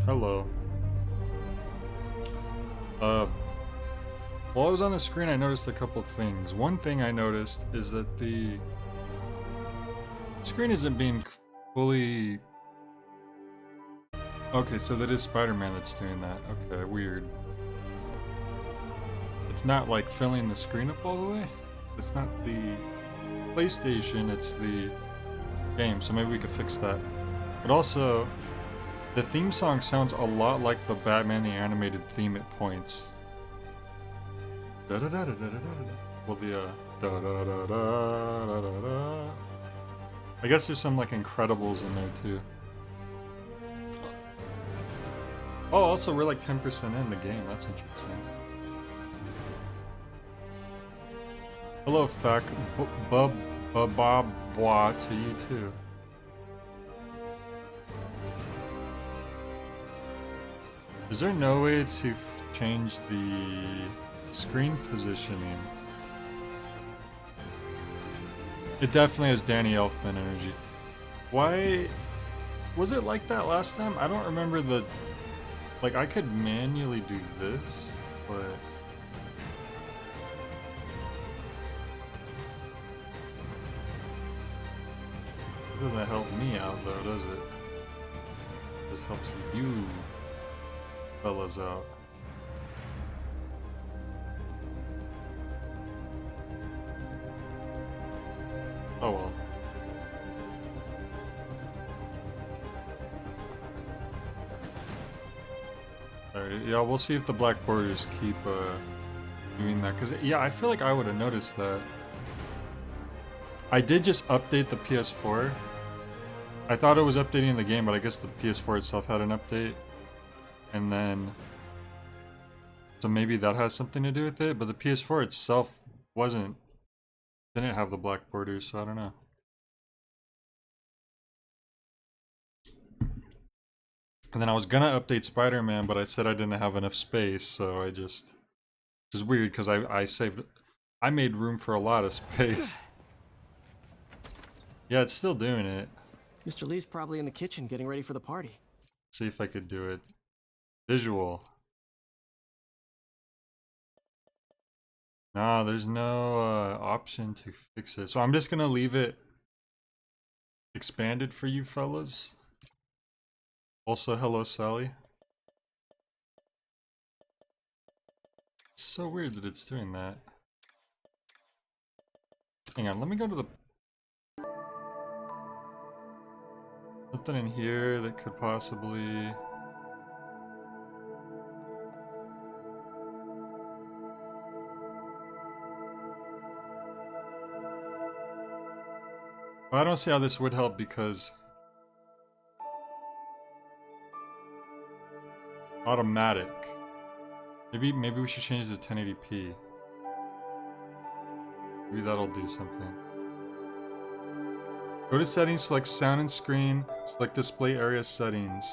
Hello. While I was on the screen, I noticed a couple things. One thing I noticed is that the screen isn't being fully... Okay, so that is Spider-Man that's doing that. Okay, weird. It's not like filling the screen up all the way. It's not the PlayStation, it's the game, so maybe we could fix that. But also, the theme song sounds a lot like the Batman the Animated theme at points. Da da da da da da da. Well, the da da da da da da da. I guess there's some like Incredibles in there too. Oh, also we're like 10% in the game. That's interesting. Hello, Fac Bub Bob Bois to you too. Is there no way to change the screen positioning? It definitely has Danny Elfman energy. Why was it like that last time? I don't remember the... Like, I could manually do this, but... It doesn't help me out though, does it? This helps you fellas out. Oh well. Alright, yeah, we'll see if the black borders keep doing that. Cause yeah, I feel like I would have noticed that. I did just update the PS4. I thought it was updating the game, but I guess the PS4 itself had an update. And then... So maybe that has something to do with it, but the PS4 itself didn't have the black borders, so I don't know. And then I was gonna update Spider-Man, but I said I didn't have enough space, so I just... Which is weird, because I made room for a lot of space. Yeah, it's still doing it. Mr. Lee's probably in the kitchen getting ready for the party. See if I could do it. Visual. Nah, there's no option to fix it. So I'm just gonna leave it expanded for you fellas. Also, hello Sally. It's so weird that it's doing that. Hang on, let me go to the... Something in here that could possibly... Well, I don't see how this would help because... Automatic. Maybe we should change it to 1080p. Maybe that'll do something. Go to settings, select sound and screen, select display area settings.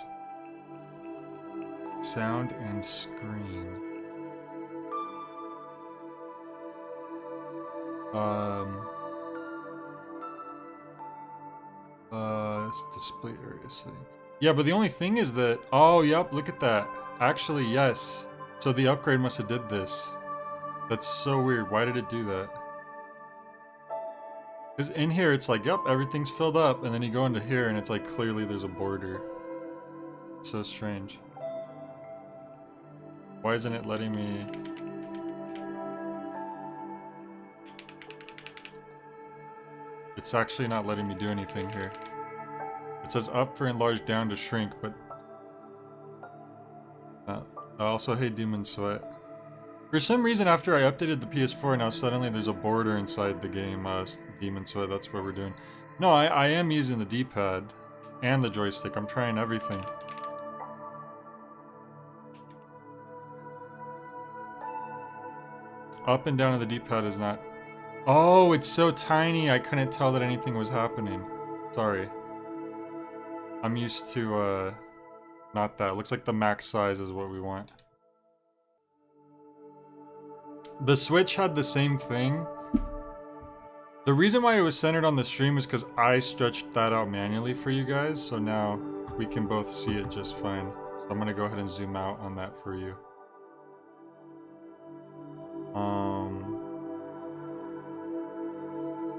Sound and screen. It's display area setting. Yeah, but the only thing is that, oh, yep, look at that. Actually, yes. So the upgrade must have did this. That's so weird. Why did it do that? Because in here, it's like, yep, everything's filled up. And then you go into here, and it's like, clearly there's a border. It's so strange. Why isn't it letting me... It's actually not letting me do anything here. It says up for enlarge, down to shrink, but... Also, hey Demon Sweat. For some reason, after I updated the PS4, now suddenly there's a border inside the game, Demon Sweat, that's what we're doing. No, I am using the D-pad and the joystick. I'm trying everything. Up and down of the D-pad is not... Oh, it's so tiny, I couldn't tell that anything was happening. Sorry. I'm used to, not that. It looks like the max size is what we want. The Switch had the same thing. The reason why it was centered on the stream is because I stretched that out manually for you guys, so now we can both see it just fine. I'm gonna go ahead and zoom out on that for you.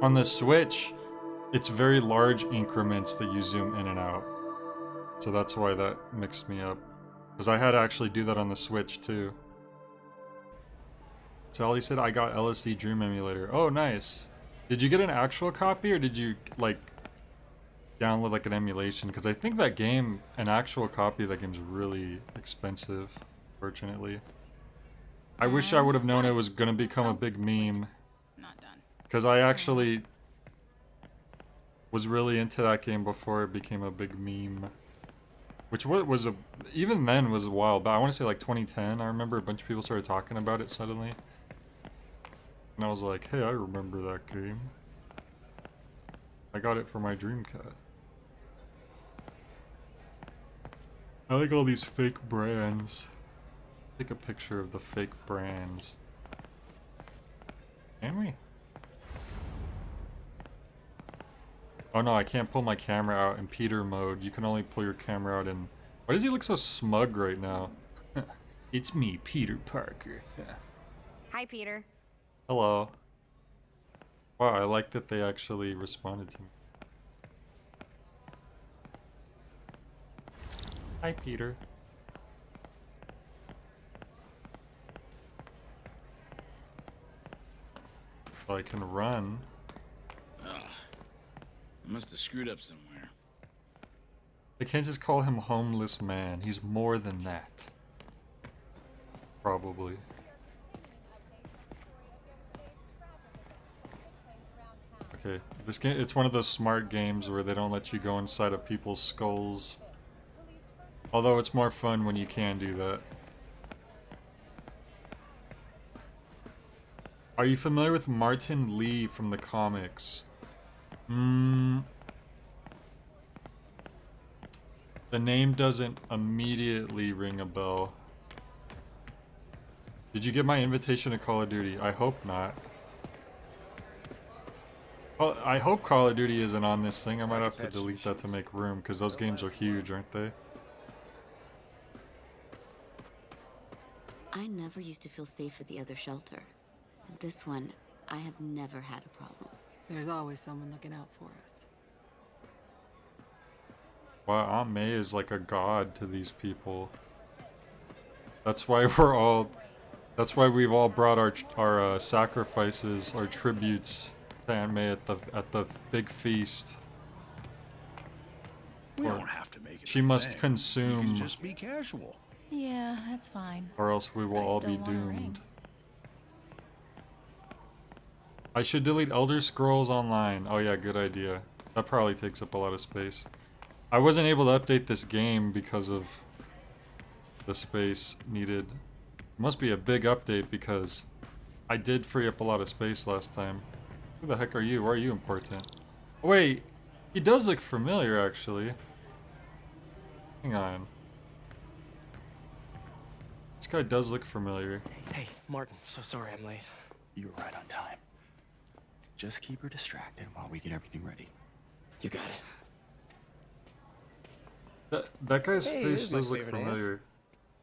On the Switch, it's very large increments that you zoom in and out. So that's why that mixed me up. Because I had to actually do that on the Switch too. Sally said I got LSD Dream Emulator. Oh, nice. Did you get an actual copy or did you like download like an emulation? Because I think that game, an actual copy of that game is really expensive, fortunately. I wish I would have known it was going to become a big meme. Not done. Because I actually was really into that game before it became a big meme. Which was a, even then was a while back. I want to say like 2010. I remember a bunch of people started talking about it suddenly. And I was like, hey, I remember that game. I got it for my Dreamcast. I like all these fake brands. Take a picture of the fake brands. Can we? Oh no, I can't pull my camera out in Peter mode. You can only pull your camera out in... Why does he look so smug right now? It's me, Peter Parker. Hi, Peter. Hello. Wow, I like that they actually responded to me. Hi, Peter. So I can run. I must have screwed up somewhere. They can't just call him homeless man. He's more than that. Probably. Okay, this game, it's one of those smart games where they don't let you go inside of people's skulls. Although it's more fun when you can do that. Are you familiar with Martin Lee from the comics? The name doesn't immediately ring a bell. Did you get my invitation to Call of Duty? I hope not. Well, I hope Call of Duty isn't on this thing. I might have to delete that to make room, because those games are huge, aren't they? I never used to feel safe at the other shelter. At this one, I have never had a problem. There's always someone looking out for us. Wow, Aunt May is like a god to these people. That's why we're all... That's why we've all brought our sacrifices, our tributes to Aunt May at the big feast. We don't have to make it. She must consume, You can just be casual. Yeah, that's fine. or else we will I all still be want a ring. doomed. I should delete Elder Scrolls Online. Oh yeah, good idea. That probably takes up a lot of space. I wasn't able to update this game because of the space needed. It must be a big update because I did free up a lot of space last time. Who the heck are you? Why are you important? Oh, wait, he does look familiar actually. Hang on. This guy does look familiar. Hey, Martin, so sorry I'm late. You were right on time. Just keep her distracted while we get everything ready. You got it. That guy's Hey, face this is my does look favorite aunt. familiar.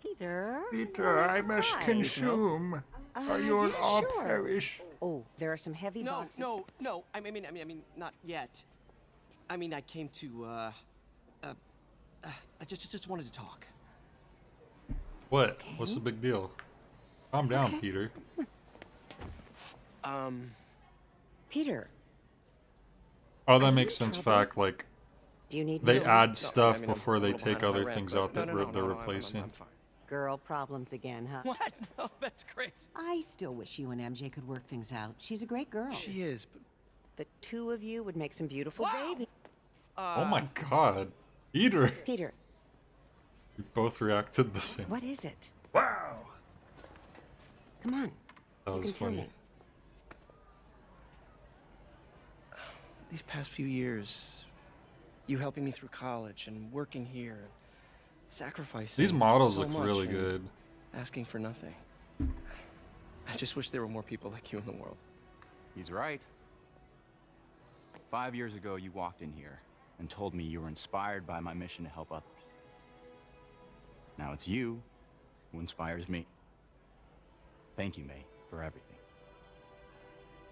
Peter? Peter, I must consume. Are you yeah, all sure. perish? Oh, there are some heavy No, boxes. no. I mean, not yet. I mean, I came to, I just wanted to talk. What? Okay. What's the big deal? Calm down, Okay. Peter. Peter, Oh, Are that you makes in sense. trouble? Fact, like do you need they me? add No, stuff I mean, I'm before a they little take behind on my other rent, things but out that no, they're I'm replacing. fine. Girl problems again, huh? What? No, that's crazy. I still wish you and MJ could work things out. She's a great girl. She is, but... The two of you would make some beautiful Wow. babies. Oh my God, Peter! Peter, We both reacted the same. what is it? Wow, Come on. that you was can tell funny. me. These past few years, you helping me through college and working here, sacrificing These models so look much really and good. asking for nothing. I just wish there were more people like you in the world. He's right. 5 years ago, you walked in here and told me you were inspired by my mission to help others. Now it's you who inspires me. Thank you, May, for everything.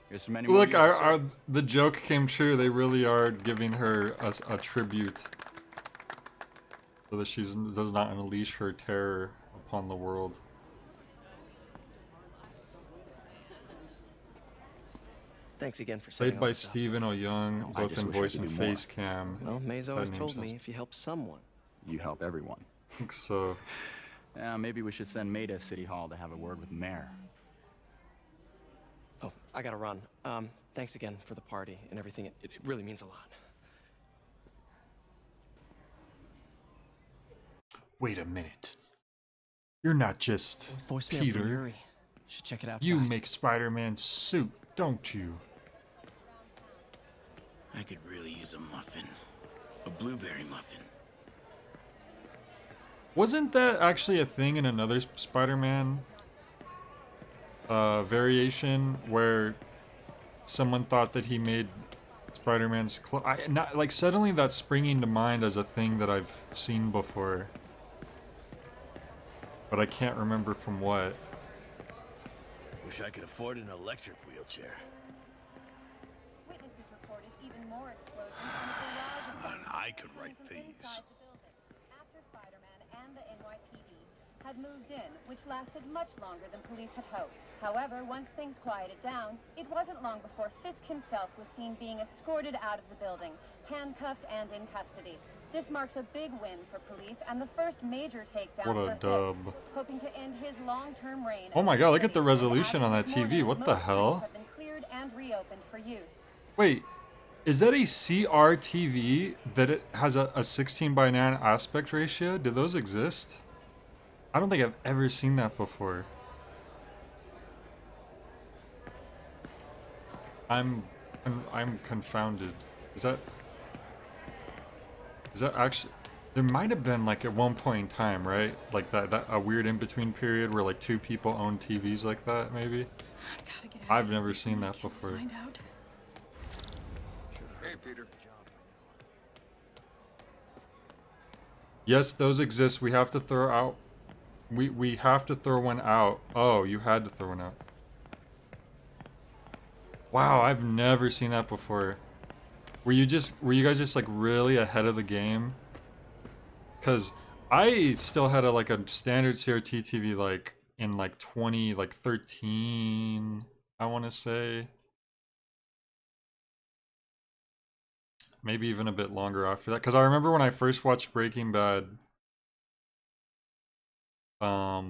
Here's for many more Look, years of service. the joke came true. They really are giving her a tribute so that she does not unleash her terror upon the world. Thanks again for setting Played all by this up. Stephen O'Young, I both just in wish I voice could and do more. face cam. Well, May's always That told name's me if you help someone. You help everyone. I think so. Yeah, maybe we should send May to City Hall to have a word with the mayor. Oh, I gotta run. Thanks again for the party and everything. It really means a lot. Wait a minute. You're not just Voicemail from Peter. Yuri. Should check it out. You make Spider-Man's suit, don't you? I could really use a muffin. A blueberry muffin. Wasn't that actually a thing in another Spider-Man variation where someone thought that he made Spider-Man's not like suddenly that's springing to mind as a thing that I've seen before, but I can't remember from what. Wish I could afford an electric wheelchair. Witnesses reported even more explosions in the garage of And I could write from these. inside the building after Spider-Man and the NYPD had moved in, which lasted much longer than police had hoped. However, once things quieted down, it wasn't long before Fisk himself was seen being escorted out of the building, handcuffed and in custody. This marks a big win for police and the first major takedown What a for dub. Fisk, hoping to end his long-term reign. Oh my god, look at the City, resolution on that and as TV. of What this the morning, most hell? streets have been cleared and reopened for use. Wait, is that a CRTV that it has a 16:9 aspect ratio? Do those exist? I don't think I've ever seen that before. I'm confounded. Is that actually? There might have been like at one point in time, right? Like that a weird in-between period where like two people own TVs like that, maybe. I've never seen that before. Find out. Hey, Peter. Yes, those exist. We have to throw out. We have to throw one out. Oh, you had to throw one out. Wow, I've never seen that before. Were you guys just like really ahead of the game? Cause I still had like a standard CRT TV like in like 2013, I want to say. Maybe even a bit longer after that. Cause I remember when I first watched Breaking Bad. I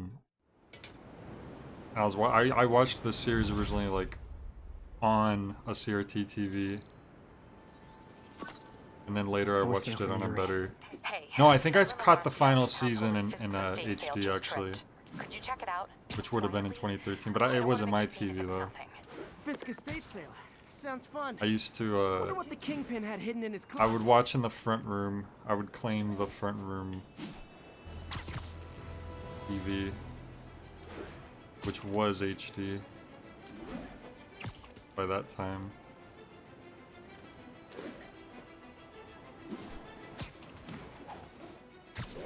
watched the series originally like on a CRT TV, and then later I watched it on a better. No, I think I caught the final season in HD actually, Could you check it out? which would have been in 2013, but it wasn't my TV though. Fisk estate sale. Sounds fun. I used Wonder to what the Kingpin had hidden in his I closet. would watch in the front room. I would claim the front room TV, which was HD by that time.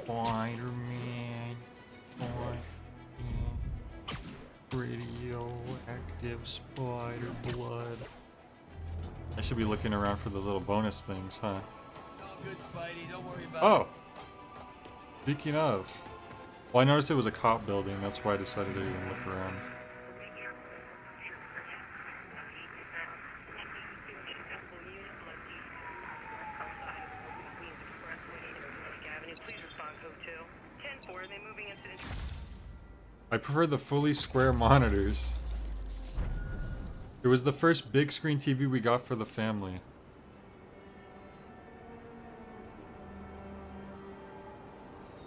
Spider-Man, radioactive spider blood. I should be looking around for the little bonus things, huh? Good, Spidey. Don't worry about Oh! Speaking of. Well, I noticed it was a cop building, that's why I decided to even look around. I prefer the fully square monitors. It was the first big screen TV we got for the family.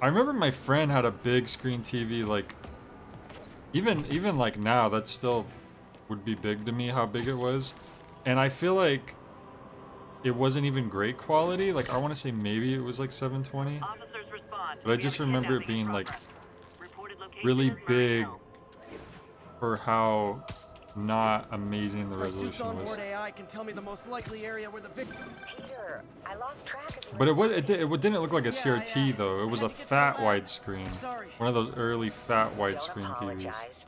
I remember my friend had a big screen TV, like even like now that still would be big to me how big it was. And I feel like it wasn't even great quality. Like I want to say maybe it was like 720. But I just remember it being like really big for how not amazing the My suit's resolution was. onboard AI can tell me the most likely area where the victim. Peter, I lost track of But it didn't look like a Yeah, CRT though. It was had a to get to fat the lab. widescreen. Sorry. One of those early fat Don't widescreen TVs. apologize.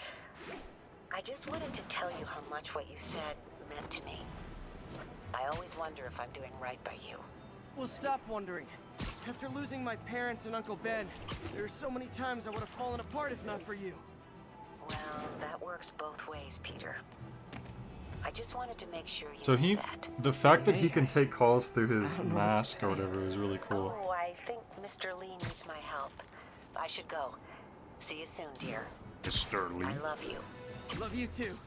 I just wanted to tell you how much what you said meant to me. I always wonder if I'm doing right by you. Well, stop wondering. After losing my parents and Uncle Ben, there are so many times I would have fallen apart if not for you. Well, that works both ways, Peter. I just wanted to make sure you So knew that. the fact that he May can I? take calls through his I don't know what to mask or say. whatever is really cool. Oh, I think Mr. Lee needs my help. I should go. See you soon, dear. Mr. Lee. I love you. Love you too.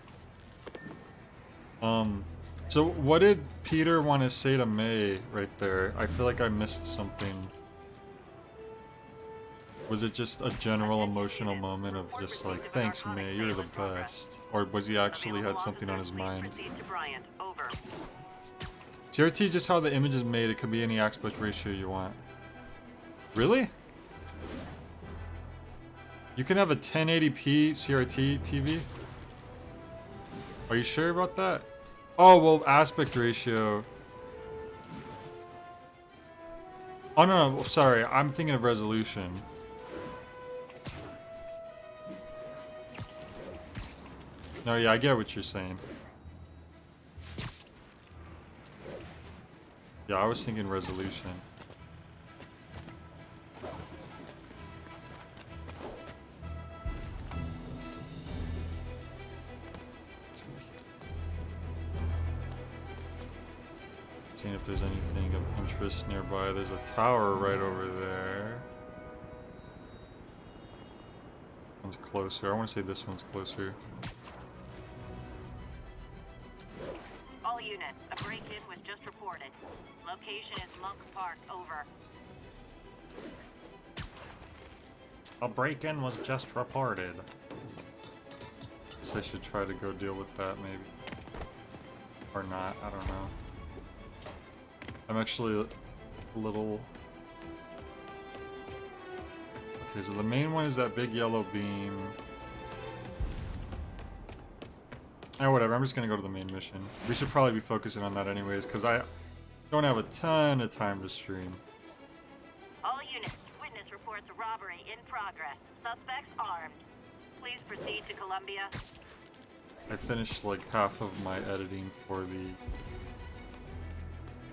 So what did Peter want to say to May right there? I feel like I missed something. Was it just a general emotional moment of just like, thanks May, you're the best? Or was he actually had something on his mind? CRT is just how the image is made. It could be any aspect ratio you want. Really? You can have a 1080p CRT TV? Are you sure about that? Oh, well, aspect ratio. Oh, no, sorry. I'm thinking of resolution. No, yeah, I get what you're saying. Yeah, I was thinking resolution. Seeing if there's anything of interest nearby. There's a tower right over there. One's closer. I want to say this one's closer. All units, a break-in was just reported. Location is Monk Park, over. A break-in was just reported. Guess I should try to go deal with that, maybe. Or not, I don't know. I'm actually a little... Okay, so the main one is that big yellow beam. Oh, whatever, I'm just gonna go to the main mission. We should probably be focusing on that anyways, because I don't have a ton of time to stream. All units, witness reports a robbery in progress. Suspects armed. Please proceed to Columbia. I finished like half of my editing for the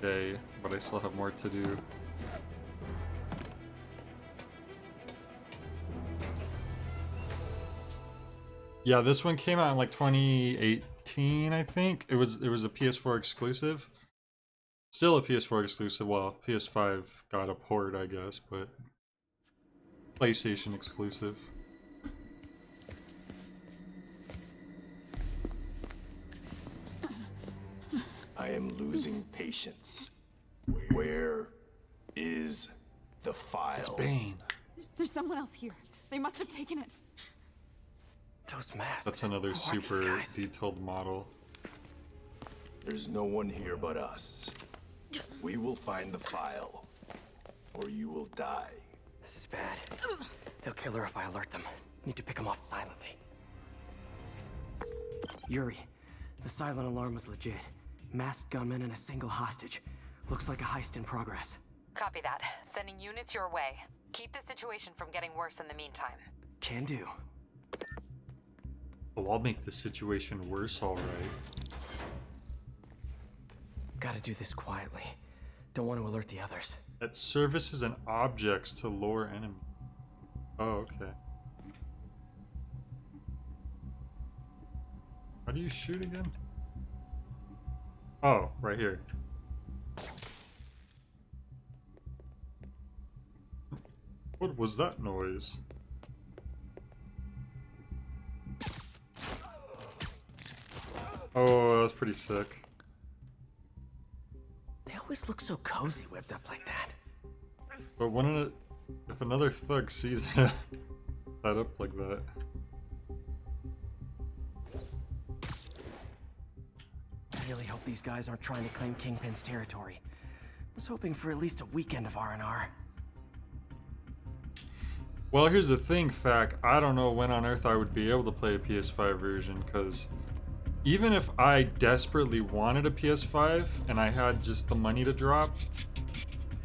day, but I still have more to do. Yeah, this one came out in like 2018, I think. It was a PS4 exclusive. Still a PS4 exclusive. Well, PS5 got a port, I guess, but PlayStation exclusive. I am losing patience. Where is the file? It's Bane. There's someone else here. They must have taken it. Those masks. That's another Who are these super guys? detailed model. There's no one here but us. We will find the file, or you will die. This is bad. They'll kill her if I alert them. Need to pick them off silently. Yuri, the silent alarm was legit. Masked gunman and a single hostage. Looks like a heist in progress. Copy that. Sending units your way. Keep the situation from getting worse in the meantime. Can do. Oh, I'll make the situation worse, alright. Gotta do this quietly. Don't want to alert the others. It services and objects to lure enemy. Oh, okay. How do you shoot again? Oh, right here. What was that noise? Oh, that was pretty sick. They always look so cozy whipped up like that. But when if another thug sees it set up like that. I really hope these guys aren't trying to claim Kingpin's territory. Was hoping for at least a weekend of R&R. Well, here's the thing, Fac. I don't know when on earth I would be able to play a PS5 version, because even if I desperately wanted a PS5 and I had just the money to drop,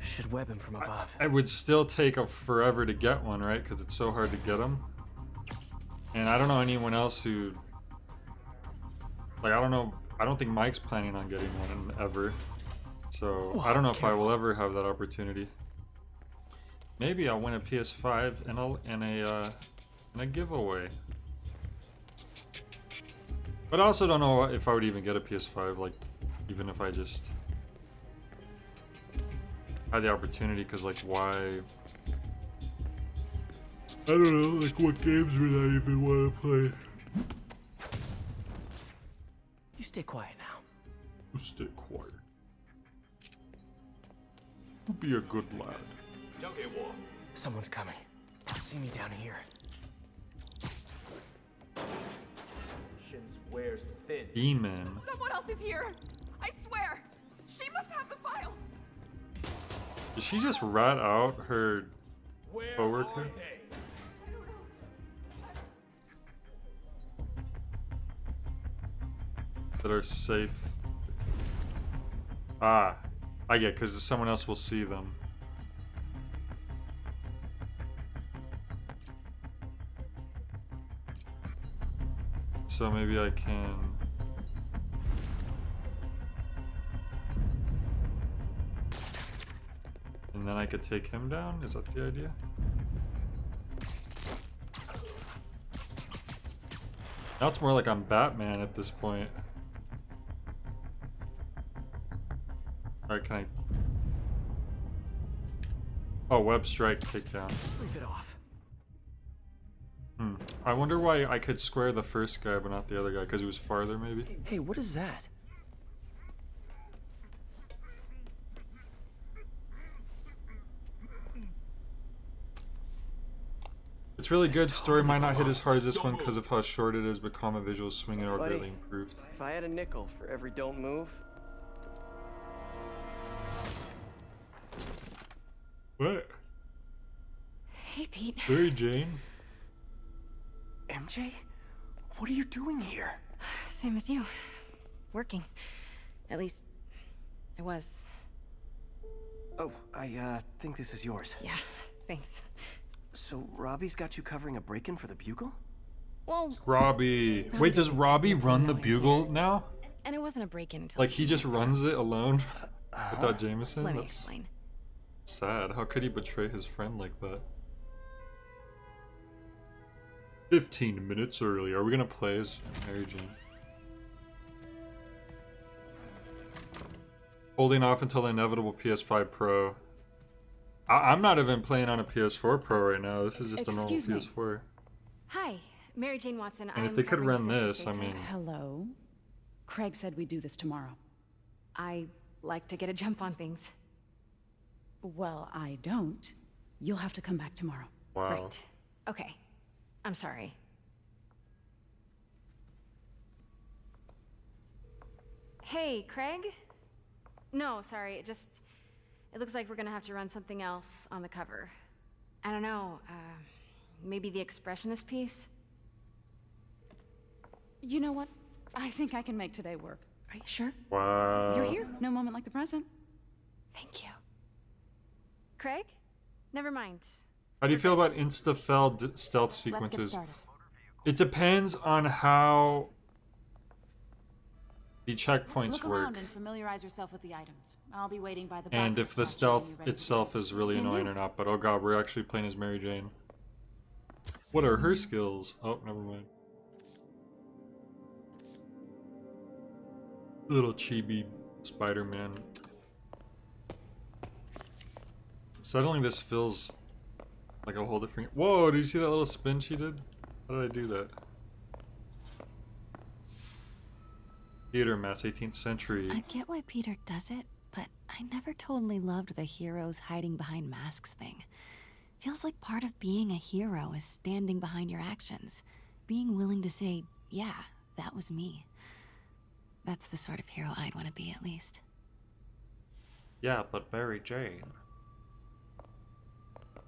Should web him from above. I would still take a forever to get one, right? Because it's so hard to get them. And I don't know anyone else who, like, I don't think Mike's planning on getting one ever. So Whoa, I don't know if I will careful. ever have that opportunity. Maybe I'll win a PS5 and a giveaway. But I also don't know if I would even get a PS5, like, even if I just had the opportunity, because, like, why? I don't know, like, what games would I even want to play? You stay quiet now. Stay quiet. Be a good lad. Someone's coming. They'll see me down here. Demon. Someone else is here. I swear. She must have the file. Did she just rat out her coworker? That are safe. Ah, I get, because someone else will see them. So maybe I can... And then I could take him down? Is that the idea? Now it's more like I'm Batman at this point. Alright, can I... Oh, web strike takedown. Leave it off. I wonder why I could square the first guy but not the other guy, because he was farther maybe? Hey, what is that? It's really good. Story might not hit as hard as this one because of how short it is, but common visuals, swinging are Buddy, greatly improved. If I had a nickel for every don't move, What? Hey, Pete. Mary Jane? MJ, what are you doing here? Same as you. Working. At least, I was. Oh, I think this is yours. Yeah, thanks. So Robbie's got you covering a break-in for the Bugle? Well, Robbie. Wait, does Robbie run the Bugle now? and it wasn't a break-in until... Like he just runs it alone without Jameson? Let me That's explain. sad. How could he betray his friend like that? 15 minutes early. Are we gonna play as Mary Jane? Holding off until the inevitable PS5 Pro. I'm not even playing on a PS4 Pro right now. This is just a normal PS4. Hi, Mary Jane Watson. And if I'm they could covering run the this, I Estates mean... Hello. Craig said we'd do this tomorrow. I like to get a jump on things. Well, I don't. You'll have to come back tomorrow. Wow. Right. Okay. I'm sorry. Hey, Craig? No, sorry. It looks like we're gonna have to run something else on the cover. I don't know. Maybe the expressionist piece? You know what? I think I can make today work. Are you sure? Wow. You're here. No moment like the present. Thank you. Craig? Never mind. How do you feel about insta-fell stealth Let's sequences? get started. It depends on how the checkpoints Look work. around and familiarize yourself with the items. I'll be waiting by the And back if of the statue when stealth you're ready to itself is really annoying or not. But oh god, we're actually playing as Mary Jane. What are her skills? Oh, never mind. Little chibi Spider-Man. Suddenly this feels like a whole different... Whoa, did you see that little spin she did? How did I do that? Theater mess, 18th century. I get why Peter does it, but I never totally loved the heroes hiding behind masks thing. Feels like part of being a hero is standing behind your actions. Being willing to say, yeah, that was me. That's the sort of hero I'd want to be, at least. Yeah, but Mary Jane.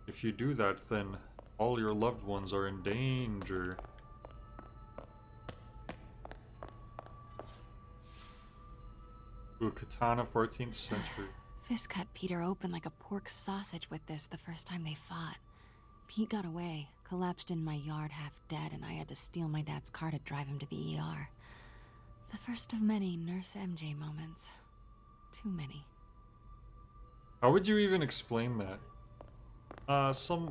If you do that, then all your loved ones are in danger. Ooh, katana, 14th century. Fisk cut Peter open like a pork sausage with this the first time they fought. Pete got away, collapsed in my yard half dead, and I had to steal my dad's car to drive him to the ER. The first of many Nurse MJ moments. Too many. How would you even explain that? Some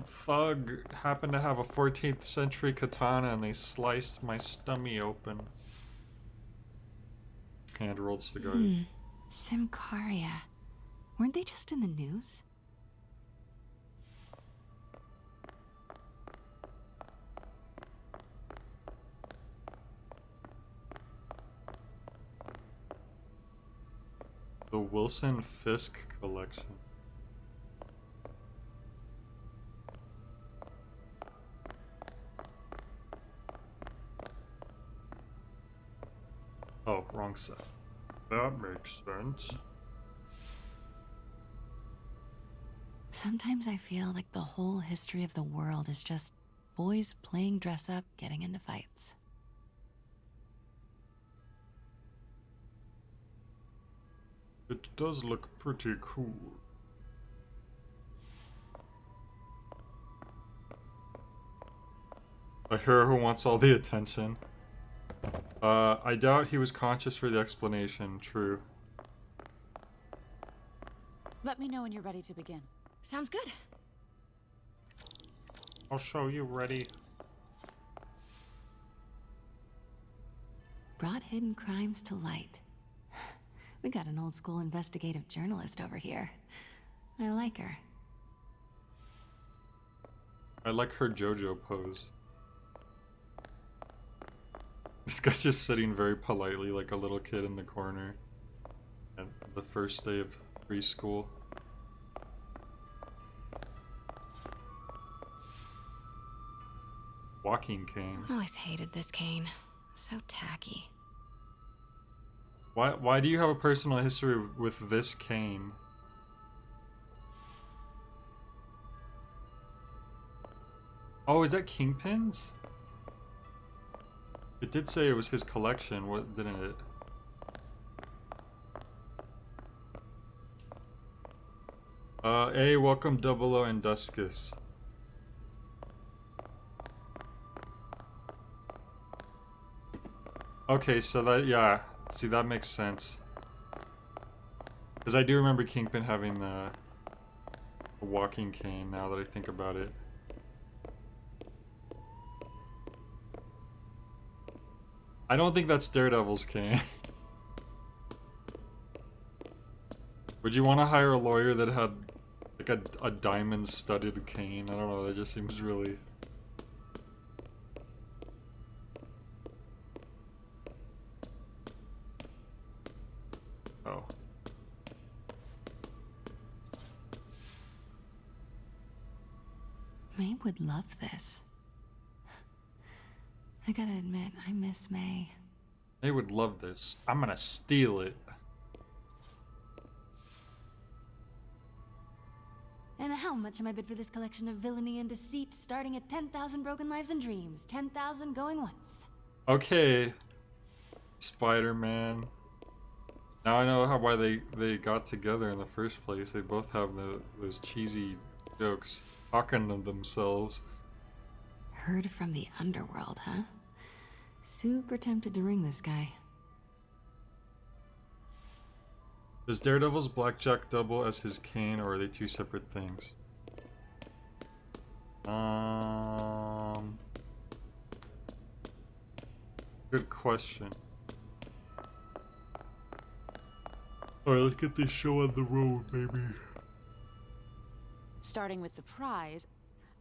thug happened to have a 14th century katana and they sliced my stomach open. Hand-rolled cigars. Simcaria. Weren't they just in the news? The Wilson Fisk collection. Oh, wrong set. That makes sense. Sometimes I feel like the whole history of the world is just boys playing dress up, getting into fights. It does look pretty cool. A hero who wants all the attention. I doubt he was conscious for the explanation. True. Let me know when you're ready to begin. Sounds good. I'll show you ready. Brought hidden crimes to light. We got an old school investigative journalist over here. I like her. I like her JoJo pose. This guy's just sitting very politely like a little kid in the corner at the first day of preschool. Walking cane. Always hated this cane. So tacky. Why do you have a personal history with this cane? Oh, is that Kingpin's? It did say it was his collection, what didn't it? Hey, welcome 00 and Duskus. Okay, so that, yeah, see, that makes sense. Because I do remember Kingpin having the walking cane, now that I think about it. I don't think that's Daredevil's cane. Would you want to hire a lawyer that had like a diamond-studded cane? I don't know, that just seems really... Oh. May would love this. I gotta admit, I miss May. They would love this. I'm gonna steal it. And how much am I bid for this collection of villainy and deceit, starting at 10,000 broken lives and dreams, 10,000 going once? Okay, Spider-Man. Now I know why they got together in the first place. They both have those cheesy jokes, talking to themselves. Heard from the underworld, huh? Super tempted to ring this guy. Does Daredevil's blackjack double as his cane, or are they two separate things? Good question. Alright, let's get this show on the road, baby. Starting with the prize,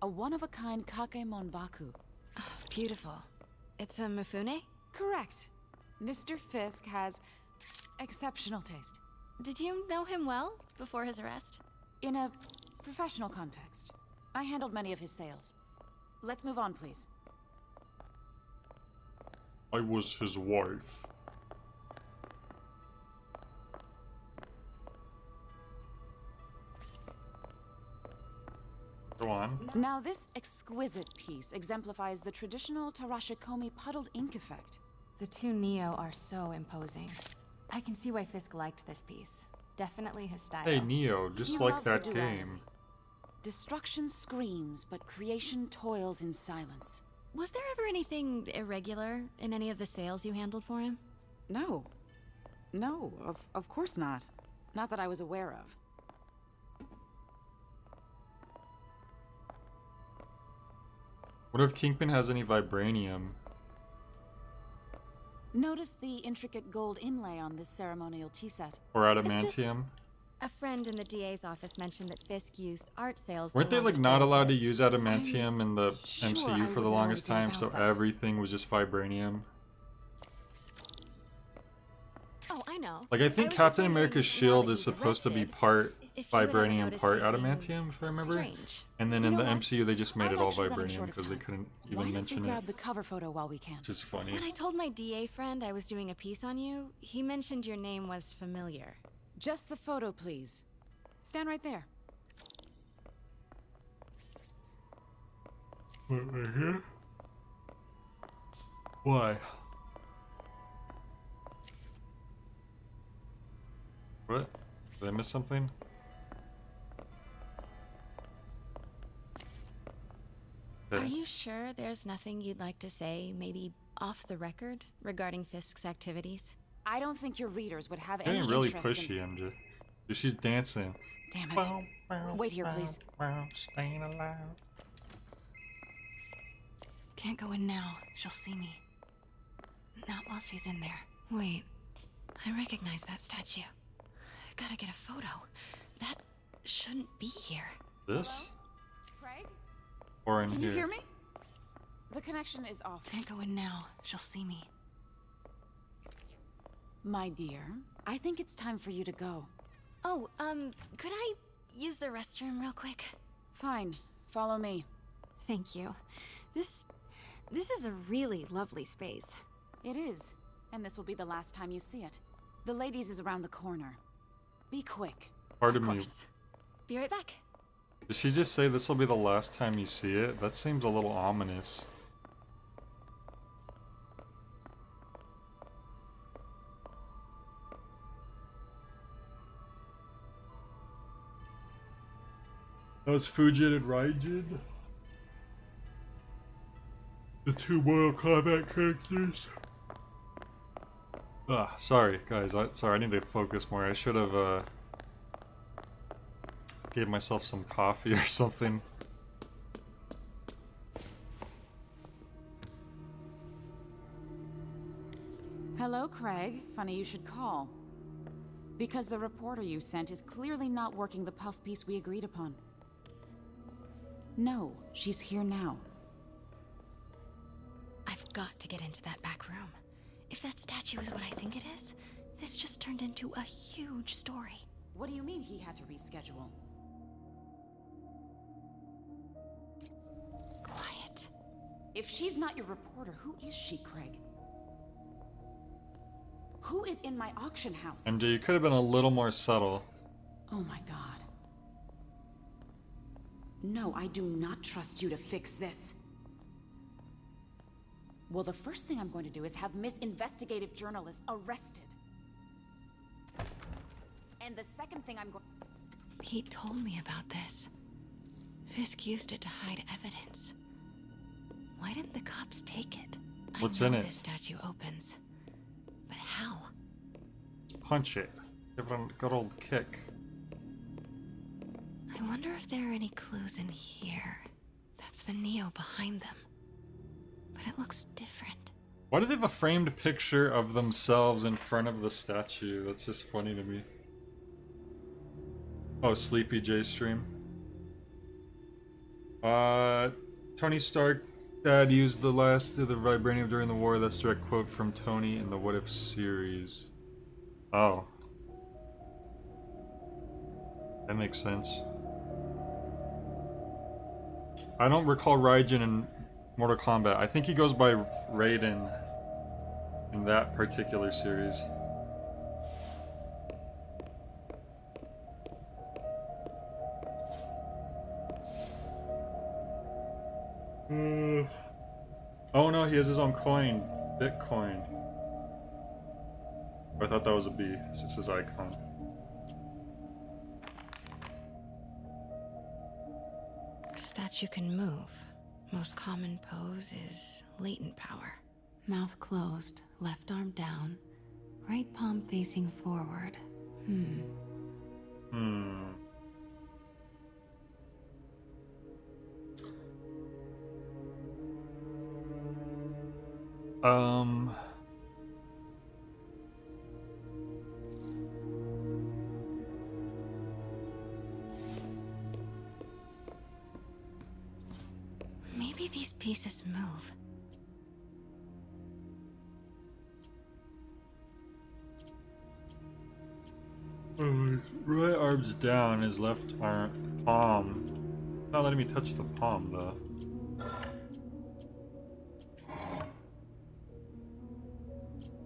a one-of-a-kind Kake Monbaku. Oh, beautiful. It's a Mifune? Correct. Mr. Fisk has exceptional taste. Did you know him well before his arrest? In a professional context. I handled many of his sales. Let's move on, please. I was his wife. Go on. Now, this exquisite piece exemplifies the traditional Tarashikomi puddled ink effect. The two Neo are so imposing. I can see why Fisk liked this piece. Definitely his style. Hey Neo, just You like love the that duality. game. Destruction screams, but creation toils in silence. Was there ever anything irregular in any of the sales you handled for him? No. No, of course not. Not that I was aware of. What if Kingpin has any vibranium? Notice the intricate gold inlay on this ceremonial tea set. Or adamantium? A friend in the DA's office mentioned that Fisk used art sales. Weren't they like not allowed to use adamantium in the sure MCU I for the would know longest anything time, so about that. everything was just vibranium? Oh, I know. Like I think was just Captain wondering, America's now shield that is he's supposed to be arrested, part if you had ever vibranium, noticed part anything adamantium, if I remember. strange. And then You in know the what? MCU they just made I'm it all actually running vibranium short of because they time. couldn't Why even don't mention we it. grab the cover photo while we can? Which is funny. When I told my DA friend I was doing a piece on you, he mentioned your name was familiar. Just the photo, please. Stand right there. What, right here? Why? What? Did I miss something? Are you sure there's nothing you'd like to say, maybe off the record, regarding Fisk's activities? I don't think your readers would have Getting any really interest pushy, MJ. Dude, she's dancing. Damn it. Wait here, please. Staying alive. Can't go in now. She'll see me. Not while she's in there. Wait. I recognize that statue. Gotta get a photo. That shouldn't be here. This? Craig? Or in Can here? you hear me? The connection is off. Can't go in now. She'll see me. My dear, I think it's time for you to go. Oh, could I use the restroom real quick? Fine. Follow me. Thank you. This is a really lovely space. It is. And this will be the last time you see it. The ladies is around the corner. Be quick. Pardon me. Be right back. Did she just say this will be the last time you see it? That seems a little ominous. That was Fujin and Raijin. The two Mortal Kombat characters. Ah, sorry guys, sorry, I need to focus more. I should have gave myself some coffee or something. Hello, Craig. Funny you should call. Because the reporter you sent is clearly not working the puff piece we agreed upon. No, she's here now. I've got to get into that back room. If that statue is what I think it is, this just turned into a huge story. What do you mean he had to reschedule? Quiet. If she's not your reporter, who is she, Craig? Who is in my auction house? MJ, you could have been a little more subtle. Oh my god. No, I do not trust you to fix this. Well, the first thing I'm going to do is have Miss Investigative Journalist arrested. And the second thing I'm going... Pete told me about this. Fisk used it to hide evidence. Why didn't the cops take it? What's I in know it? this statue opens. But how? Punch it. Give it a good old kick. I wonder if there are any clues in here. That's the Neo behind them. But it looks different. Why do they have a framed picture of themselves in front of the statue? That's just funny to me. Oh, Sleepy J stream. Tony Stark, Dad used the last of the vibranium during the war. That's a direct quote from Tony in the What If series. Oh. That makes sense. I don't recall Raijin in Mortal Kombat. I think he goes by Raiden in that particular series. Oh no, he has his own coin. Bitcoin. I thought that was a B. It's just his icon. Statue can move. Most common pose is latent power. Mouth closed, left arm down, right palm facing forward. Maybe these pieces move. Right arm's down, his left arm palm. It's not letting me touch the palm though.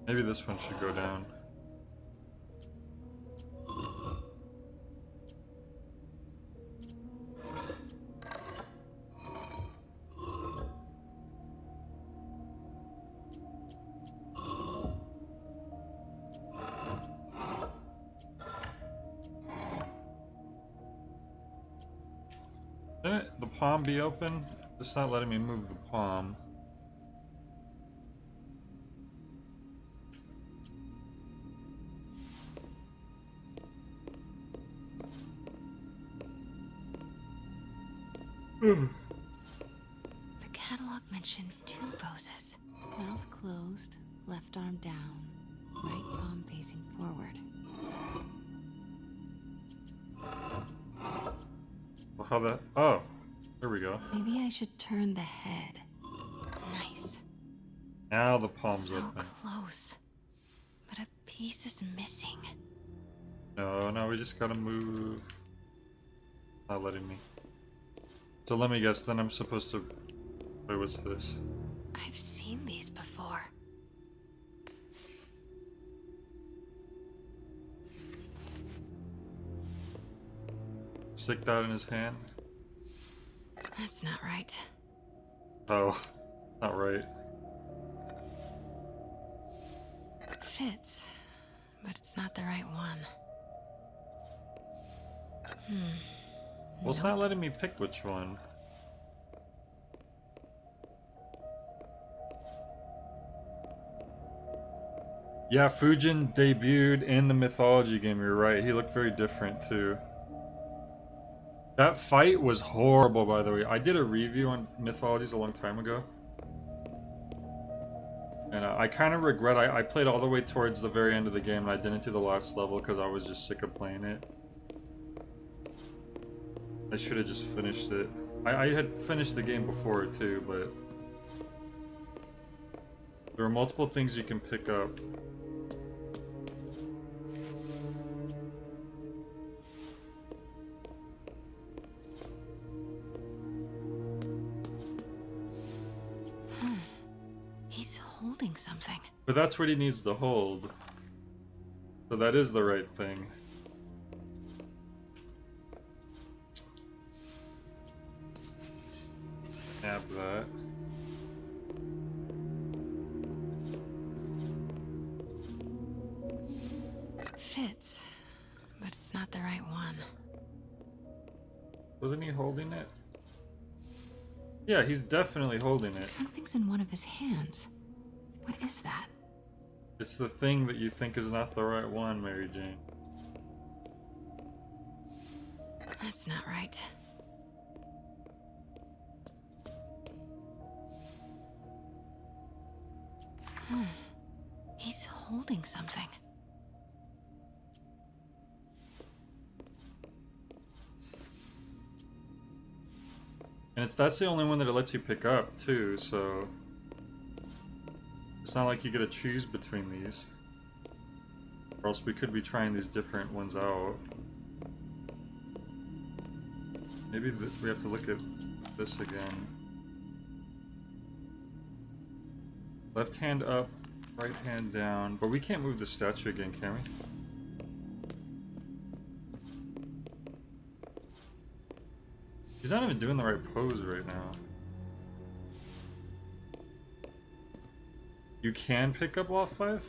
Maybe this one should go down. Shouldn't the palm be open? It's not letting me move the palm. The catalog mentioned 2 poses. Mouth closed, left arm down, right palm facing forward. Well, how that? Oh, there we go. Maybe I should turn the head. Nice. Now the palm's So open. close. But a piece is missing. No, we just gotta move. Not letting me. So let me guess, then I'm supposed to... Wait, what's this? I've seen these before. Stick that in his hand? That's not right. Oh, not right. Fits, but it's not the right one. Well, it's not letting me pick which one. Yeah, Fujin debuted in the Mythology game, you're right. He looked very different too. That fight was horrible, by the way. I did a review on Mythologies a long time ago. And I kind of regret I played all the way towards the very end of the game and I didn't do the last level because I was just sick of playing it. I should have just finished it. I had finished the game before too, but there are multiple things you can pick up. He's holding something. But that's what he needs to hold. So that is the right thing. Snap that. Fits, but it's not the right one. Wasn't he holding it? Yeah, he's definitely holding it. Something's in one of his hands. What is that? It's the thing that you think is not the right one, Mary Jane. That's not right. He's holding something. And that's the only one that it lets you pick up, too, so... It's not like you get to choose between these. Or else we could be trying these different ones out. Maybe we have to look at this again. Left hand up, right hand down. But we can't move the statue again, can we? He's not even doing the right pose right now. You can pick up all 5?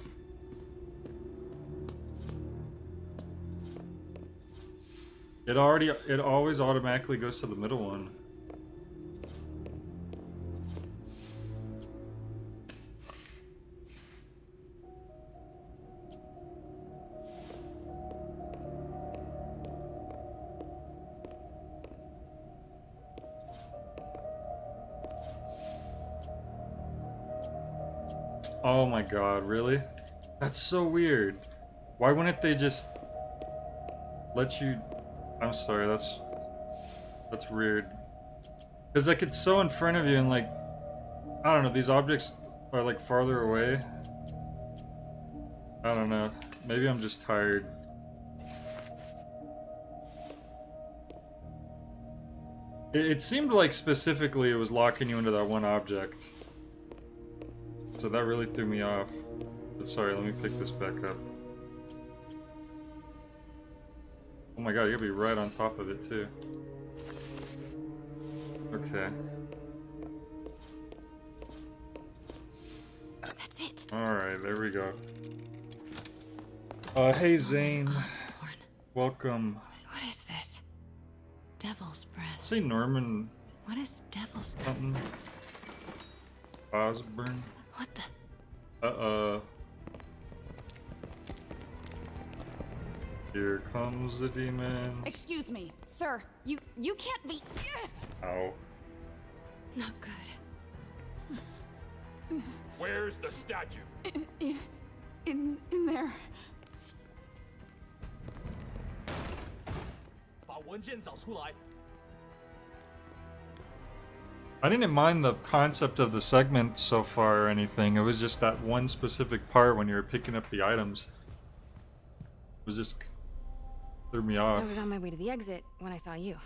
It always automatically goes to the middle one. Oh my god, really? That's so weird. Why wouldn't they just let you... I'm sorry, that's weird. Because like it's so in front of you and like, I don't know, these objects are like farther away. I don't know. Maybe I'm just tired. It seemed like specifically it was locking you into that one object. So that really threw me off. But sorry, let me pick this back up. Oh my god, you'll be right on top of it too. Okay. That's it. Alright, there we go. Hey Zane. Welcome. What is this? Devil's breath. Say Norman. What is devil's... Something. Osborne. What the... Here comes the demon. Excuse me, sir. You can't be... Ow. Not good. Where's the statue? In there. I didn't mind the concept of the segment so far or anything. It was just that one specific part when you were picking up the items. It was just... threw me off. I was on my way to the exit when I saw you.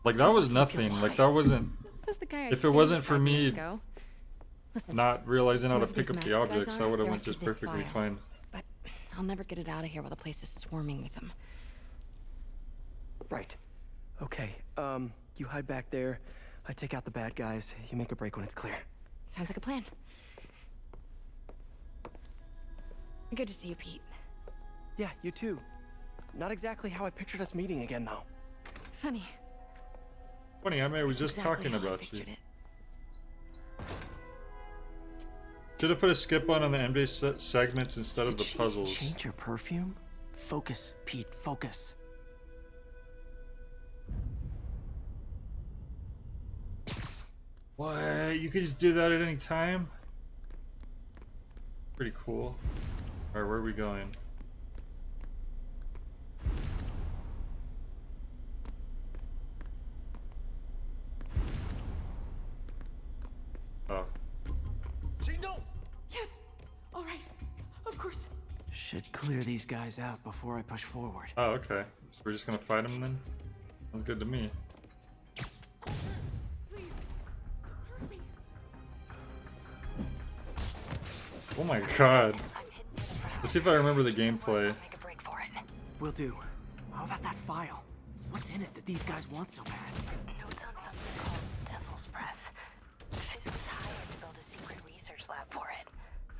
Like that was nothing. Like that wasn't... This is the guy I if it wasn't for me Listen, not realizing how to whoever pick these up the masked guys objects, are, that would have they're went after just this perfectly file. fine. But I'll never get it out of here while the place is swarming with them. Right. Okay, you hide back there. I take out the bad guys. You make a break when it's clear. Sounds like a plan. Good to see you, Pete. Yeah, you too. Not exactly how I pictured us meeting again, though. Funny. Funny, I was just exactly talking how I about you. pictured it. Should have put a skip on the MJ segments instead of the puzzles. Change your perfume? Focus, Pete, focus. What? You could just do that at any time? Pretty cool. Alright, where are we going? Oh. Yes! Alright. Of course. Should clear these guys out before I push forward. Oh, okay. So we're just gonna fight them then? Sounds good to me. Oh my god. Let's see if I remember the gameplay. Will do. How about that file? What's in it that these guys want so bad? Notes on something called Devil's Breath. Fisk was hired to build a secret research lab for it.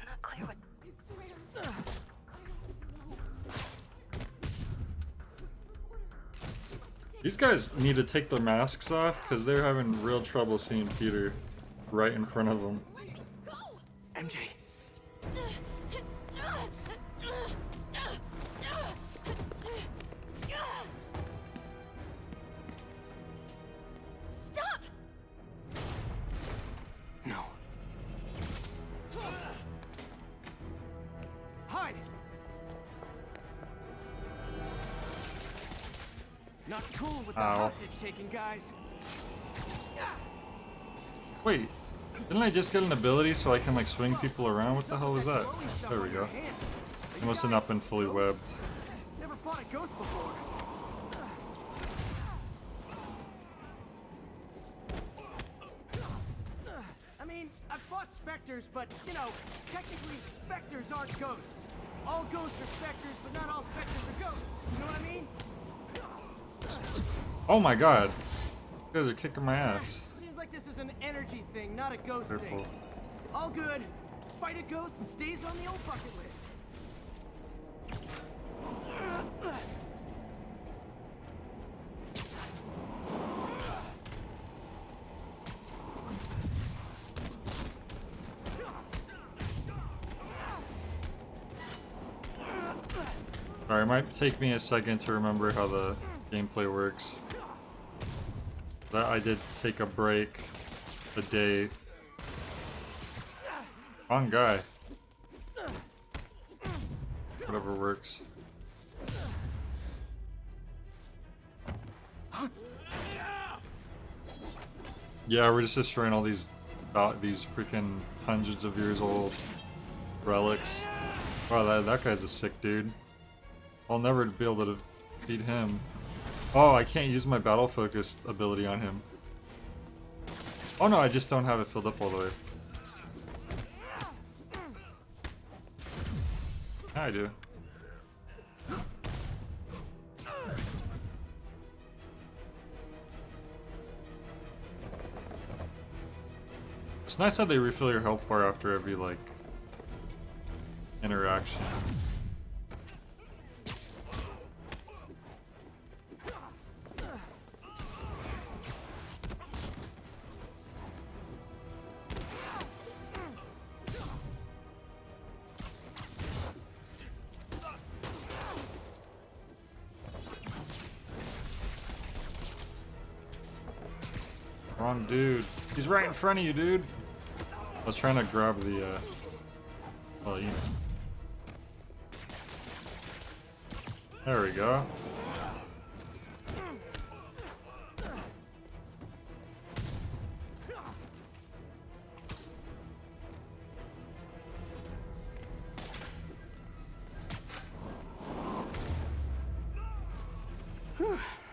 Not clear what... These guys need to take their masks off because they're having real trouble seeing Peter right in front of them. MJ. Stop! No. Hide! Not cool with the Ow. hostage taking, guys. Wait, didn't I just get an ability so I can like swing people around? What the hell was that? There we go. It must have not been fully webbed. Never fought a ghost before. I mean, I've fought specters, but, you know, technically specters aren't ghosts. All ghosts are specters, but not all specters are ghosts. You know what I mean? Oh my god. You guys are kicking my ass. Seems like this is an energy thing, not a ghost Careful. thing. All good. Fight a ghost and stays on the old bucket list. Alright, it might take me a second to remember how the gameplay works. That I did take a break a day. Wrong guy. Whatever works. Yeah, we're just destroying all these freaking hundreds of years old relics. Wow, that guy's a sick dude. I'll never be able to defeat him. Oh, I can't use my battle focused ability on him. Oh no, I just don't have it filled up all the way. Yeah, I do. It's nice how they refill your health bar after every, like, interaction. Wrong dude. He's right in front of you, dude. I was trying to grab the, well, you know. There we go.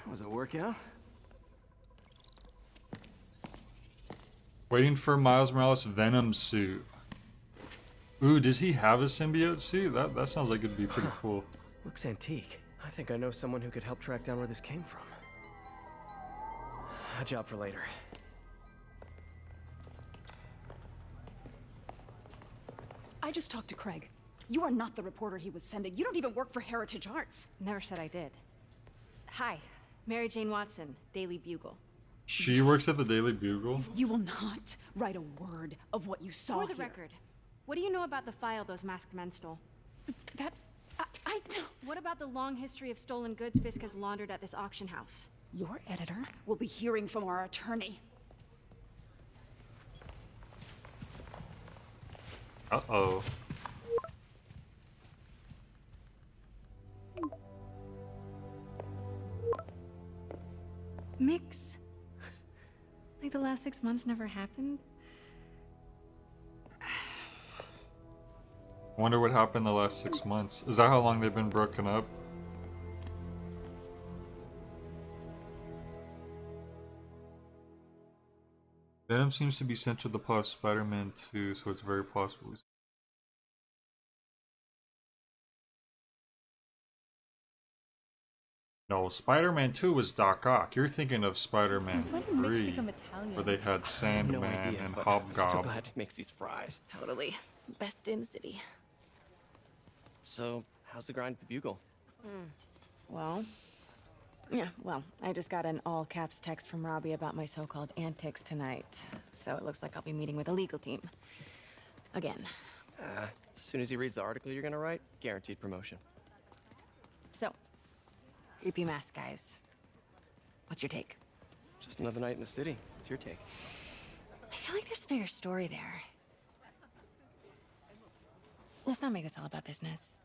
Was it a workout? Waiting for Miles Morales' Venom suit. Ooh, does he have a symbiote suit? That sounds like it'd be pretty cool. Looks antique. I think I know someone who could help track down where this came from. A job for later. I just talked to Craig. You are not the reporter he was sending. You don't even work for Heritage Arts. Never said I did. Hi, Mary Jane Watson, Daily Bugle. She works at the Daily Bugle? You will not write a word of what you saw For the here. record, what do you know about the file those masked men stole? I don't... What about the long history of stolen goods Fisk has laundered at this auction house? Your editor will be hearing from our attorney. Uh-oh. Mix? Like the last 6 months never happened? Wonder what happened the last 6 months. Is that how long they've been broken up? Venom seems to be central to the plot of Spider-Man 2, so it's very possible. No, Spider-Man 2 was Doc Ock. You're thinking of Spider-Man 3, where they had Sandman and I'm still Hobgoblin. glad he makes these fries. Totally. Best in the city. So, how's the grind at the Bugle? Well, I just got an all-caps text from Robbie about my so-called antics tonight. So it looks like I'll be meeting with a legal team. Again. As soon as he reads the article you're gonna write, guaranteed promotion. So, creepy mask guys. What's your take? Just another night in the city. What's your take? I feel like there's a bigger story there. Let's not make this all about business.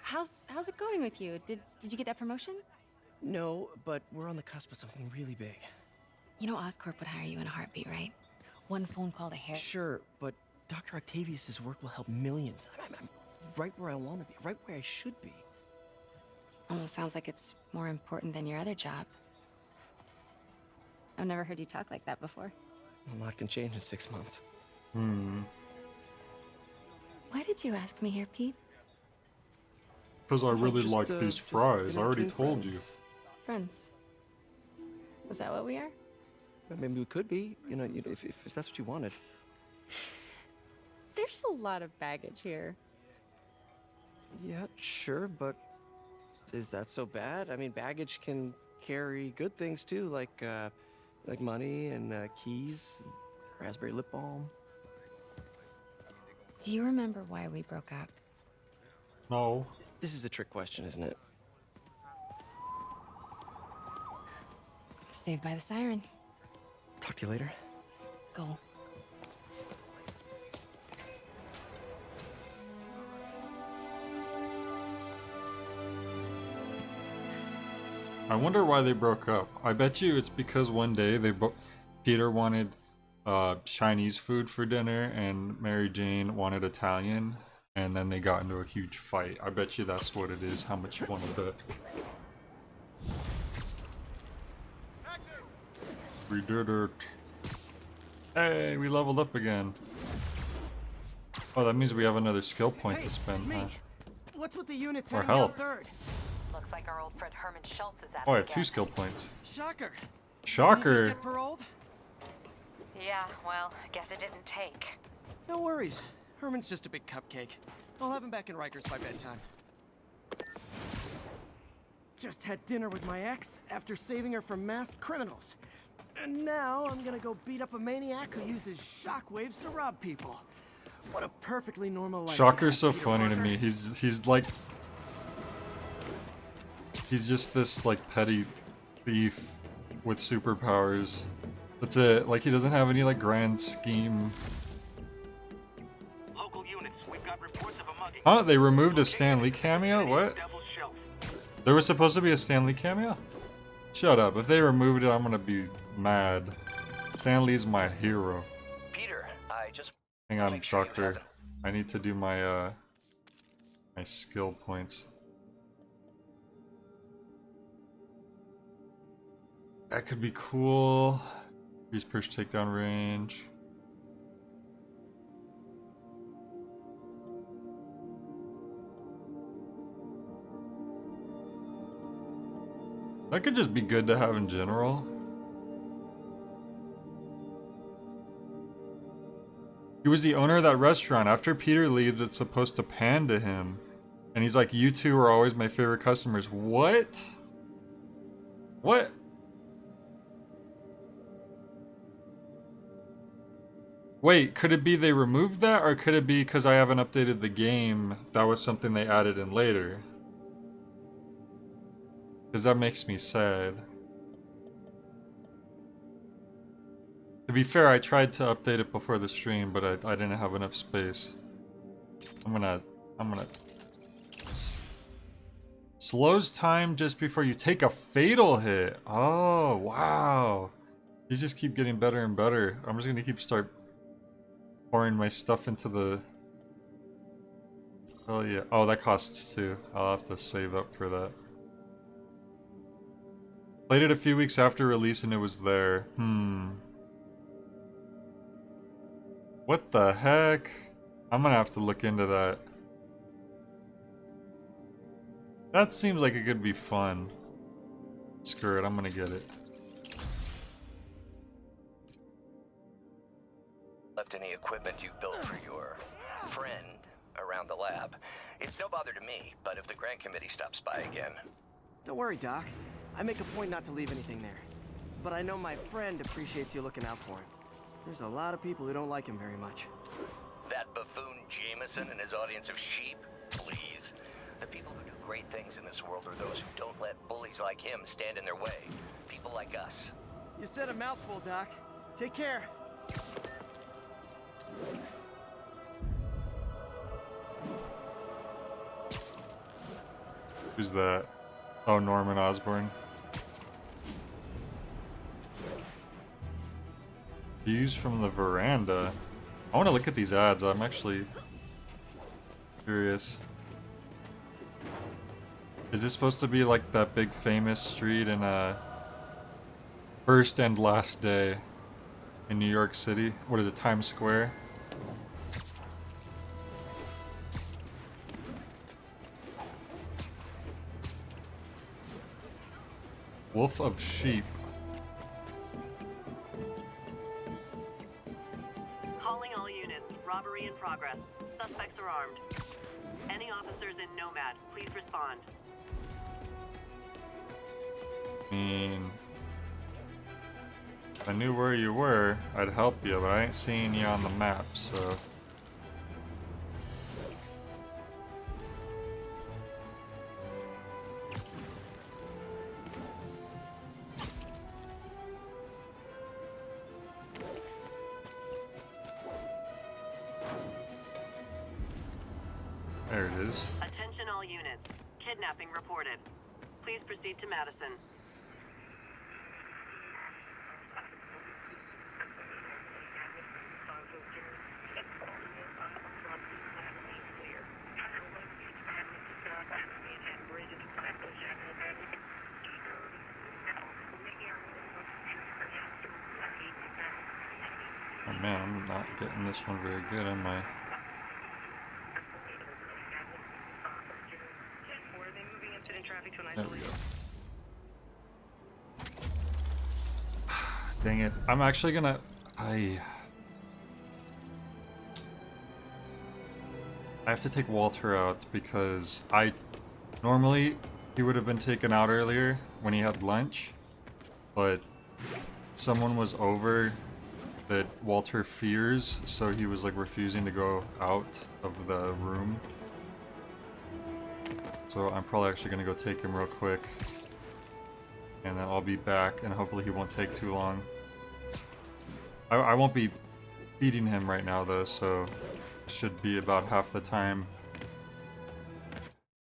How's it going with you? Did you get that promotion? No, but we're on the cusp of something really big. You know Oscorp would hire you in a heartbeat, right? One phone call to hair. Sure, but Dr. Octavius's work will help millions. I'm right where I want to be, right where I should be. Almost sounds like it's more important than your other job. I've never heard you talk like that before. A lot can change in 6 months. Why did you ask me here, Pete? Because I really just, like these fries. I already told you. Friends. Was that what we are? Well, maybe we could be, if that's what you wanted. There's a lot of baggage here. Yeah, sure, but is that so bad? I mean, baggage can carry good things too, like money and keys, raspberry lip balm. Do you remember why we broke up? No. This is a trick question, isn't it? Saved by the siren. Talk to you later. Go. I wonder why they broke up. I bet you it's because one day Peter wanted Chinese food for dinner and Mary Jane wanted Italian, and then they got into a huge fight. I bet you that's what it is. How much you want to bet? We did it. Hey, we leveled up again. Oh, that means we have another skill point to spend, huh? What's with the units Or heading down health. third? Looks like our old friend Herman Schultz is at Oh, I it have 2 again. skill points. Shocker. Shocker. Did you just get paroled? Yeah, well, guess it didn't take. No worries. Herman's just a big cupcake. I'll have him back in Rikers by bedtime. Just had dinner with my ex after saving her from masked criminals. And now I'm gonna go beat up a maniac who uses shockwaves to rob people. What a perfectly normal life. Shocker's so Peter funny to Parker. me. He's like, he's just this like petty thief with superpowers. That's it. Like he doesn't have any like grand scheme. Local units, we've got reports of a mugging. Huh? They removed a Stan Lee cameo? What? There was supposed to be a Stan Lee cameo? Shut up. If they removed it, I'm gonna be mad. Stan Lee's my hero. Peter, I just Hang on, Doctor. I need to do my my skill points. That could be cool. Increase push takedown range. That could just be good to have in general. He was the owner of that restaurant. After Peter leaves, it's supposed to pan to him. And he's like, you two are always my favorite customers. What? What? Wait, could it be they removed that? Or could it be because I haven't updated the game, that was something they added in later? Because that makes me sad. To be fair, I tried to update it before the stream, but I didn't have enough space. I'm gonna... Slows time just before you take a fatal hit. Oh, wow. These just keep getting better and better. I'm just gonna start pouring my stuff into the... Oh yeah. Oh, that costs 2. I'll have to save up for that. Played it a few weeks after release and it was there. What the heck? I'm gonna have to look into that. That seems like it could be fun. Screw it, I'm gonna get it. left any equipment you built for your friend around the lab. It's no bother to me, but if the grant committee stops by again... Don't worry, Doc. I make a point not to leave anything there. But I know my friend appreciates you looking out for him. There's a lot of people who don't like him very much. That buffoon Jameson and his audience of sheep? Please. The people who do great things in this world are those who don't let bullies like him stand in their way. People like us. You said a mouthful, Doc. Take care. Who's that? Oh, Norman Osborn. Views from the veranda. I want to look at these ads. I'm actually curious. Is this supposed to be like that big famous street in First and Last Day in New York City? What is it, Times Square? Wolf of Sheep. Calling all units. Robbery in progress. Suspects are armed. Any officers in Nomad, please respond. I mean, if I knew where you were, I'd help you, but I ain't seeing you on the map, so... is. Attention all units. Kidnapping reported. Please proceed to Madison. Oh man, I'm not getting this one very good, am I? There we go. Dang it. I'm actually gonna... I have to take Walter out because normally he would have been taken out earlier when he had lunch, but someone was over that Walter fears, so he was like refusing to go out of the room. So I'm probably actually gonna go take him real quick, and then I'll be back, and hopefully he won't take too long. I won't be feeding him right now though, so it should be about half the time.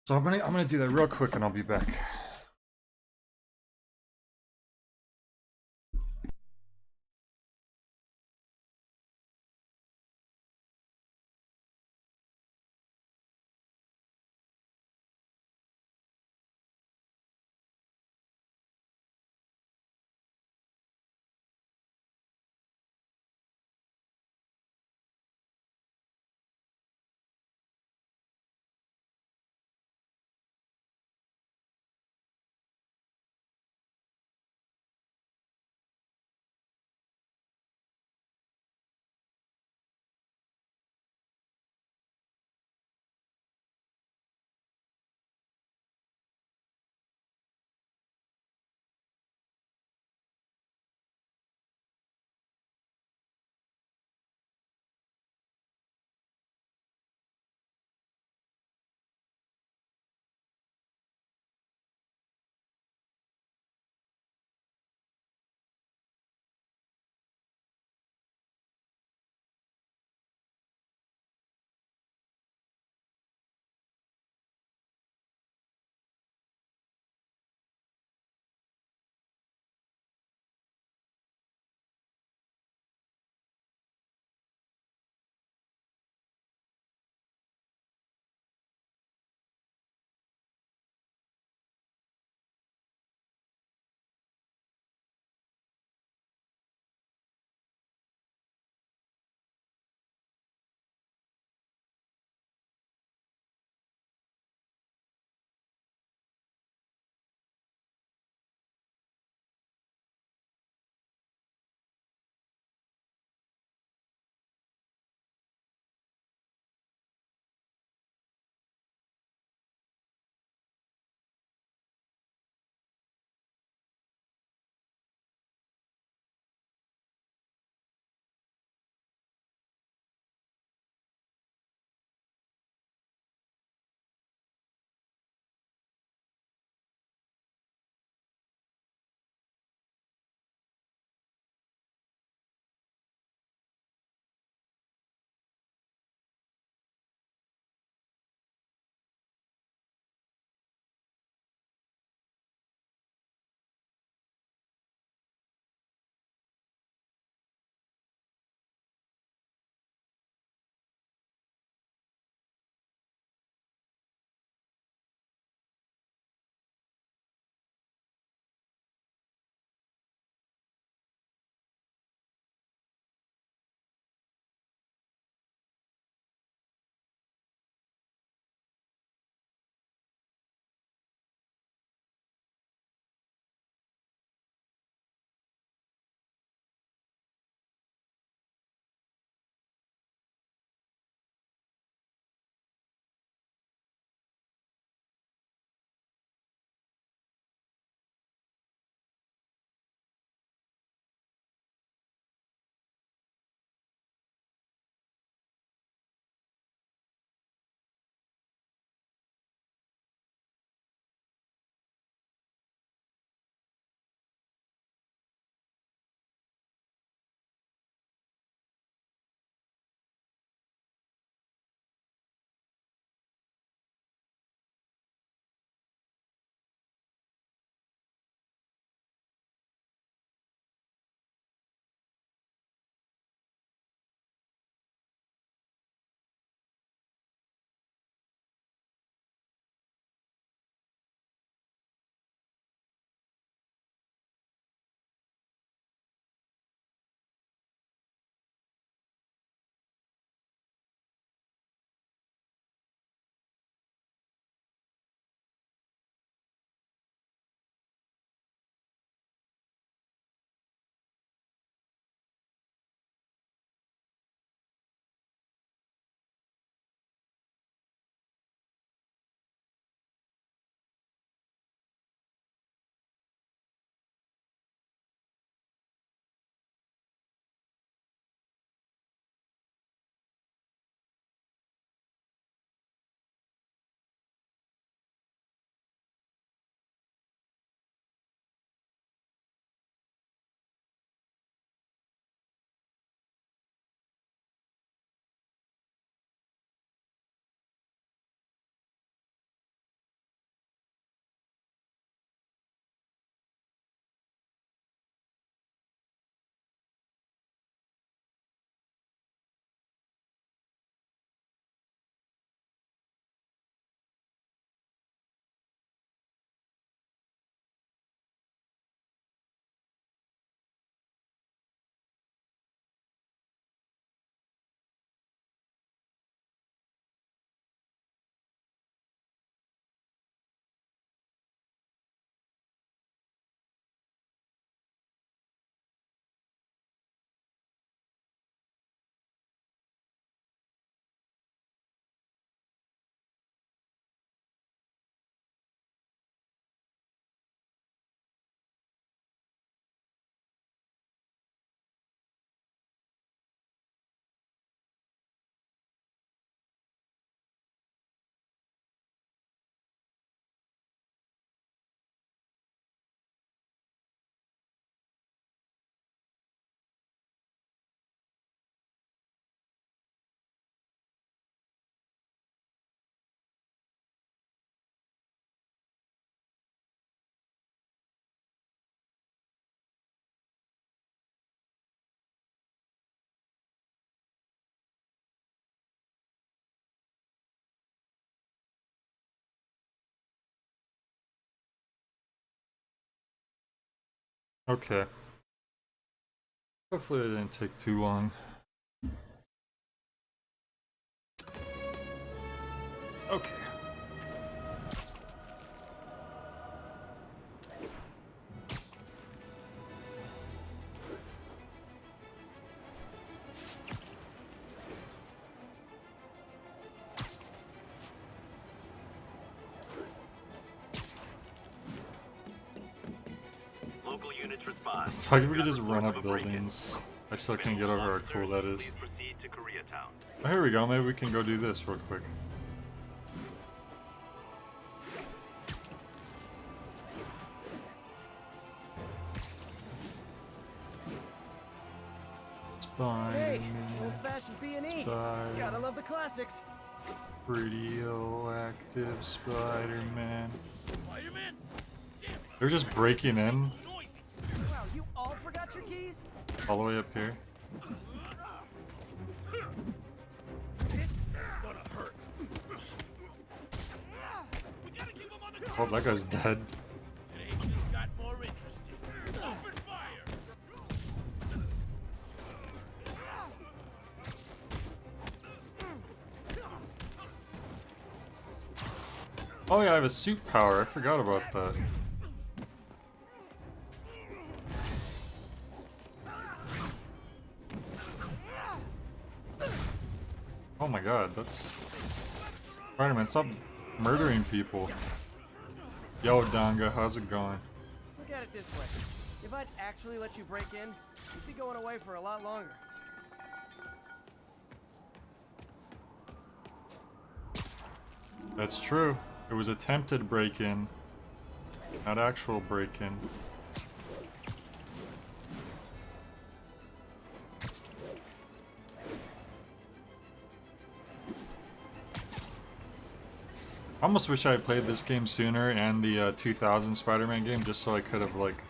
So I'm gonna do that real quick, and I'll be back. Okay. Hopefully it didn't take too long. Okay. Local units respond. If I could just run up buildings, I still can't get over how cool that is. Please proceed to Koreatown. Oh, here we go, maybe we can go do this real quick. Hey, old-fashioned B&E. Gotta love the classics. Radioactive Spider-Man. They're just breaking in Wow, you all forgot your keys? all the way up here. Oh, that guy's dead. Oh yeah, I have a suit power. I forgot about that. Oh my god, that's... Spider-Man, stop murdering people. Yo, Donga, how's it going? Look at it this way. If I'd actually let you break in, you'd be going away for a lot longer. That's true. It was attempted break-in, not actual break-in. I almost wish I had played this game sooner and the 2000 Spider-Man game just so I could have like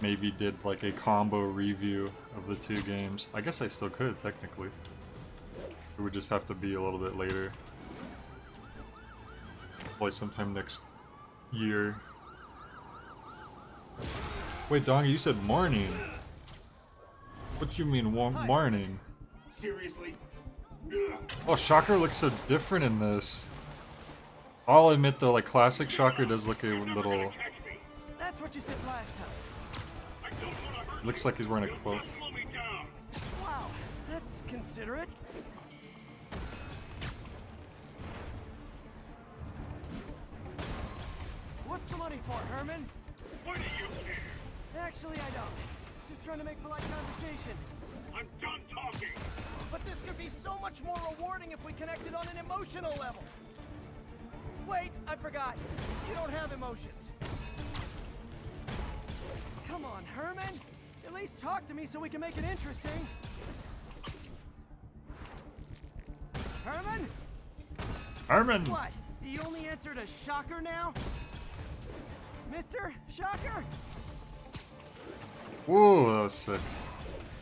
maybe did like a combo review of the two games. I guess I still could technically. It would just have to be a little bit later. Probably sometime next year. Wait, Donga, you said morning. What you mean morning? Seriously? Oh, Shocker looks so different in this. I'll admit though, like classic Shocker does look a little... That's what you said last time. Looks like he's wearing a quilt. Wow, that's considerate. What's the money for, Herman? What do you care? Actually, I don't. Just trying to make polite conversation. I'm done talking. But this could be so much more rewarding if we connected on an emotional level. Wait, I forgot. You don't have emotions. Come on, Herman. At least talk to me so we can make it interesting. Herman? Herman! What? Do you only answer to Shocker now? Mr. Shocker? Whoa, that was sick.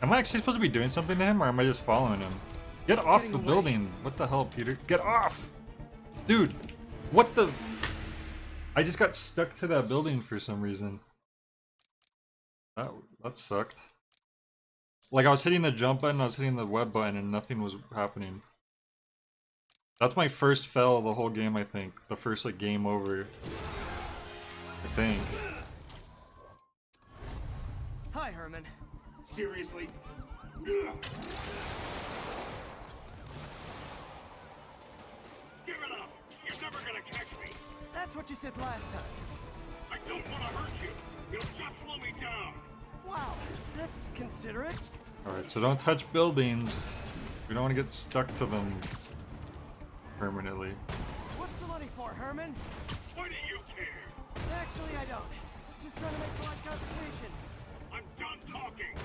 Am I actually supposed to be doing something to him, or am I just following him? Get off the building! What the hell, Peter? Get off! Dude! What the... I just got stuck to that building for some reason. That sucked. Like, I was hitting the jump button, I was hitting the web button, and nothing was happening. That's my first fail of the whole game, I think. The first, like, game over. I think. Hi, Herman. Seriously? Give it up! You're never gonna catch me! That's what you said last time. I don't want to hurt you! You'll just slow me down! Wow, that's considerate. Alright, so don't touch buildings. We don't want to get stuck to them permanently. What's the money for, Herman? Why do you care? Actually, I don't. Just trying to make polite conversation. I'm done talking!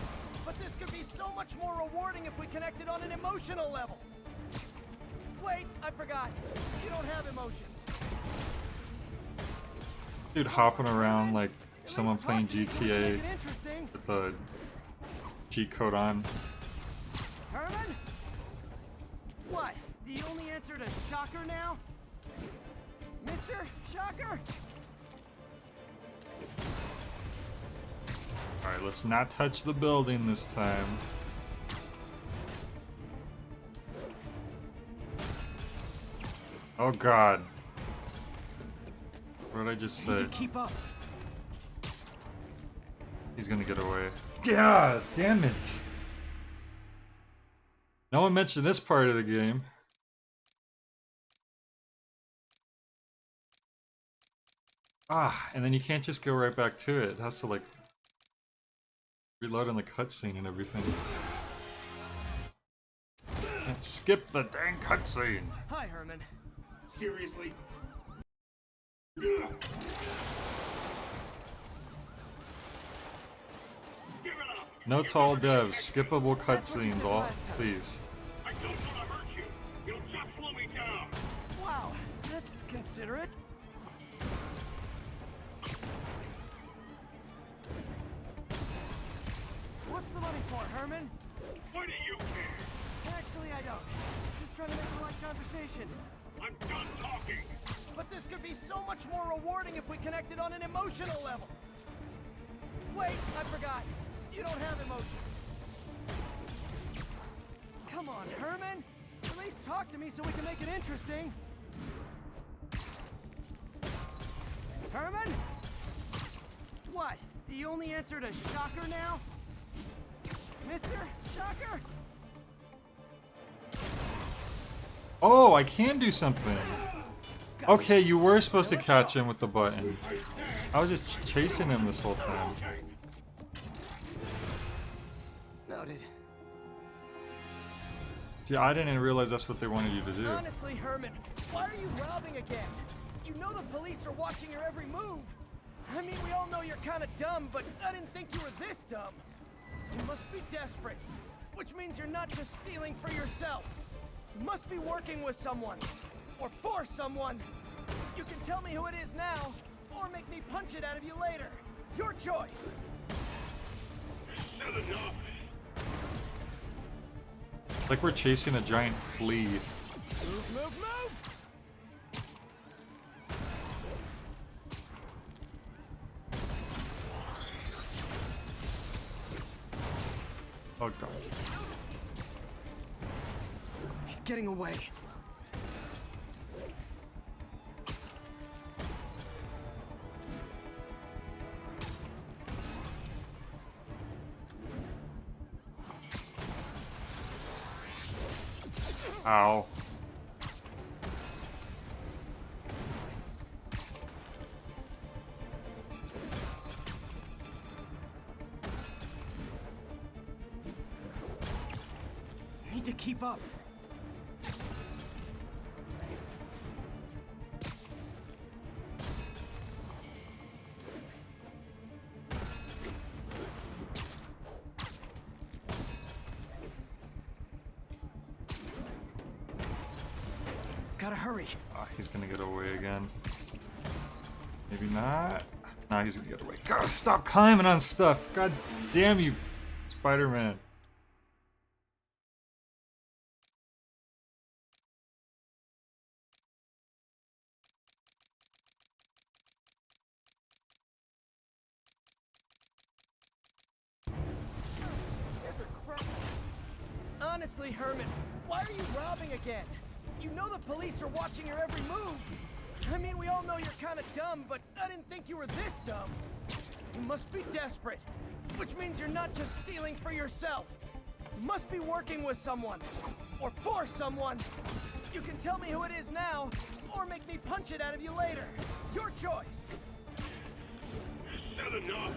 But this could be so much more rewarding if we connected on an emotional level. Wait, I forgot. You don't have emotions. Dude hopping around like someone playing GTA with the cheat code on. Herman? What? Do you only answer to Shocker now? Mr. Shocker? Alright, let's not touch the building this time. Oh god. What did I just say? Keep up. He's gonna get away. God damn it. No one mentioned this part of the game. Ah, and then you can't just go right back to it. It has to like reload on the cutscene and everything. Can't skip the dang cutscene. Hi, Herman. Seriously? No tall devs, skippable cutscenes, all please. I don't want to hurt you. You'll just slow me down. Wow, that's considerate. What's the money for, Herman? Why do you care? Actually, I don't. Just trying to make a light conversation. I'm done talking. But this could be so much more rewarding if we connected on an emotional level. Wait, I forgot. You don't have emotions. Come on, Herman. At least talk to me so we can make it interesting. Herman? What? Do you only answer to Shocker now? Mr. Shocker? Oh, I can do something. Okay, you were supposed to catch him with the button. I was just chasing him this whole time. Noted. See, I didn't realize that's what they wanted you to do. Honestly, Herman, why are you robbing again? You know the police are watching your every move. I mean, we all know you're kind of dumb, but I didn't think you were this dumb. You must be desperate, which means you're not just stealing for yourself. You must be working with someone, or for someone. You can tell me who it is now, or make me punch it out of you later. Your choice. Said enough. It's like we're chasing a giant flea. Move, move, move! Oh god. He's getting away. Ow. Need to keep up. Gotta hurry. Oh, he's gonna get away again. Maybe not. Nah, he's gonna get away. God, stop climbing on stuff. God damn you, Spider-Man. Honestly, Herman, why are you robbing again? You know the police are watching your every move. I mean, we all know you're kind of dumb, but I didn't think you were this dumb. You must be desperate, which means you're not just stealing for yourself. You must be working with someone, or for someone. You can tell me who it is now, or make me punch it out of you later. Your choice. Said enough.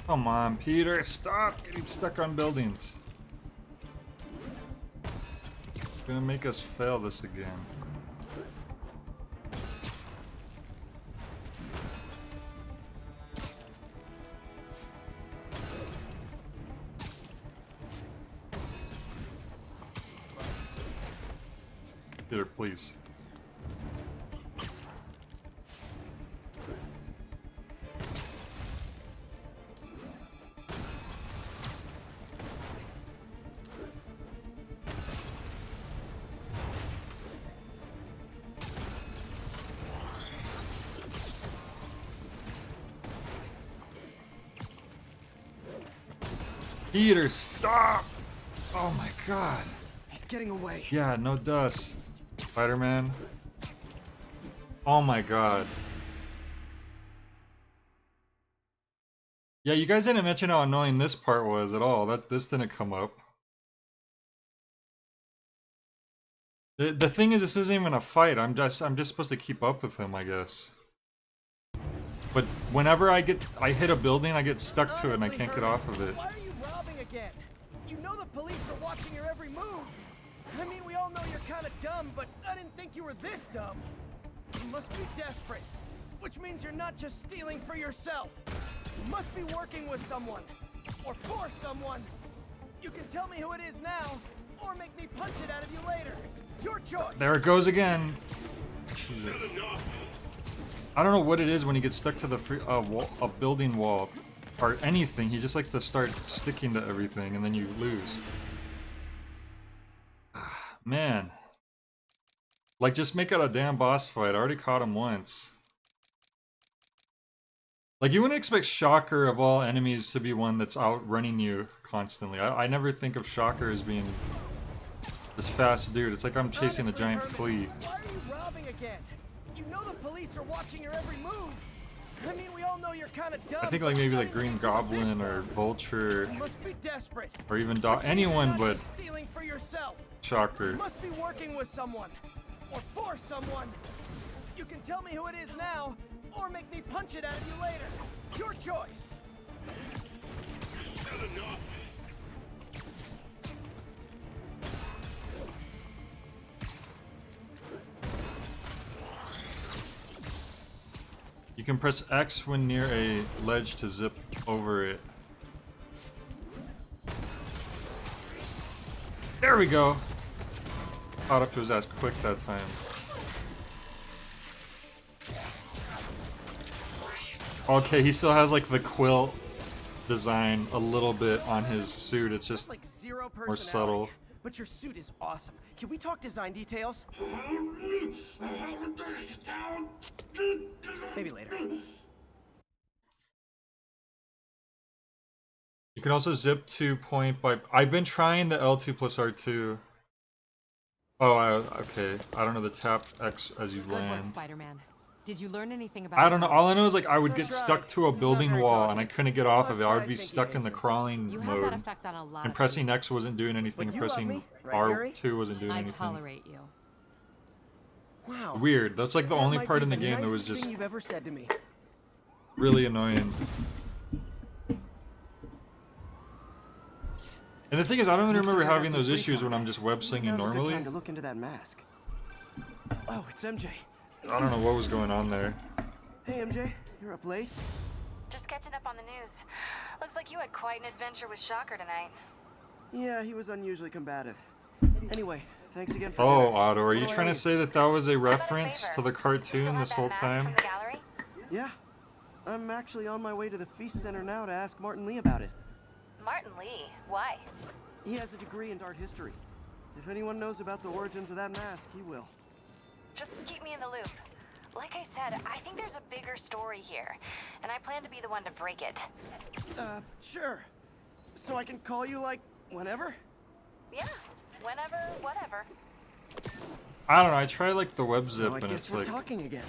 Come on, Peter, stop getting stuck on buildings. It's gonna make us fail this again. Peter, please. Peter, stop! Oh my god. He's getting away. Yeah, no dust. Spider-Man. Oh my god. Yeah, you guys didn't mention how annoying this part was at all. This didn't come up. The thing is, this isn't even a fight. I'm just supposed to keep up with him, I guess. But whenever I hit a building, I get stuck to it and I can't get off of it. Why are you robbing again? You know the police are watching your every move. I mean, we all know you're kind of dumb, but I didn't think you were this dumb. You must be desperate, which means you're not just stealing for yourself. You must be working with someone, or for someone. You can tell me who it is now, or make me punch it out of you later. Your choice. There it goes again. Jesus. I don't know what it is when he gets stuck to the a building wall or anything. He just likes to start sticking to everything, and then you lose. Man. Like, just make it a damn boss fight. I already caught him once. Like, you wouldn't expect Shocker of all enemies to be one that's outrunning you constantly. I never think of Shocker as being this fast dude. It's like I'm chasing a giant flea. Why are you robbing again? You know the police are watching your every move. I mean, we all know you're kind of dumb. I think like maybe like Green Goblin or Vulture, You must be desperate. or even anyone but Stealing for yourself. Shocker. You must be working with someone, or for someone. You can tell me who it is now, or make me punch it out of you later. Your choice. You can press X when near a ledge to zip over it. There we go. Caught up to his ass quick that time. Okay, he still has like the quilt design a little bit on his suit. It's just Like zero more personality, subtle. But your suit is awesome. Can we talk design details? Maybe later. You can also zip to point by. I've been trying the L2 plus R2. Oh, okay. I don't know the tap X as you Good work, land. Spider-Man. Did you learn anything about? I don't know. All I know is like I would get stuck to a building wall and I couldn't get off of it. I would be stuck in the crawling You have that mode. effect on a lot And of pressing X wasn't doing anything. But And you love pressing me, right, Yuri? R2 wasn't doing I anything. tolerate you. Wow. Weird. That's like the That only might part be in the the game that was nicest just thing you've ever said to me. really annoying. And the thing is, I don't even remember having those issues when I'm just web slinging Now's a good normally. time to look into that mask. Oh, it's MJ. I don't know what was going on there. Hey, MJ. You're up late? Just catching up on the news. Looks like you had quite an adventure with Shocker tonight. Yeah, he was unusually combative. Anyway, thanks again for Oh, dinner. Otto, are What you do I trying to owe say that that was a reference to the cartoon this whole time? Yeah. I'm actually on my way to the Feast Center now to ask Martin Lee about it. Martin Lee? Why? He has a degree in art history. If anyone knows about the origins of that mask, he will. Just keep me in the loop. Like I said, I think there's a bigger story here, and I plan to be the one to break it. Sure. So I can call you, like, whenever? Yeah, whenever, whatever. I don't know, I tried like the web zip So I and guess it's we're like talking again.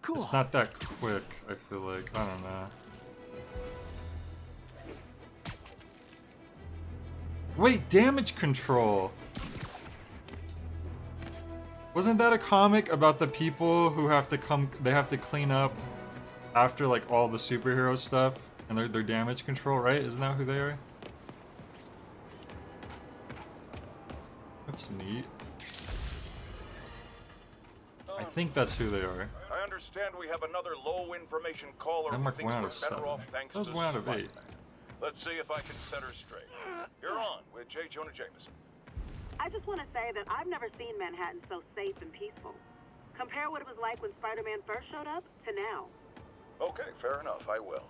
Cool. it's not that quick, I feel like. I don't know. Wait, damage control. Wasn't that a comic about the people who have to they have to clean up after like all the superhero stuff and their damage control, right? Isn't that who they are? That's neat. I think that's who they are. I understand we have another low information caller That who marked thinks one out we're of better 7. off thanks That was to 1 out of 8. Spider-Man. Let's see if I can set her straight. You're on with J. Jonah Jameson. I just want to say that I've never seen Manhattan so safe and peaceful. Compare what it was like when Spider-Man first showed up to now. Okay, fair enough, I will.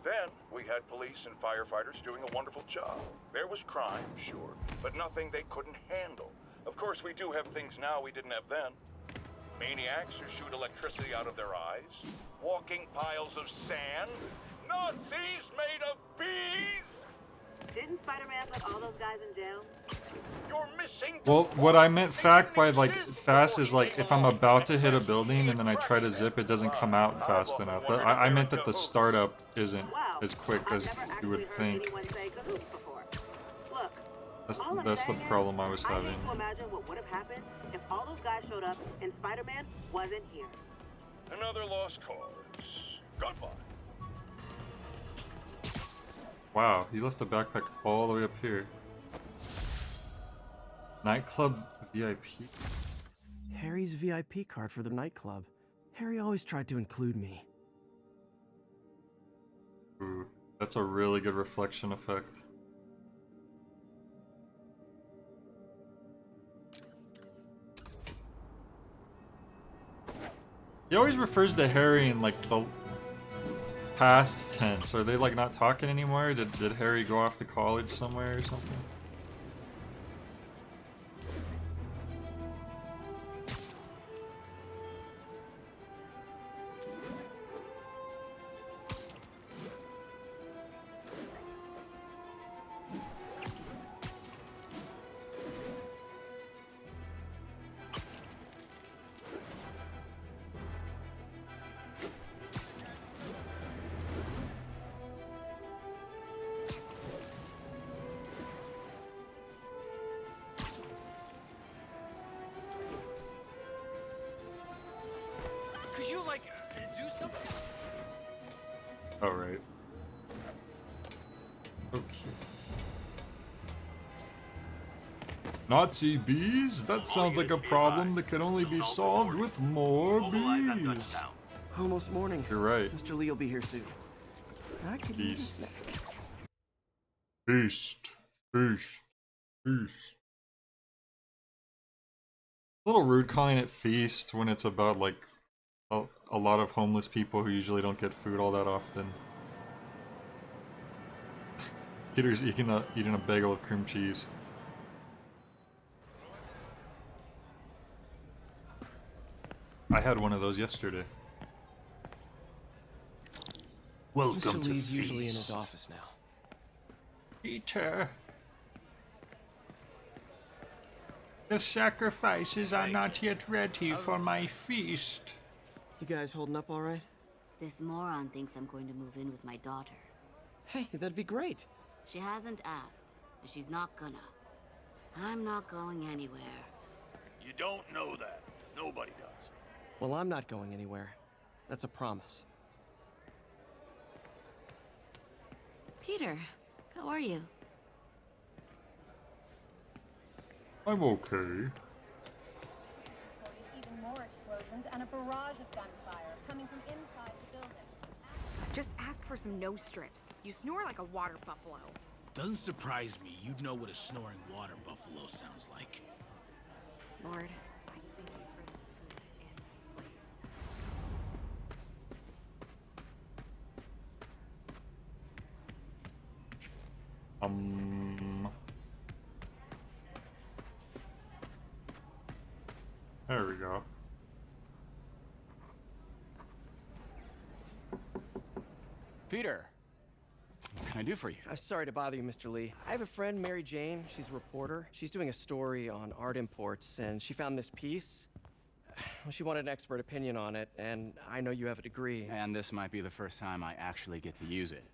Then, we had police and firefighters doing a wonderful job. There was crime, sure, but nothing they couldn't handle. Of course, we do have things now we didn't have then. Maniacs who shoot electricity out of their eyes, walking piles of sand, Nazis made of bees! Didn't Spider-Man put all those guys in jail? You're missing. Well, what I meant fact by like fast is like if I'm about to hit a building and then I try to zip, it doesn't come out fast enough. I meant that the startup isn't as quick as you would think. That's the problem I was having. I can't imagine what would have happened if all those guys showed up and Spider-Man wasn't here. Another lost cause. Goodbye. Wow, he left the backpack all the way up here. Nightclub VIP. Harry's VIP card for the nightclub. Harry always tried to include me. Ooh, that's a really good reflection effect. He always refers to Harry in like the past tense. Are they like not talking anymore? Did Harry go off to college somewhere or something? Could you, like, do something? Alright. Okay. Nazi bees? That sounds like a problem that can only be solved with more bees. Almost morning. You're right. Mr. Lee will be here soon. I could use a snack. Feast. Feast. Feast. A little rude calling it feast when it's about like a lot of homeless people who usually don't get food all that often. Peter's eating a bagel with cream cheese. I had one of those yesterday. Mr. Lee's usually in his office now. Peter. The sacrifices are not yet ready for my feast. You guys holding up all right? This moron thinks I'm going to move in with my daughter. Hey, that'd be great. She hasn't asked, but she's not gonna. I'm not going anywhere. You don't know that. Nobody does. Well, I'm not going anywhere. That's a promise. Peter, how are you? I'm okay. Even more explosions and a barrage of gunfire coming from inside the building. Just ask for some nose strips. You snore like a water buffalo. Doesn't surprise me. You'd know what a snoring water buffalo sounds like. Lord, I thank you for this food and this place. There we go. Peter, what can I do for you? I'm sorry to bother you, Mr. Lee. I have a friend, Mary Jane. She's a reporter. She's doing a story on art imports, and she found this piece. Well, she wanted an expert opinion on it, and I know you have a degree. And this might be the first time I actually get to use it.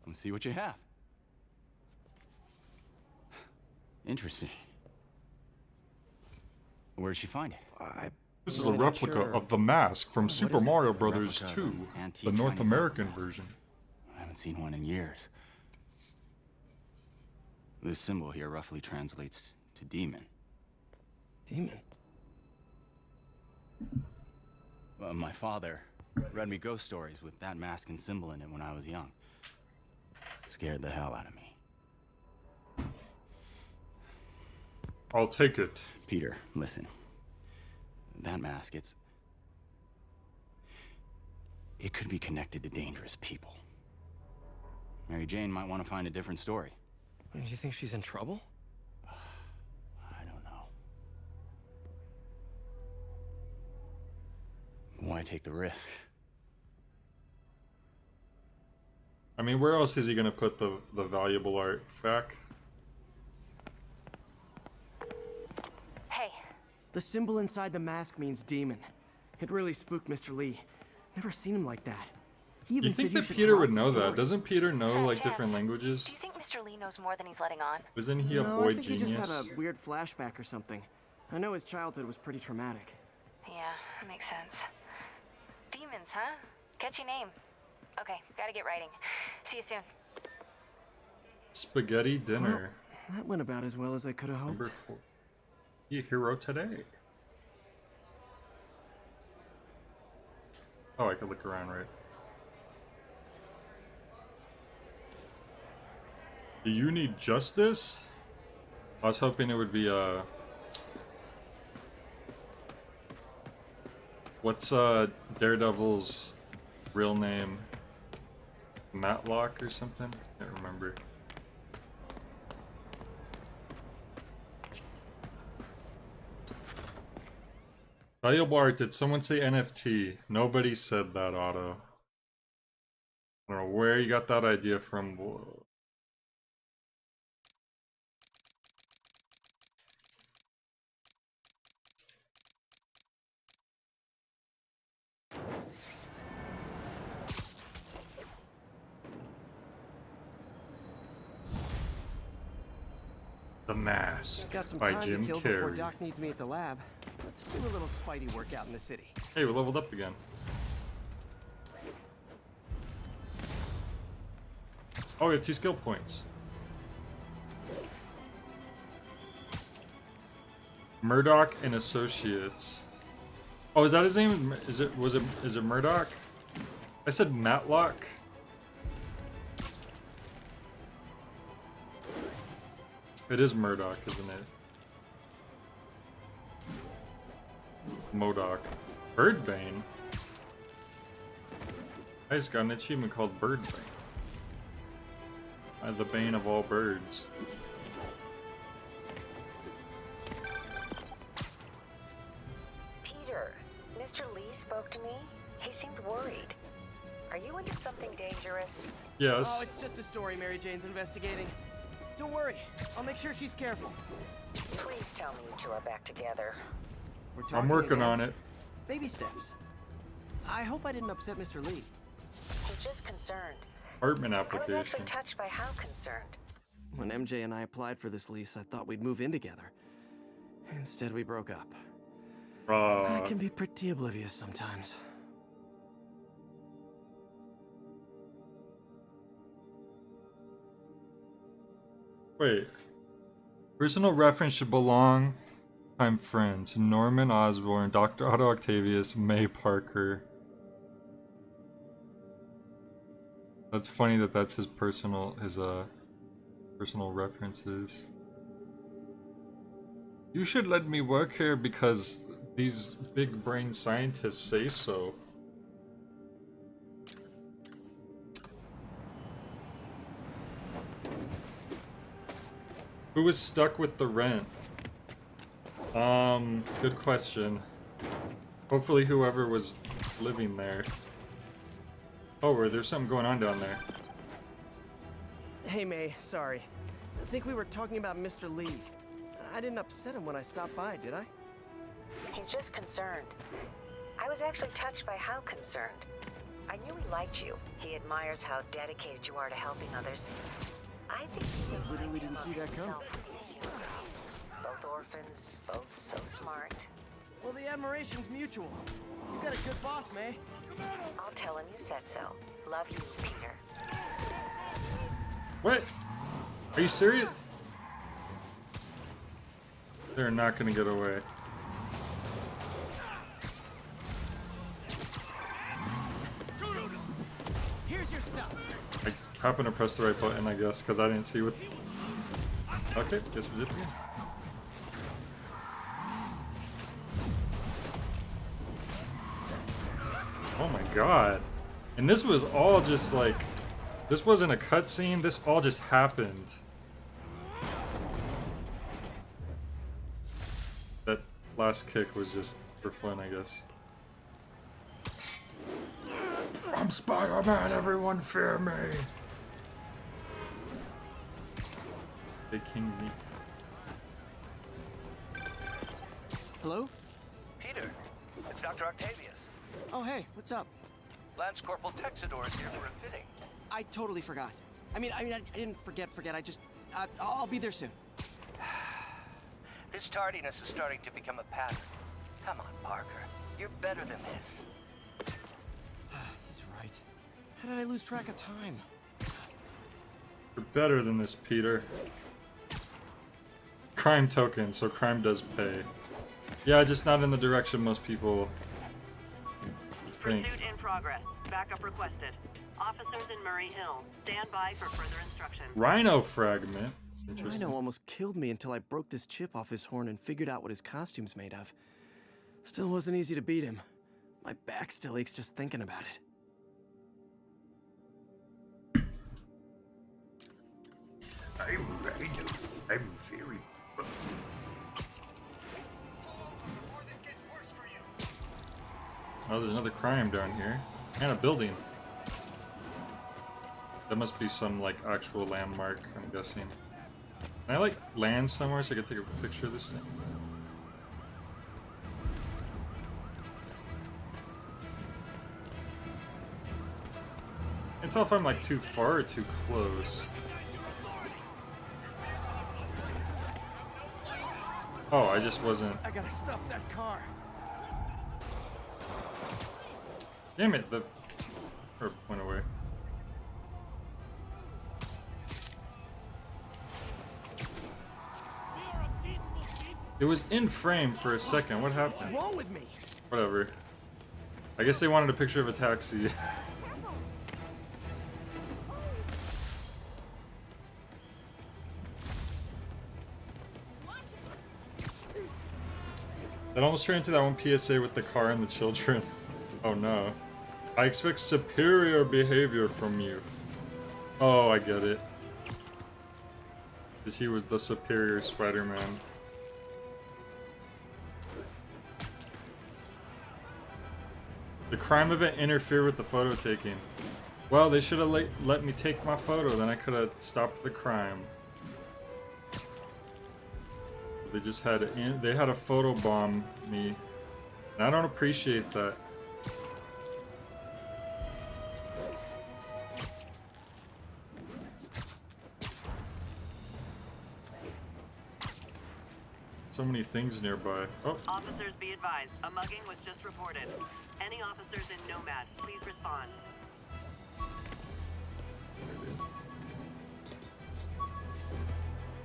Let's see what you have. Interesting. Where did she find it? This is a replica of the mask from Super Mario Bros. 2, the North American version. I haven't seen one in years. This symbol here roughly translates to demon. Demon? Well, my father read me ghost stories with that mask and symbol in it when I was young. Scared the hell out of me. I'll take it. Peter, listen. That mask, it could be connected to dangerous people. Mary Jane might want to find a different story. Do you think she's in trouble? I don't know. Why take the risk? I mean, where else is he gonna put the valuable artifact? Hey. The symbol inside the mask means demon. It really spooked Mr. Lee. Never seen him like that. He even You think said you that should Peter drop would the know that? story. Doesn't Peter know like Chance, different languages? Do you think Mr. Lee knows more than he's letting on? Isn't he a No, boy I think genius? he just had a weird flashback or something. I know his childhood was pretty traumatic. Yeah, that makes sense. Demons, huh? Catchy name. Okay, gotta get writing. See you soon. Spaghetti dinner. Well, that went about as well as I could have hoped. Number 4. You hero today. Oh, I could look around, right? Do you need justice? I was hoping it would be what's Daredevil's real name? Matlock or something? Can't remember. Valuable art, did someone say NFT? Nobody said that, Otto. I don't know where you got that idea from. Whoa. The Mask Got some by time Jim to kill before Carrey. Doc needs me at the lab. Let's do a little Spidey workout in the city. Hey, we leveled up again. Oh, we have 2 skill points. Murdoch and Associates. Oh, is that his name? Is it Murdoch? I said Matlock. It is Murdoch, isn't it? Modoc. Birdbane? I just got an achievement called Birdbane. The bane of all birds. Peter, Mr. Lee spoke to me. He seemed worried. Are you into something dangerous? Yes. Oh, it's just a story Mary Jane's investigating. Don't worry, I'll make sure she's careful. Please tell me you two are back together. We're I'm talking working again. on it. Baby steps. I hope I didn't upset Mr. Lee. He's just concerned. Apartment I was application. actually touched by how concerned. When MJ and I applied for this lease, I thought we'd move in together. Instead, we broke up. I can be pretty oblivious sometimes. Wait. Personal reference should belong. I'm friends. Norman Osborn, Dr. Otto Octavius, May Parker. That's funny that that's his personal references. You should let me work here because these big brain scientists say so. Who was stuck with the rent? Good question. Hopefully whoever was living there. Oh, there's something going on down there. Hey, May, sorry. I think we were talking about Mr. Lee. I didn't upset him when I stopped by, did I? He's just concerned. I was actually touched by how concerned. I knew he liked you. He admires how dedicated you are to helping others. I think he literally didn't see that coming. Both orphans, both so smart. Well, the admiration's mutual. You got a good boss, May. I'll tell him you said so. Love you, Peter. What? Are you serious? They're not gonna get away. Here's your stuff. I happened to press the right button, I guess, because I didn't see what... Okay, guess we did it again. Oh my god. And this was all just like... This wasn't a cutscene, this all just happened. That last kick was just for fun, I guess. I'm Spider-Man, everyone fear me. They king me. Hello? Peter, it's Dr. Octavius. Oh, hey, what's up? Lance Corporal Texador is here for a fitting. I totally forgot. I didn't forget. I just, I'll be there soon. This tardiness is starting to become a pattern. Come on, Parker. You're better than this. He's right. How did I lose track of time? You're better than this, Peter. Crime token, so crime does pay. Yeah, just not in the direction most people think. Pursuit in progress. Backup requested. Officers in Murray Hill. Stand by for further instructions. Rhino fragment. It's interesting. Rhino almost killed me until I broke this chip off his horn and figured out what his costume's made of. Still wasn't easy to beat him. My back still aches just thinking about it. I'm Rhino. I'm very rough. Oh, there's another crime down here. And a building. That must be some, like, actual landmark, I'm guessing. Can I, like, land somewhere so I can take a picture of this thing? I can't tell if I'm, like, too far or too close. Oh, I just wasn't... I gotta stop that car. Damn it, the herb went away. It was in frame for a second. What happened? What's wrong with me? Whatever. I guess they wanted a picture of a taxi. That almost turned into that one PSA with the car and the children. Oh no. I expect superior behavior from you. Oh, I get it. Because he was the superior Spider-Man. The crime event interfered with the photo taking. Well, they should have let me take my photo, then I could have stopped the crime. They just had they had a photo bomb me. And I don't appreciate that. So many things nearby. Oh. Officers be advised, a mugging was just reported. Any officers in Nomad, please respond.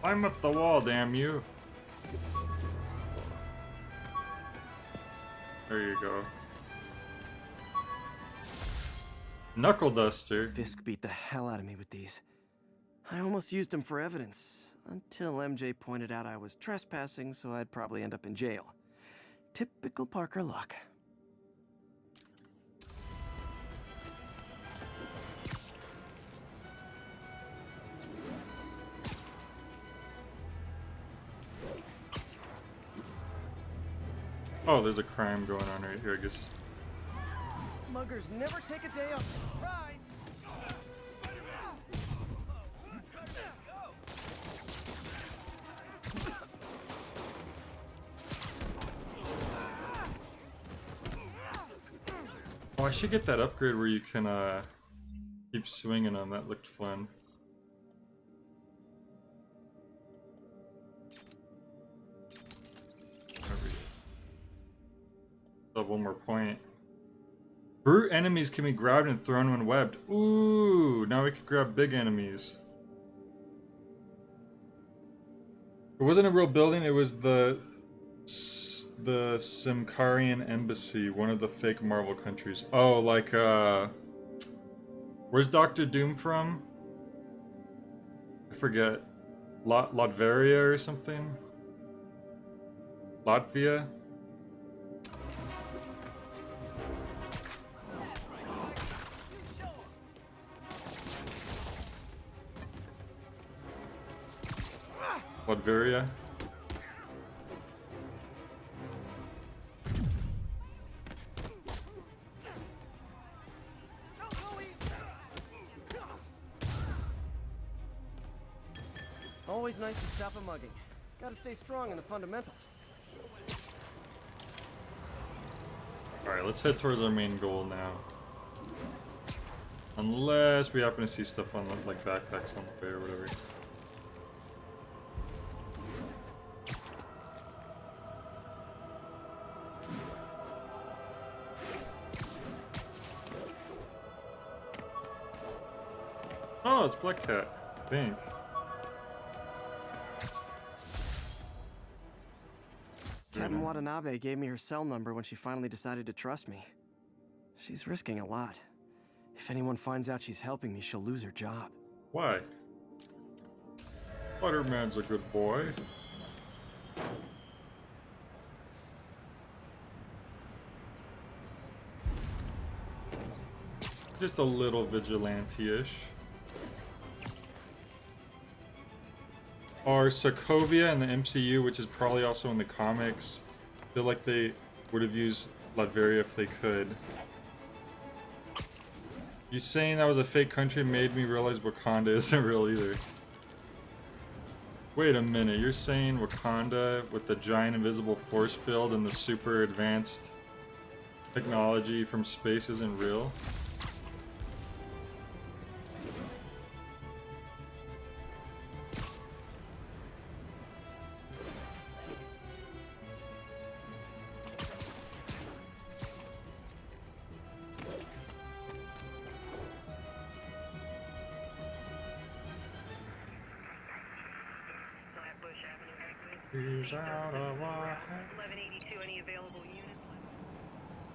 Climb up the wall, damn you. There you go. Knuckle duster. Fisk beat the hell out of me with these. I almost used them for evidence, until MJ pointed out I was trespassing, so I'd probably end up in jail. Typical Parker luck. Oh, there's a crime going on right here, I guess. Muggers never take a day off. Surprise! Oh, I should get that upgrade where you can keep swinging them. That looked fun. Still have one more point. Brute enemies can be grabbed and thrown when webbed. Ooh, now we can grab big enemies. It wasn't a real building, it was the Simkarian embassy, one of the fake Marvel countries. Oh, like, where's Doctor Doom from? I forget. Latveria or something? Latvia? Latveria? Always nice to stop a mugging. Gotta stay strong in the fundamentals. Alright, let's head towards our main goal now. Unless we happen to see stuff on the, like, backpacks on the way or whatever. Oh, it's Black Cat, I think. Captain Watanabe gave me her cell number when she finally decided to trust me. She's risking a lot. If anyone finds out she's helping me, she'll lose her job. Why? Spider-Man's a good boy. Just a little vigilante-ish. Are Sokovia in the MCU, which is probably also in the comics, I feel like they would have used Latveria if they could. You saying that was a fake country made me realize Wakanda isn't real either. Wait a minute, you're saying Wakanda with the giant invisible force field and the super advanced technology from space isn't real?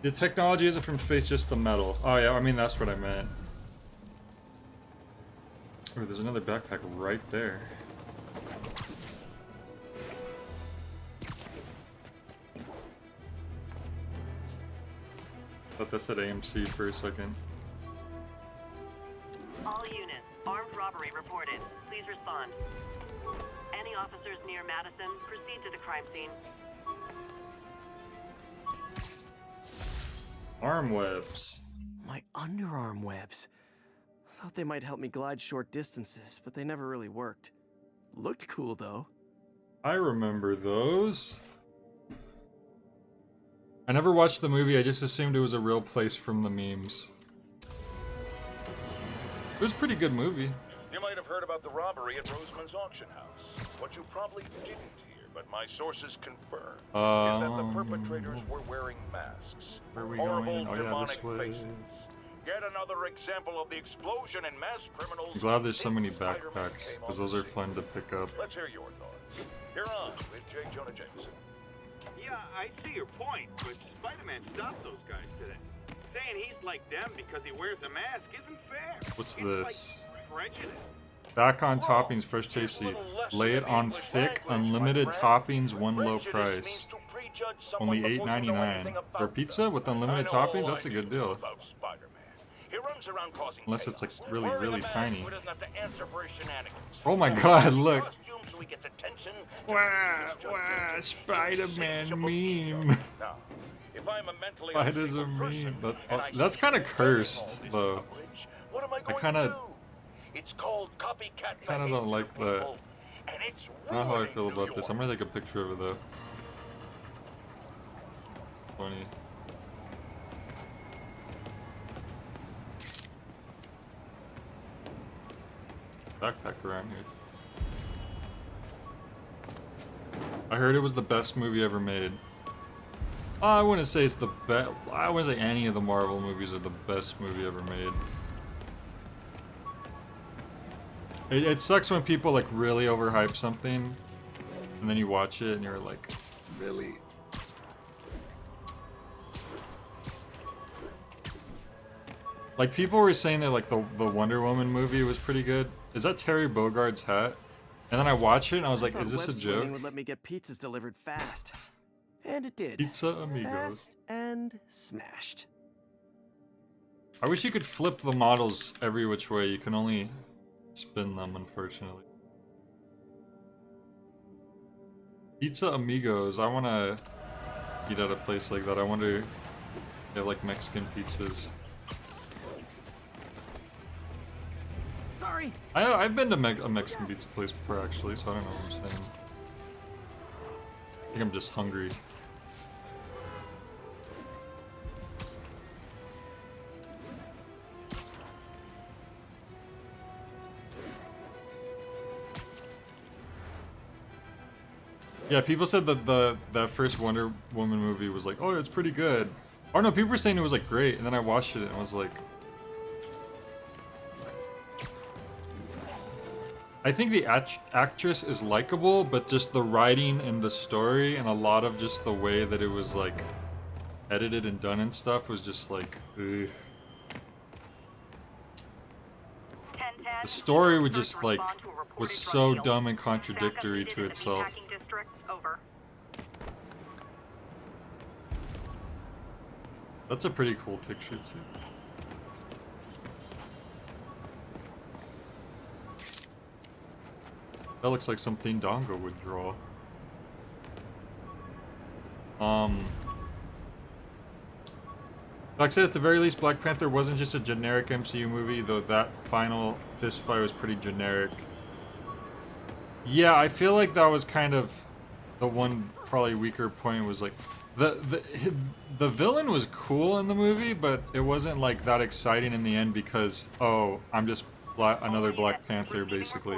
The technology isn't from space, just the metal. Oh yeah, I mean that's what I meant. Oh, there's another backpack right there. Thought that said AMC for a second. All units, armed robbery reported. Please respond. Any officers near Madison, proceed to the crime scene. Arm webs. My underarm webs. Thought they might help me glide short distances, but they never really worked. Looked cool though. I remember those. I never watched the movie, I just assumed it was a real place from the memes. It was a pretty good movie. You might have heard about the robbery at Roseman's auction house. What you probably didn't hear, but my sources confirm, is that the perpetrators were wearing masks. Where are we Horrible, going? Oh yeah, demonic this way. faces. Yet another example of the explosion in mass criminals. I'm glad there's so many backpacks, because those are fun to pick up. Let's hear your thoughts. Here on with J. Jonah Jameson. Yeah, I see your point, but Spider-Man stopped those guys today. Saying he's like them because he wears a mask isn't fair. What's it's this? Like prejudice. Back on toppings, fresh tasty. Lay it on thick, unlimited toppings, one low price. Only $8.99. For pizza with unlimited toppings, that's a good deal. Unless it's like really, really tiny. Oh my god, look! Wow, wow, Spider-Man meme. Spiders are meme. That's kind of cursed, though. I kind of don't like that. Not how I feel about this. I'm gonna take a picture of it though. Funny. Backpack around here. I heard it was the best movie ever made. I wouldn't say it's the best. I wouldn't say any of the Marvel movies are the best movie ever made. It sucks when people like really overhype something, and then you watch it and you're like, really? Like people were saying that like the Wonder Woman movie was pretty good. Is that Terry Bogard's hat? And then I watched it and I was like, is this a joke? Would let me get pizzas delivered fast, and it did. Pizza Amigos. Fast and smashed. I wish you could flip the models every which way. You can only spin them, unfortunately. Pizza Amigos. I want to eat at a place like that. I wonder if they have like Mexican pizzas. Sorry, Hurry! I've been to a Mexican pizza place before, actually, so I don't know what I'm saying. I think I'm just hungry. Yeah, people said that that first Wonder Woman movie was like, oh, it's pretty good. Or no, people were saying it was like great, and then I watched it and was like, I think the actress is likable, but just the writing and the story and a lot of just the way that it was like edited and done and stuff was just like, ugh. The story would just like was so dumb and contradictory to itself. That's a pretty cool picture too. That looks like something Dongo would draw. Like I said, at the very least, Black Panther wasn't just a generic MCU movie, though that final fist fight was pretty generic. Yeah, I feel like that was kind of the one probably weaker point was like, the villain was cool in the movie, but it wasn't like that exciting in the end because, oh, I'm just another Black Panther, basically.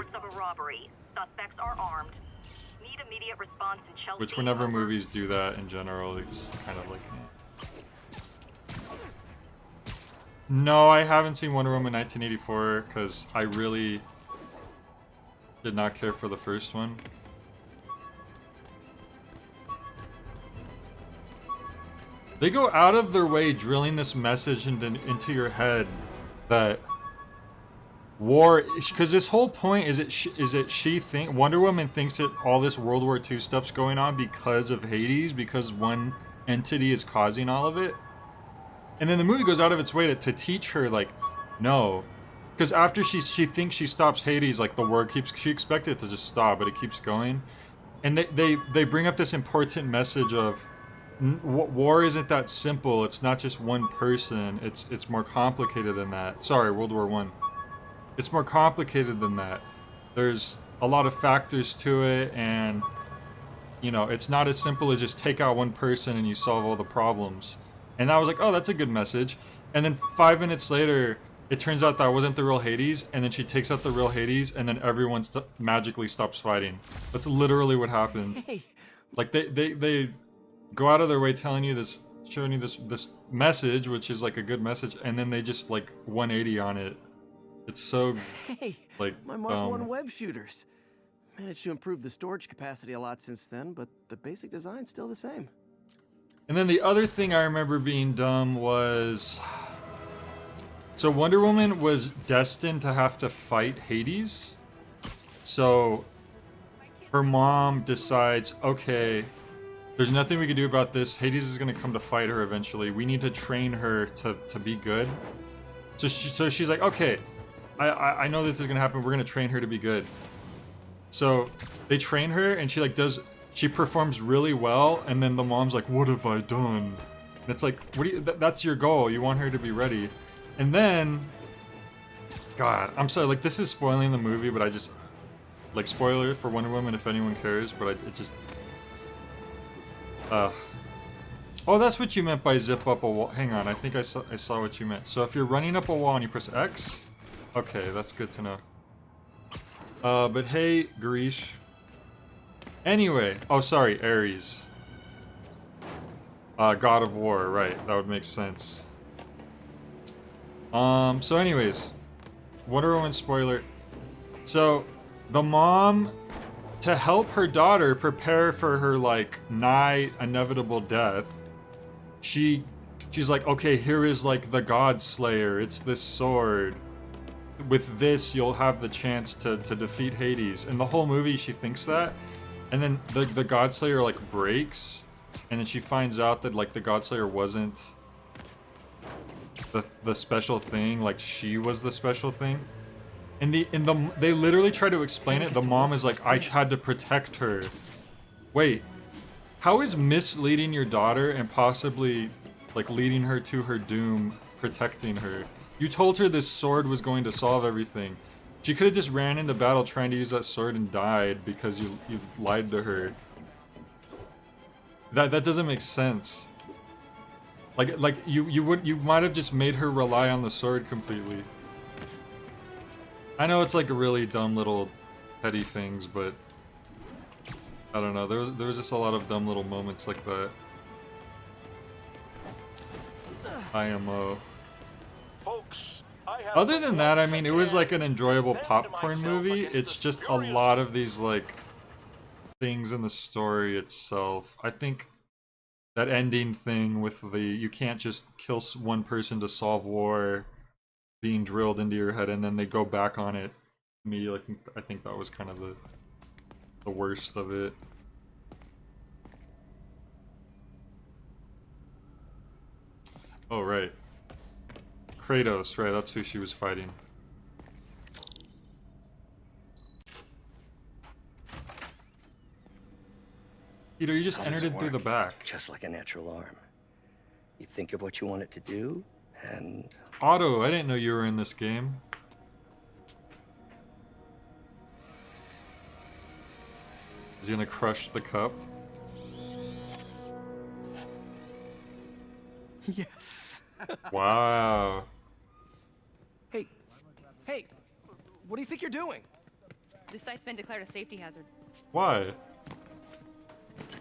Suspects are armed. Need immediate response in Chelsea. Which whenever movies do that in general, it's kind of like, No, I haven't seen Wonder Woman 1984 because I really did not care for the first one. They go out of their way drilling this message into your head that war, because this whole point is Wonder Woman thinks that all this World War II stuff's going on because of Hades, because one entity is causing all of it. And then the movie goes out of its way to teach her, like, no. Because after she thinks she stops Hades, like, the war she expected it to just stop, but it keeps going. And they bring up this important message of, war isn't that simple, it's not just one person, it's more complicated than that. Sorry, World War I. It's more complicated than that. There's a lot of factors to it, and, you know, it's not as simple as just take out one person and you solve all the problems. And I was like, oh, that's a good message. And then 5 minutes later, it turns out that wasn't the real Hades, and then she takes out the real Hades, and then everyone magically stops fighting. That's literally what happens. Hey. Like, they go out of their way telling you this, showing you this message, which is like a good message, and then they just like 180 on it. It's so, like, my Mark 1 web shooters. Managed to improve the storage capacity a lot since then, but the basic design's still the same. And then the other thing I remember being dumb was, so Wonder Woman was destined to have to fight Hades. So her mom decides, okay, there's nothing we can do about this. Hades is going to come to fight her eventually. We need to train her to be good. So she's like, okay, I know this is going to happen. We're going to train her to be good. So they train her, and she like she performs really well, and then the mom's like, what have I done? And it's like, what do you, that's your goal. You want her to be ready. And then, God, I'm sorry, like, this is spoiling the movie, but I just, like, spoiler for Wonder Woman if anyone cares, but it just, oh, that's what you meant by zip up a wall. Hang on, I think I saw what you meant. So if you're running up a wall and you press X, okay, that's good to know. But hey, Garish. Anyway, oh sorry, Ares. God of War, right, that would make sense. So anyways, Wonder Woman spoiler. So, the mom, to help her daughter prepare for her, like, nigh inevitable death, she's like, okay, here is, like, the God Slayer, it's this sword. With this, you'll have the chance to defeat Hades. And the whole movie, she thinks that. And then the God Slayer, like, breaks. And then she finds out that, like, the God Slayer wasn't the special thing. Like, she was the special thing. And they literally try to explain it. The mom is like, I had to protect her. Wait. How is misleading your daughter and possibly, like, leading her to her doom protecting her? You told her this sword was going to solve everything. She could have just ran into battle trying to use that sword and died because you lied to her. That doesn't make sense. Like you might have just made her rely on the sword completely. I know it's like a really dumb little petty things, but I don't know. There was just a lot of dumb little moments like that. IMO. Folks, Other than that, I mean, it was like an enjoyable popcorn movie. It's just a lot of these like things in the story itself. I think that ending thing with the you can't just kill one person to solve war being drilled into your head and then they go back on it immediately. I think that was kind of the worst of it. Oh, right. Kratos, right, that's who she was fighting. Peter, you just How entered does it through the work? back. Just like a natural arm. You think of what you want it to do, and... Otto, I didn't know you were in this game. Is he gonna crush the cup? Yes. Wow. Hey, what do you think you're doing? This site's been declared a safety hazard. Why?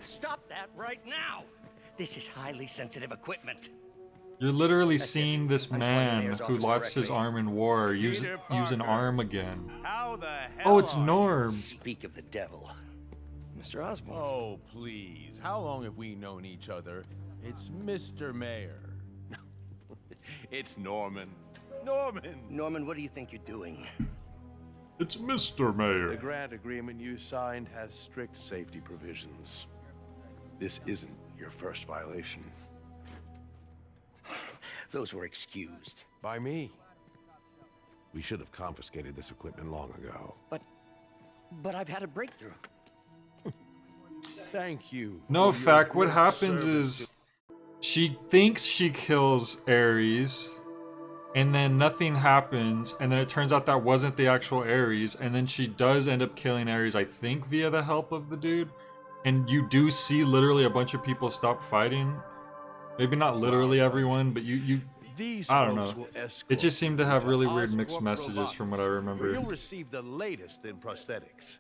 Stop that right now! This is highly sensitive equipment. You're literally seeing this man who lost his arm in war use an arm again. How the hell Oh, it's Norm. Speak of the devil. Mr. Osborn. Oh, please. How long have we known each other? It's Mr. Mayor. It's Norman. Norman, what do you think you're doing? It's Mr. Mayor. The grant agreement you signed has strict safety provisions. This isn't your first violation. Those were excused. By me. We should have confiscated this equipment long ago. But I've had a breakthrough. Thank you. No, for your fact, what great happens service is she thinks she kills Ares, and then nothing happens, and then it turns out that wasn't the actual Ares, and then she does end up killing Ares, I think, via the help of the dude. And you do see literally a bunch of people stop fighting. Maybe not literally everyone, but I don't know. It just seemed to have really weird mixed messages from what I remember. You'll receive the latest in prosthetics.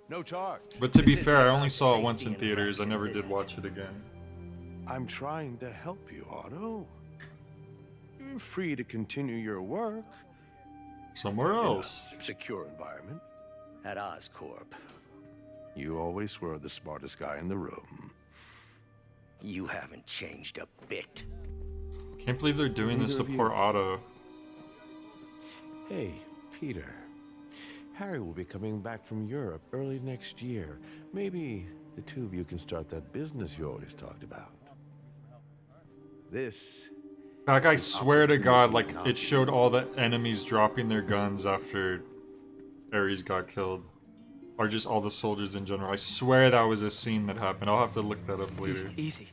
No charge. But to be fair, I only saw it once in theaters. I never did watch it again. I'm trying to help you, Otto. You're free to continue your work. Somewhere else. In a secure environment. At Oscorp. You always were the smartest guy in the room. You haven't changed a bit. Can't believe they're doing this to poor Otto. Hey, Peter. Harry will be coming back from Europe early next year. Maybe the two of you can start that business you always talked about. This... Like, I swear to God, like, it showed all the enemies dropping their guns after Ares got killed. Or just all the soldiers in general. I swear that was a scene that happened. I'll have to look that up later. Easy.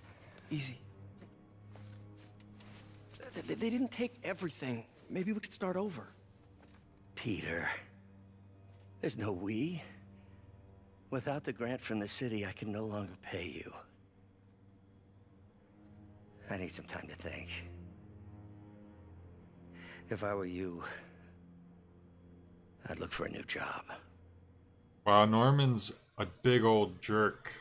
They didn't take everything. Maybe we could start over. Peter. There's no we. Without the grant from the city, I can no longer pay you. I need some time to think. If I were you, I'd look for a new job. Wow, Norman's a big old jerk.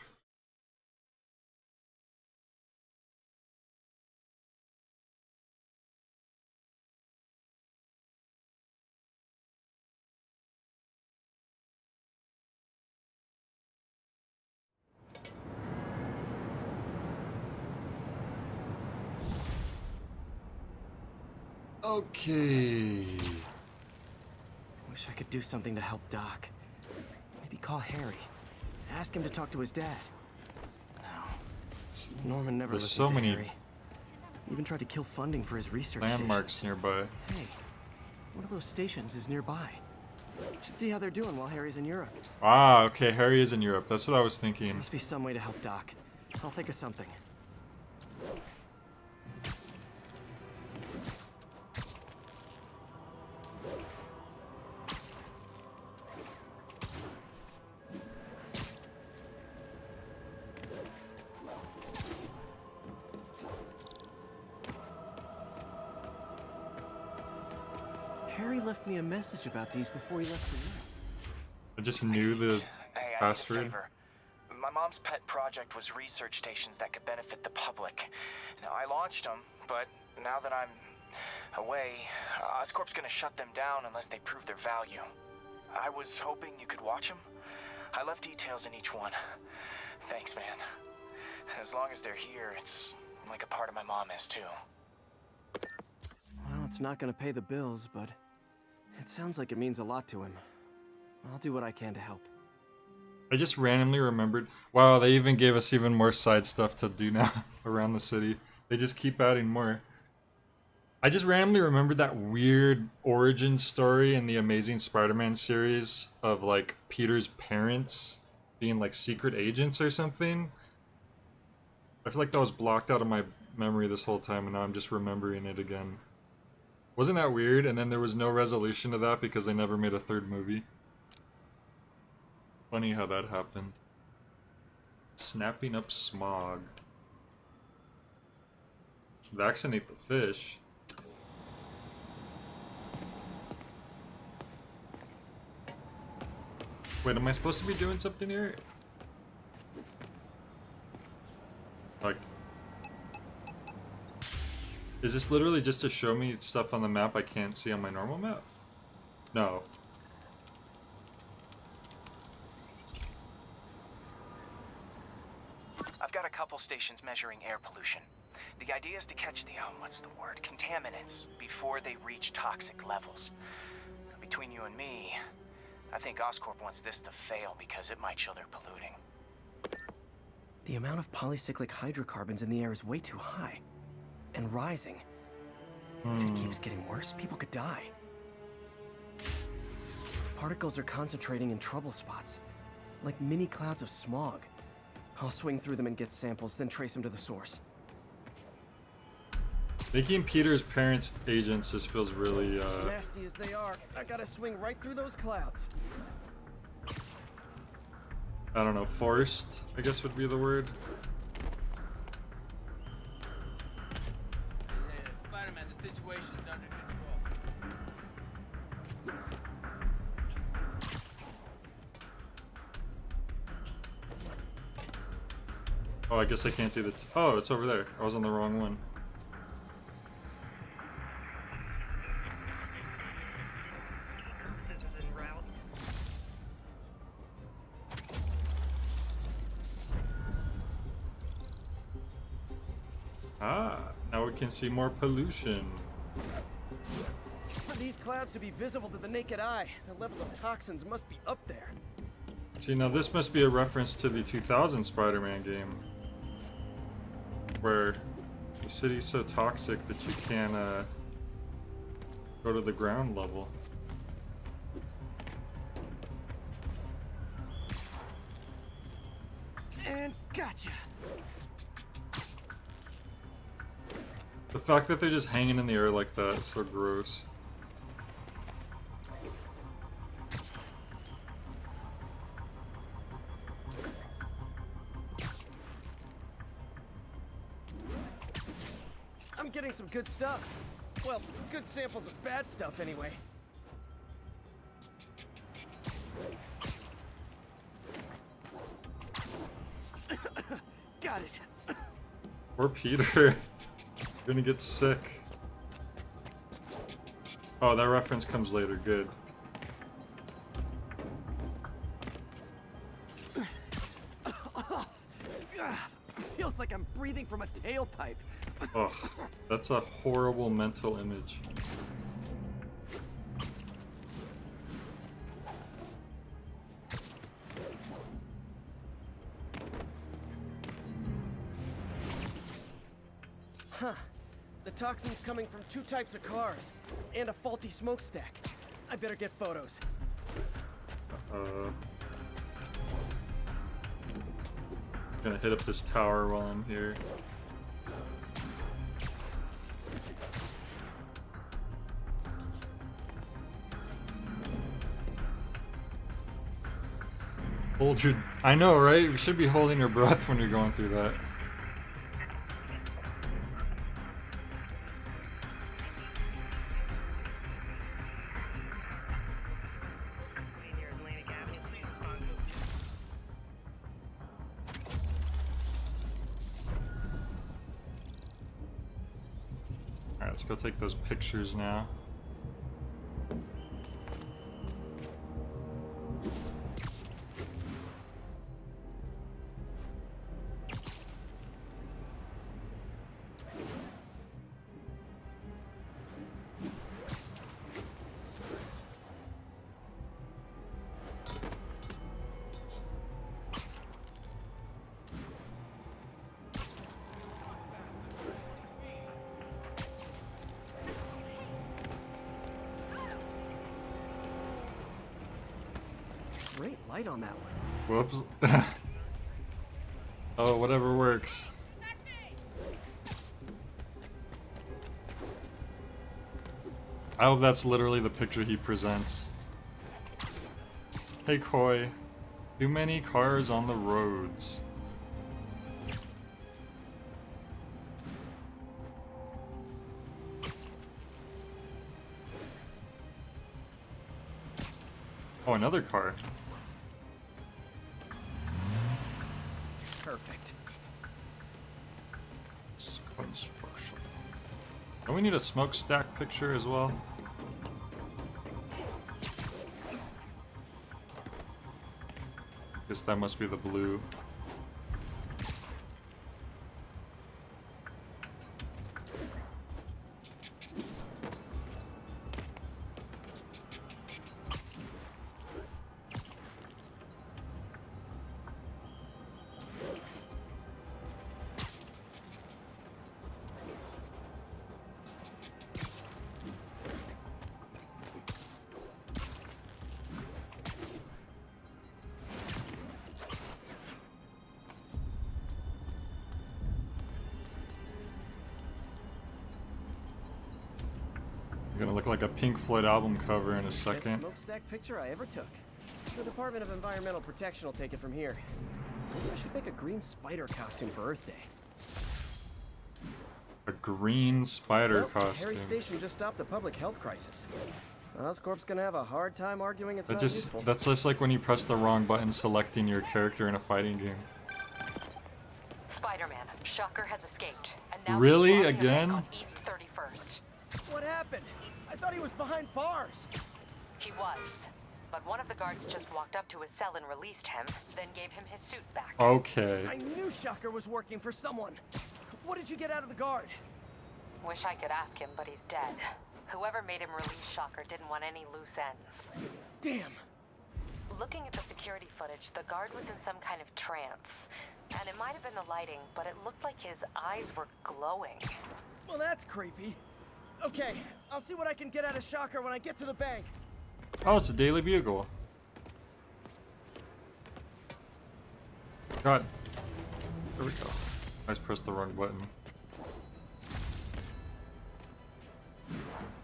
Okay. Wish I could do something to help Doc. Maybe call Harry. Ask him to talk to his dad. No. Norman never There's listens so many to Harry. Even tried to kill funding for his research landmarks stations. nearby. Hey, one of those stations is nearby. Should see how they're doing while Harry's in Europe. Ah, okay, Harry is in Europe. That's what I was thinking. Must be some way to help Doc. I'll think of something. left me a message about these before he left for you. I just knew the Hey, I need a password. favor. My mom's pet project was research stations that could benefit the public. Now, I launched them, but now that I'm away, Oscorp's gonna shut them down unless they prove their value. I was hoping you could watch them. I left details in each one. Thanks, man. As long as they're here, it's like a part of my mom is too. Well, it's not gonna pay the bills, but it sounds like it means a lot to him. I'll do what I can to help. I just randomly remembered. Wow, they even gave us even more side stuff to do now around the city. They just keep adding more. I just randomly remembered that weird origin story in the Amazing Spider-Man series of like Peter's parents being like secret agents or something. I feel like that was blocked out of my memory this whole time and now I'm just remembering it again. Wasn't that weird? And then there was no resolution to that because they never made a third movie. Funny how that happened. Snapping up smog. Vaccinate the fish. Wait, am I supposed to be doing something here? Like, is this literally just to show me stuff on the map I can't see on my normal map? No. I've got a couple stations measuring air pollution. The idea is to catch the, what's the word, contaminants before they reach toxic levels. Between you and me, I think Oscorp wants this to fail because it might show they're polluting. The amount of polycyclic hydrocarbons in the air is way too high. And rising. If it keeps getting worse, people could die. Particles are concentrating in trouble spots. Like mini clouds of smog. I'll swing through them and get samples, then trace them to the source. Making Peter's parents agents just feels really, As nasty as they are, I gotta swing right through those clouds. I don't know, forced, I guess would be the word. Spider-Man, the situation's under control. Oh, I guess I can't do the oh, it's over there. I was on the wrong one. Ah, now we can see more pollution. For these clouds to be visible to the naked eye, the level of toxins must be up there. See, now this must be a reference to the 2000 Spider-Man game, where the city's so toxic that you can't go to the ground level. And gotcha. The fact that they're just hanging in the air like that is so gross. I'm getting some good stuff. Well, good samples of bad stuff anyway. Got it. Poor Peter. You're gonna get sick. Oh, that reference comes later. Good. Feels like I'm breathing from a tailpipe. Ugh, that's a horrible mental image. Huh. The toxin's coming from 2 types of cars, and a faulty smokestack. I better get photos. Gonna hit up this tower while I'm here. Hold your... I know, right? You should be holding your breath when you're going through that. let's go take those pictures now. Great light on that one. Whoops. Oh, whatever works. I hope that's literally the picture he presents. Hey Koi, too many cars on the roads. Oh, another car. Perfect. Construction. Don't we need a smokestack picture as well? Guess that must be the blue. Gonna look like a Pink Floyd album cover in a second. Best smokestack picture I ever took. The Department of Environmental Protection will take it from here. Maybe I should make a green spider costume for Earth Day. A green spider Well, costume. Harry Station just stopped a public health crisis. Oscorp's gonna have a hard time arguing it's not useful. That's just like when you press the wrong button selecting your character in a fighting game. Spider-Man, Shocker has escaped. And now Really? he's robbing a bank Again? on East 31st. What happened? I thought he was behind bars. He was. But one of the guards just walked up to his cell and released him, then gave him his suit back. Okay. I knew Shocker was working for someone. What did you get out of the guard? Wish I could ask him, but he's dead. Whoever made him release Shocker didn't want any loose ends. Damn. Looking at the security footage, the guard was in some kind of trance. And it might have been the lighting, but it looked like his eyes were glowing. Well, that's creepy. Okay, I'll see what I can get out of Shocker when I get to the bank. Oh, it's a Daily Bugle. God. There we go. I just pressed the wrong button.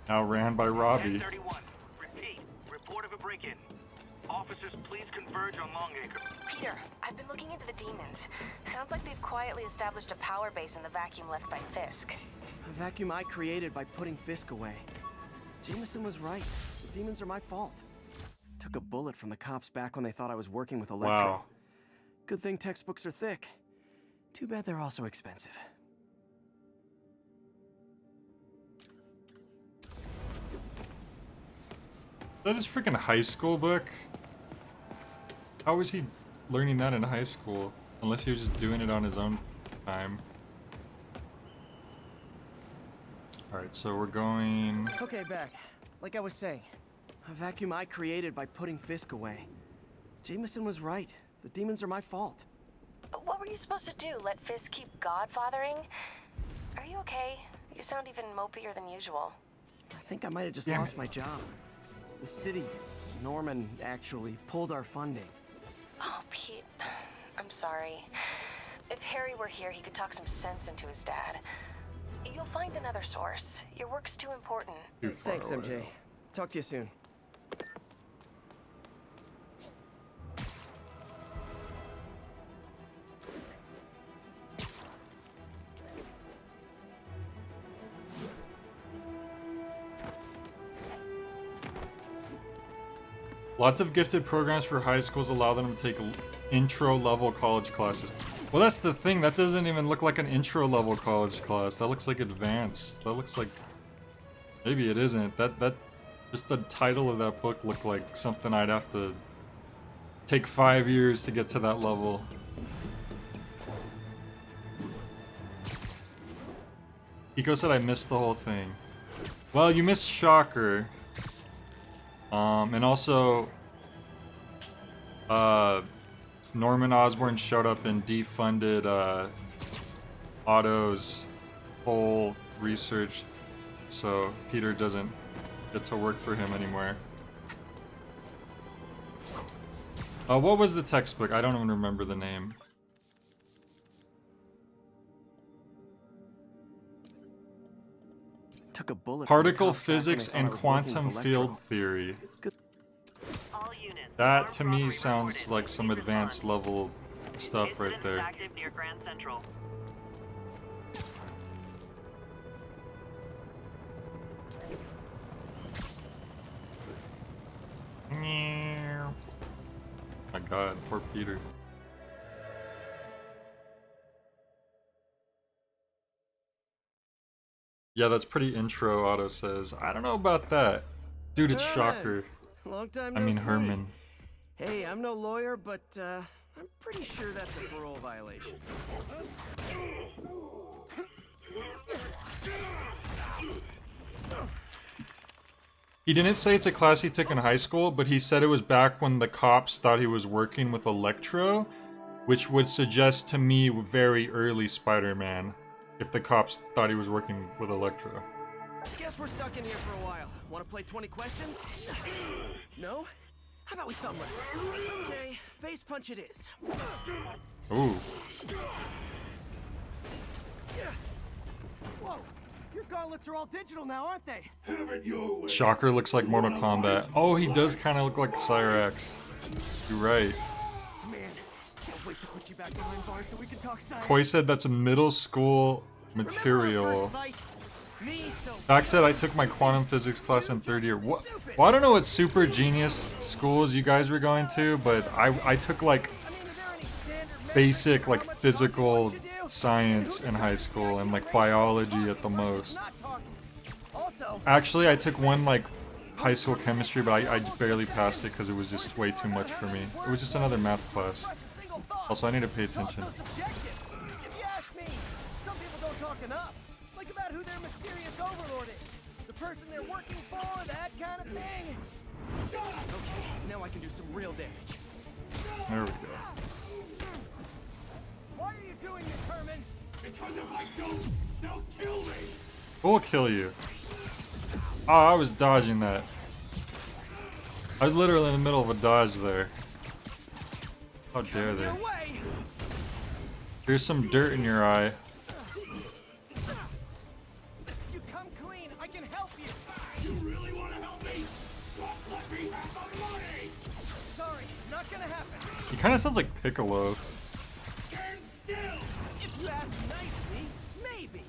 Now ran by Robbie. 1031. Repeat. Report of a break-in. Officers, please converge on Longacre. Peter, I've been looking into the demons. Sounds like they've quietly established a power base in the vacuum left by Fisk. A vacuum I created by putting Fisk away. Jameson was right. The demons are my fault. Took a bullet from the cops back when they thought I was working with Electro. Wow. Good thing textbooks are thick. Too bad they're also expensive. That is freaking high school book. How was he learning that in high school? Unless he was just doing it on his own time. Alright, so we're going... Okay, back. Like I was saying, a vacuum I created by putting Fisk away. Jameson was right. The demons are my fault. But what were you supposed to do? Let Fisk keep godfathering? Are you okay? You sound even mopier than usual. I think I might have just Damn lost it. my job. The city, Norman, actually pulled our funding. Oh, Pete. I'm sorry. If Harry were here, he could talk some sense into his dad. You'll find another source. Your work's too important. Thanks, MJ. Talk to you soon. Lots of gifted programs for high schools allow them to take intro-level college classes. Well, that's the thing. That doesn't even look like an intro-level college class. That looks like advanced. That looks like Maybe it isn't. That just the title of that book looked like something I'd have to take 5 years to get to that level. Hiko said I missed the whole thing. Well, you missed Shocker. And also Norman Osborn showed up and defunded Otto's whole research, so Peter doesn't get to work for him anymore. What was the textbook? I don't even remember the name. Took a bullet. Particle physics and quantum field theory. That to me sounds like some advanced level stuff right there. Active near Grand Central. My god, poor Peter. Yeah, that's pretty intro, Otto says. I don't know about that. Dude, it's Shocker. Long time I no mean see. Herman. Hey, I'm no lawyer, but I'm pretty sure that's a parole violation. He didn't say it's a class he took in high school, but he said it was back when the cops thought he was working with Electro, which would suggest to me very early Spider-Man, if the cops thought he was working with Electro. Guess we're stuck in here for a while. Want to play 20 questions? No? How about we thumb wrestle? Okay, face punch it is. Ooh. Whoa, your gauntlets are all digital now, aren't they? Shocker looks like Mortal Kombat. Oh, he does kind of look like Cyrax. You're right. Man, can't wait to put you back behind bars so we can talk science. Koi said that's a middle school material. Doc said I took my quantum physics class in 3rd year. What? Well, I don't know what super genius schools you guys were going to, but I took like basic like physical science in high school and like biology at the most. Actually, I took one like high school chemistry, but I just barely passed it because it was just way too much for me. It was just another math class. Also, I need to pay attention. If you ask me, some people don't talk enough. Like about who their mysterious overlord is. The person they're working for, that kind of thing. Okay, now I can do some real damage. There we go. Why are you doing this, Herman? Because if I don't, they'll kill me. We'll kill you. Oh, I was dodging that. I was literally in the middle of a dodge there. How dare they? Here's some dirt in your eye. You come clean, I can help you. You really want to help me? Just let me have the money. Sorry, not gonna happen. He kind of sounds like Piccolo. If you ask nicely, maybe.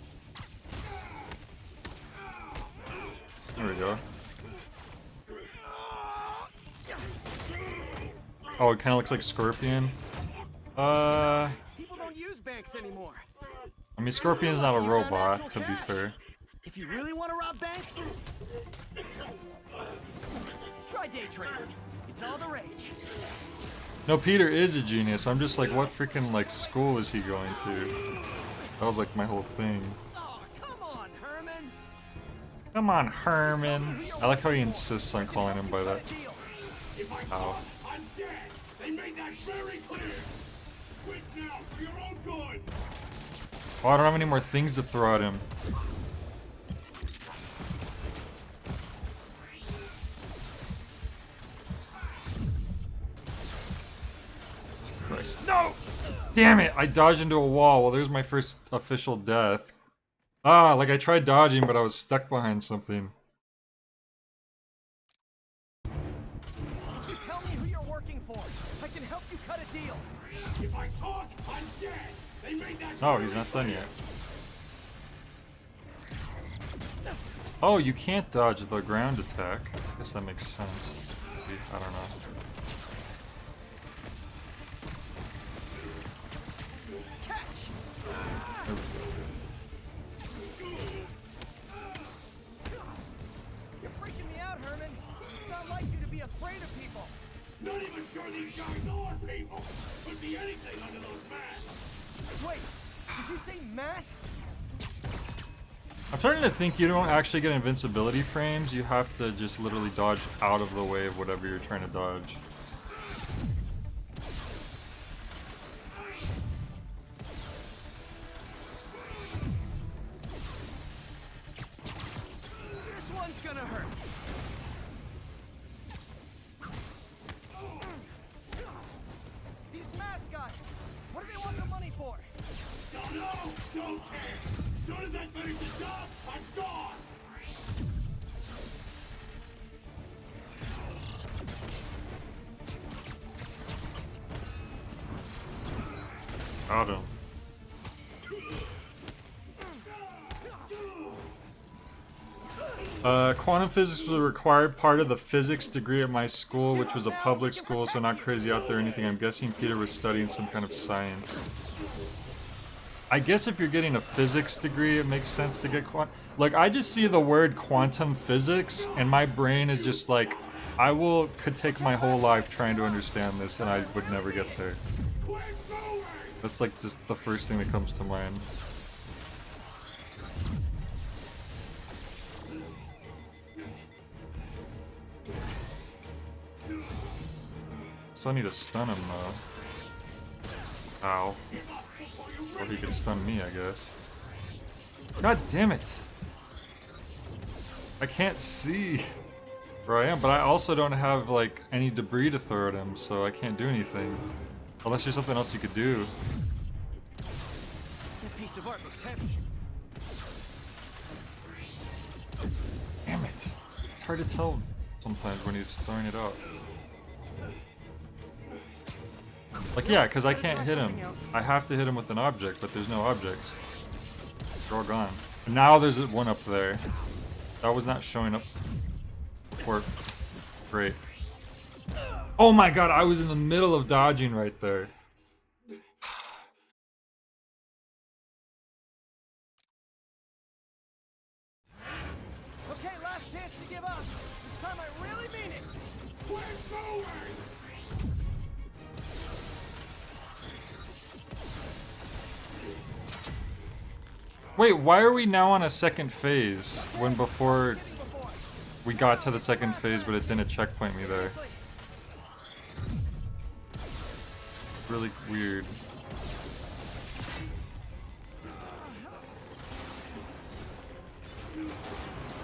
There we go. Oh, it kind of looks like Scorpion. People don't use banks anymore. I mean, Scorpion's not a robot, to be fair. If you really want to rob banks, try day trading. It's all the rage. No, Peter is a genius. I'm just like, what freaking like school is he going to? That was like my whole thing. Come on, Herman. I like how he insists on calling him by that. Ow. I'm dead. They made that very clear. Quit now for your own good. Oh, I don't have any more things to throw at him. Jesus Christ. No! Damn it! I dodged into a wall. Well, there's my first official death. Ah, like I tried dodging, but I was stuck behind something. You tell me who you're working for. I can help you cut a deal. If I talk, I'm dead. They made that. Oh, he's not done yet. Oh, you can't dodge the ground attack. I guess that makes sense. Maybe, I don't know. anything under those masks. Wait, did you say masks? I'm starting to think you don't actually get invincibility frames. You have to just literally dodge out of the way of whatever you're trying to dodge. This one's gonna hurt. These mask guys, what do they want the money for? Don't know! Don't care! As soon as I finish the job, I'm gone! Got him. Quantum physics was a required part of the physics degree at my school, which was a public school, so not crazy out there or anything. I'm guessing Peter was studying some kind of science. I guess if you're getting a physics degree, it makes sense to get like, I just see the word quantum physics, and my brain is just like, could take my whole life trying to understand this, and I would never get there. That's like just the first thing that comes to mind. Still need to stun him though. Ow. Or he could stun me, I guess. God damn it! I can't see where I am, but I also don't have like any debris to throw at him, so I can't do anything. Unless there's something else you could do. That piece of art looks heavy. Damn it! It's hard to tell sometimes when he's throwing it out. Like, yeah, because I can't hit him. I have to hit him with an object, but there's no objects. They're all gone. And now there's one up there. That was not showing up before. Great. Oh my god, I was in the middle of dodging right there. Okay, last chance to give up. This time I really mean it. Quit moving! Wait, why are we now on a second phase when before we got to the second phase but it didn't checkpoint me there? Really weird.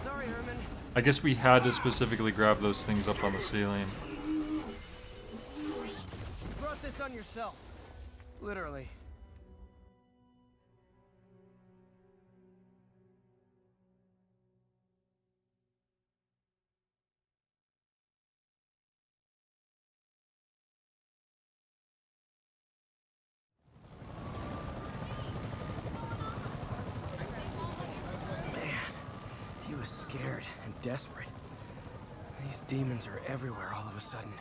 Sorry, Herman. I guess we had to specifically grab those things up on the ceiling. You brought this on yourself. Literally. He was scared and desperate. These demons are everywhere all of a sudden.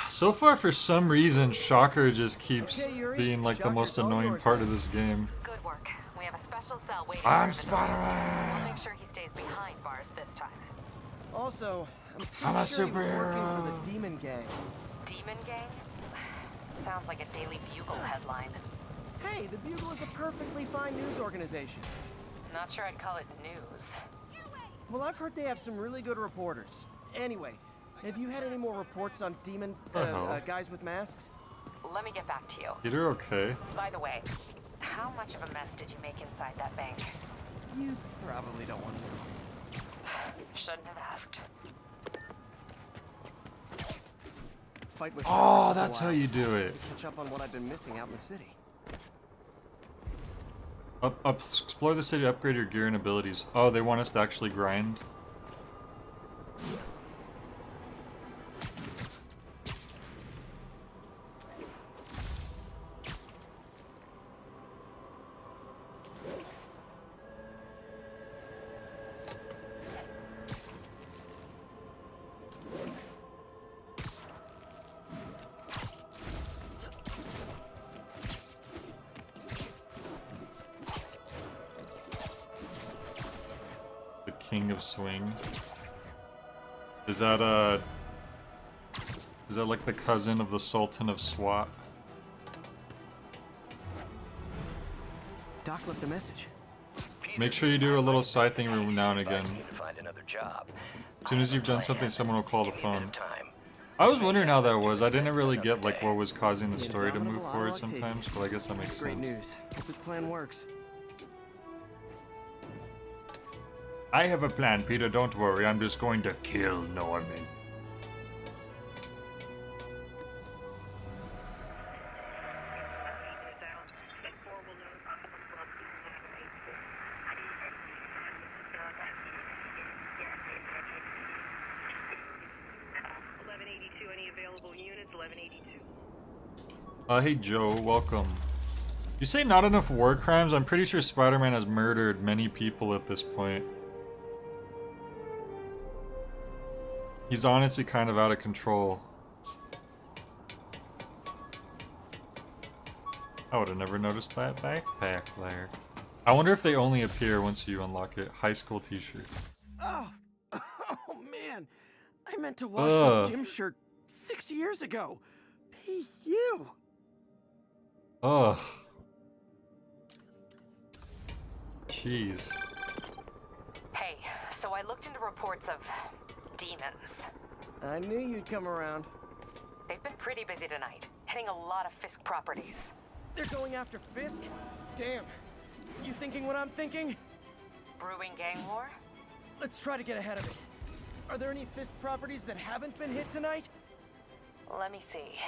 So far, for some reason, Shocker just keeps Okay, Yuri. being like the Shocker's most all annoying yours. part of this game. Good work. We have a special cell waiting. I'm for Spider-Man. We'll make sure he stays behind bars this time. Also, I'm I'm a pretty sure he was working superhero. for the Demon Gang. Demon Gang? Sounds like a Daily Bugle headline. Hey, the Bugle is a perfectly fine news organization. Not sure I'd call it news. Well, I've heard they have some really good reporters. Anyway, have you had any more reports on demon guys with masks? Let me get back to you. Peter, okay? By the way, how much of a mess did you make inside that bank? You probably don't want to know. Shouldn't have asked. Fight with Oh, sharks for a that's how while. you do it. Catch up on what I've been missing out in the city. Explore the city, upgrade your gear and abilities. Oh, they want us to actually grind? King of Swing. Is Is that like the cousin of the Sultan of SWAT? Doc left a message. Make sure you do a little side thing every now and again. Find another job. As soon as you've done something, someone will call the phone. I was wondering how that was. I didn't really get like what was causing the story to move forward sometimes, but I guess that makes Great sense. news. Hope this plan works. I have a plan, Peter. Don't worry. I'm just going to kill Norman. Hey Joe, welcome. You say not enough war crimes? I'm pretty sure Spider-Man has murdered many people at this point. He's honestly kind of out of control. I would have never noticed that backpack there. I wonder if they only appear once you unlock it. High school t-shirt. Oh, oh man. I meant to wash this gym shirt 6 years ago. P.U. Ugh. Jeez. Hey, so I looked into reports of demons. I knew you'd come around. They've been pretty busy tonight, hitting a lot of Fisk properties. They're going after Fisk? Damn. You thinking what I'm thinking? Brewing gang war? Let's try to get ahead of it. Are there any Fisk properties that haven't been hit tonight? Let me see.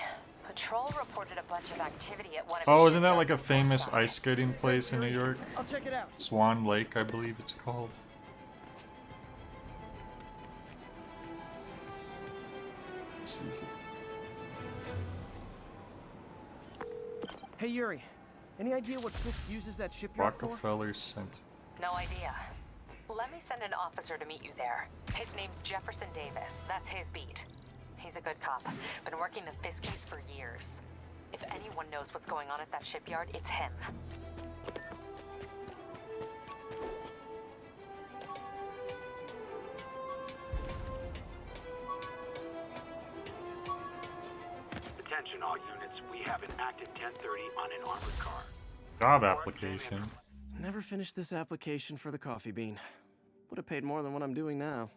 Patrol reported a bunch of activity at one of Oh, isn't that like a famous ice skating place in New York? I'll check it out. Swan Lake, I believe it's called. Let's see here. Hey Yuri, any idea what Fisk uses that shipyard for? Rockefeller Center. No idea. Let me send an officer to meet you there. His name's Jefferson Davis. That's his beat. He's a good cop. Been working the Fisk case for years. If anyone knows what's going on at that shipyard, it's him. Attention all units. We have an active 1030 on an armored car. Job application. Never finished this application for the coffee bean. Would have paid more than what I'm doing now.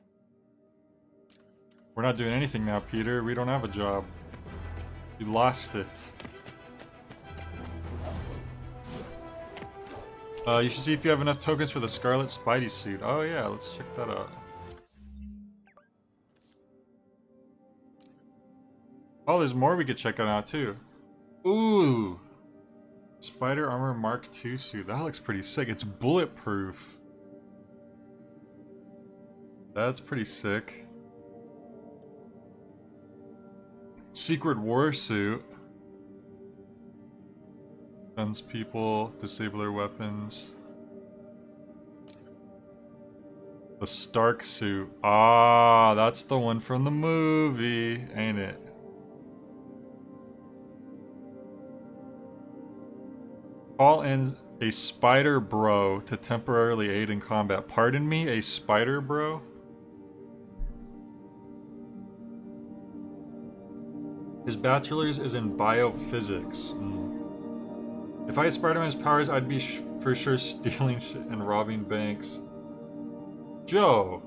We're not doing anything now, Peter. We don't have a job. You lost it. You should see if you have enough tokens for the Scarlet Spidey suit. Oh yeah, let's check that out. Oh, there's more we could check out too. Ooh! Spider Armor Mark II suit. That looks pretty sick. It's bulletproof. That's pretty sick. Secret War suit. Guns people, disable their weapons. The Stark suit. Ah, that's the one from the movie, ain't it? Call in a Spider Bro to temporarily aid in combat. Pardon me, a Spider Bro? His bachelor's is in biophysics. If I had Spider-Man's powers, I'd be for sure stealing shit and robbing banks. Joe,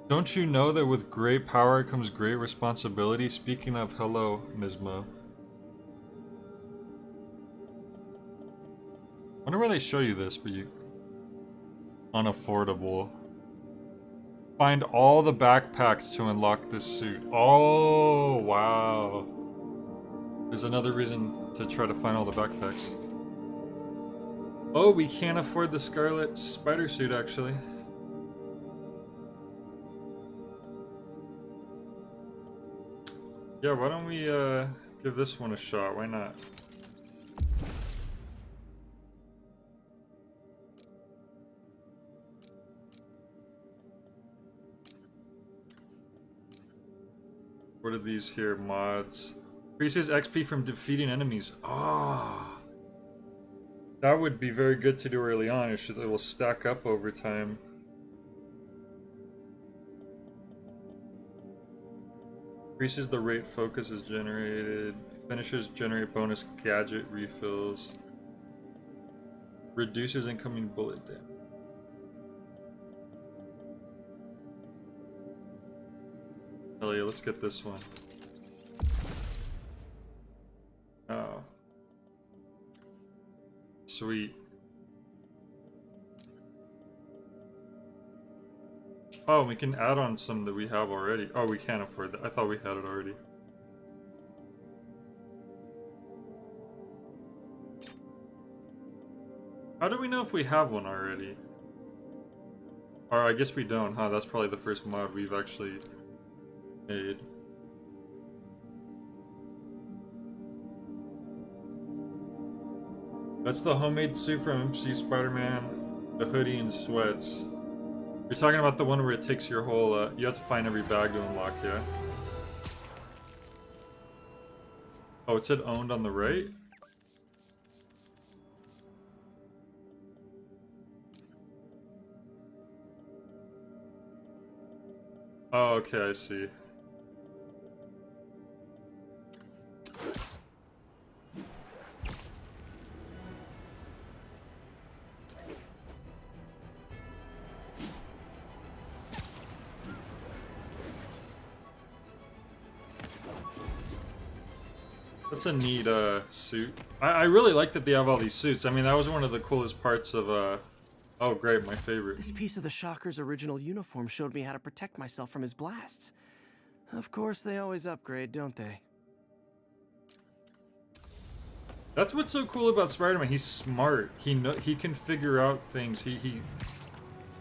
don't you know that with great power comes great responsibility? Speaking of, hello, Mismo. Wonder where they show you this, but you... Unaffordable. Find all the backpacks to unlock this suit. Oh, wow. There's another reason to try to find all the backpacks. Oh, we can't afford the Scarlet Spider suit, actually. Yeah, why don't we give this one a shot? Why not? What are these here mods? Increases XP from defeating enemies. Ah, oh, that would be very good to do early on. It will stack up over time. Increases the rate focus is generated. Finishers generate bonus gadget refills. Reduces incoming bullet damage. Hell yeah, let's get this one. Oh. Sweet. Oh, we can add on some that we have already. Oh, we can't afford that. I thought we had it already. How do we know if we have one already? Or I guess we don't, huh? That's probably the first mod we've actually made. That's the homemade suit from MC Spider-Man, the hoodie and sweats. You're talking about the one where it takes your whole, you have to find every bag to unlock, yeah? Oh, it said owned on the right? Oh, okay, I see. That's a neat suit. I really like that they have all these suits. I mean, that was one of the coolest parts of oh great, my favorite. This piece of the Shocker's original uniform showed me how to protect myself from his blasts. Of course, they always upgrade, don't they? That's what's so cool about Spider-Man. He's smart. He can figure out things. He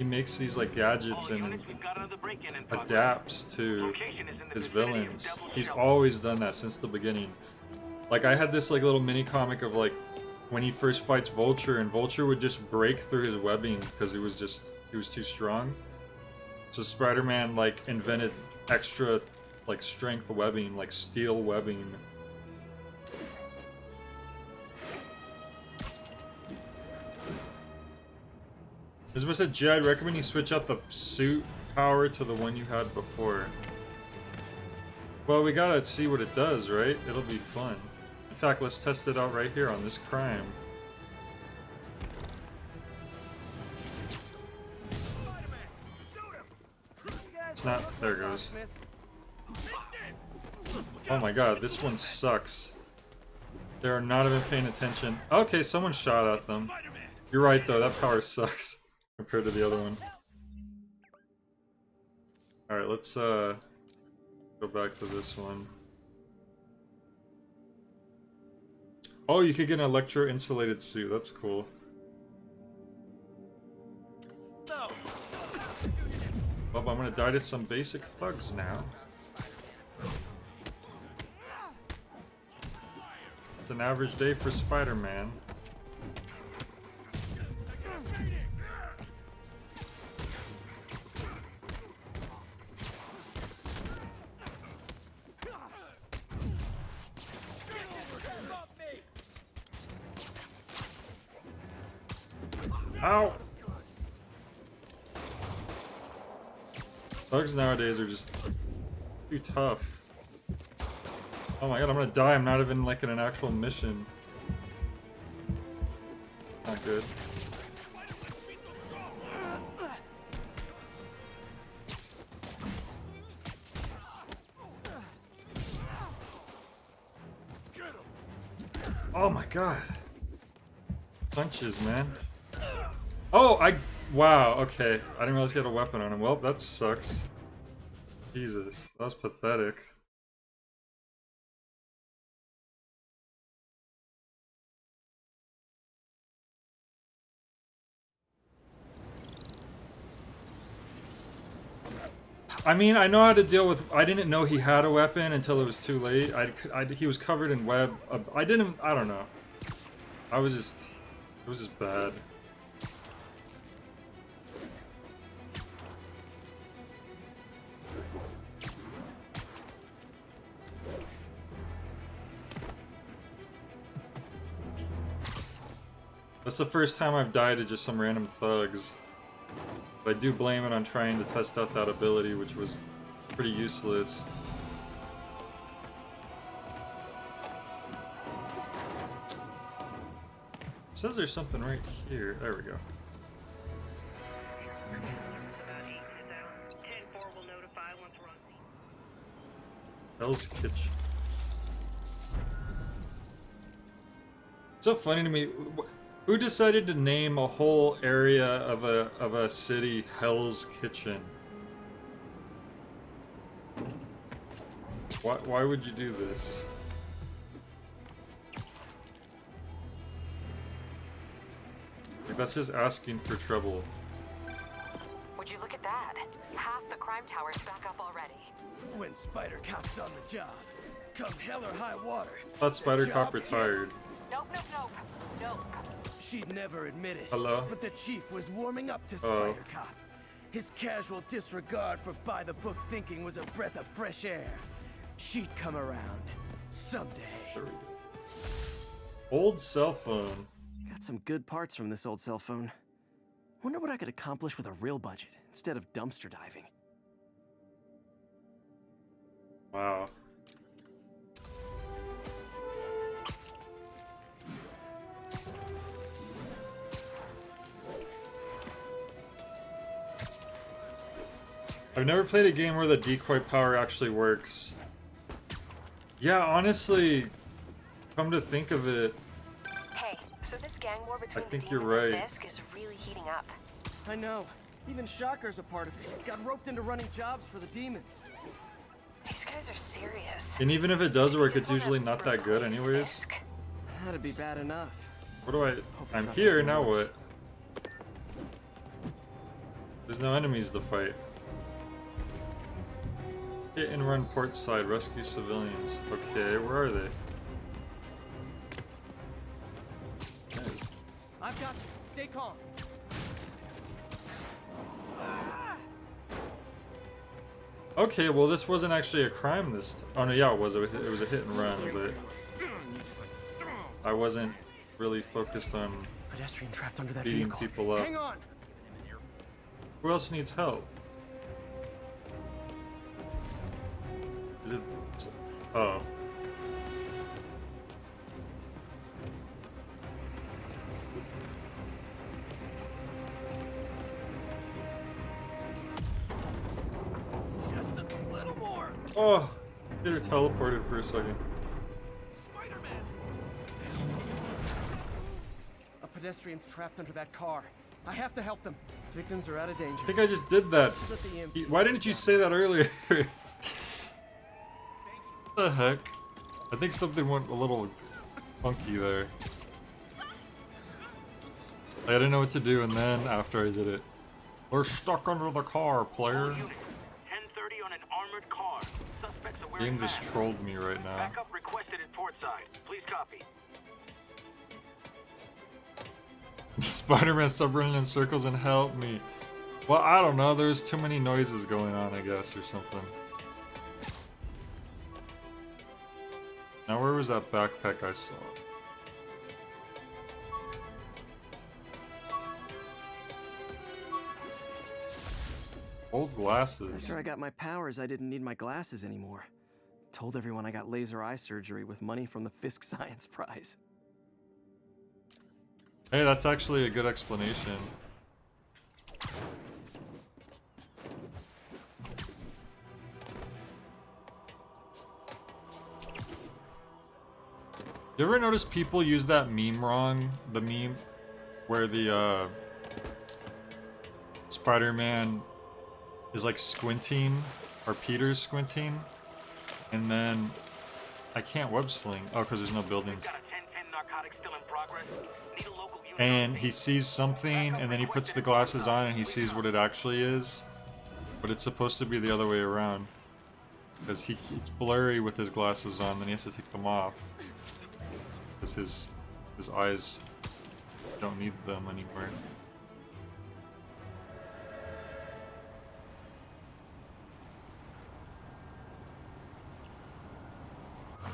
makes these like gadgets and adapts to his villains. He's always done that since the beginning. Like I had this like little mini comic of like when he first fights Vulture, and Vulture would just break through his webbing because he was too strong. So Spider-Man like invented extra like strength webbing, like steel webbing. As I said, Jed, I'd recommend you switch out the suit power to the one you had before. Well, we gotta see what it does, right? It'll be fun. In fact, let's test it out right here on this crime. It's not. There it goes. Oh my god, this one sucks. They are not even paying attention. Okay, someone shot at them. You're right though, that power sucks compared to the other one. Alright, let's go back to this one. Oh, you could get an electro-insulated suit. That's cool. Well, I'm gonna die to some basic thugs now. It's an average day for Spider-Man. Ow! Thugs nowadays are just too tough. Oh my god, I'm gonna die. I'm not even like in an actual mission. Not good. Oh my god. Punches, man. Oh, wow, okay. I didn't realize he had a weapon on him. Well, that sucks. Jesus, that was pathetic. I mean, I know how to deal with... I didn't know he had a weapon until it was too late. He was covered in web. I don't know. It was just bad. That's the first time I've died to just some random thugs. But I do blame it on trying to test out that ability, which was pretty useless. says there's something right here. There we go. Hell's Kitchen. It's so funny to me. Who decided to name a whole area of a city Hell's Kitchen? Why would you do this? Like, that's just asking for trouble. Would you look at that? Half the crime tower's back up already. When Spider Cop's on the job, come hell or high water. I thought Spider the Cop job retired. Nope, nope, nope. Nope. She'd never admit it. Hello? But the chief was warming up to Spider Cop. His casual disregard for by-the-book thinking was a breath of fresh air. She'd come around someday. Old cell phone. Got some good parts from this old cell phone. Wonder what I could accomplish with a real budget instead of dumpster diving. Wow. I've never played a game where the decoy power actually works. Yeah, honestly, come to think of it, Hey, so this gang war between I think the you're demons right. and Fisk is really heating up. I know. Even Shocker's a part of it. Got roped into running jobs for the demons. These guys are serious. And even if it does work, it's usually not that good anyways. That'd be bad enough. What do I... I'm not here, something now worse. what? There's no enemies to fight. Hit and run port side, rescue civilians. Okay, where are they? Nice. I've got you. Stay calm. Okay, well this wasn't actually a crime this oh no, yeah it was a hit and run, but I wasn't really focused on Pedestrian trapped under that beating vehicle. people up. Hang on. Who else needs help? Is it... oh. Just a little more. Oh! Get her teleported for a second. A pedestrian's trapped under that car. I have to help them. Victims are out of danger. I think I just did that. Why didn't you say that earlier? What the heck? I think something went a little funky there. I didn't know what to do, and then after I did it, we're stuck under the car, player. 10:30 on an armored car. Suspects are wearing Game just masks. trolled me right now. Backup requested at port side. Please copy. Spider-Man, stop running in circles and help me. Well, I don't know. There's too many noises going on, I guess, or something. Now, where was that backpack I saw? Old glasses. After I got my powers, I didn't need my glasses anymore. Told everyone I got laser eye surgery with money from the Fisk Science Prize. Hey, that's actually a good explanation. You ever notice people use that meme wrong? The meme where the Spider-Man is like squinting, or Peter's squinting, and then I can't web sling. Oh, because there's no buildings. And he sees something, and then he puts the glasses on, and he sees what it actually is, but it's supposed to be the other way around. Because it's blurry with his glasses on, then he has to take them off. Because his eyes don't need them anymore.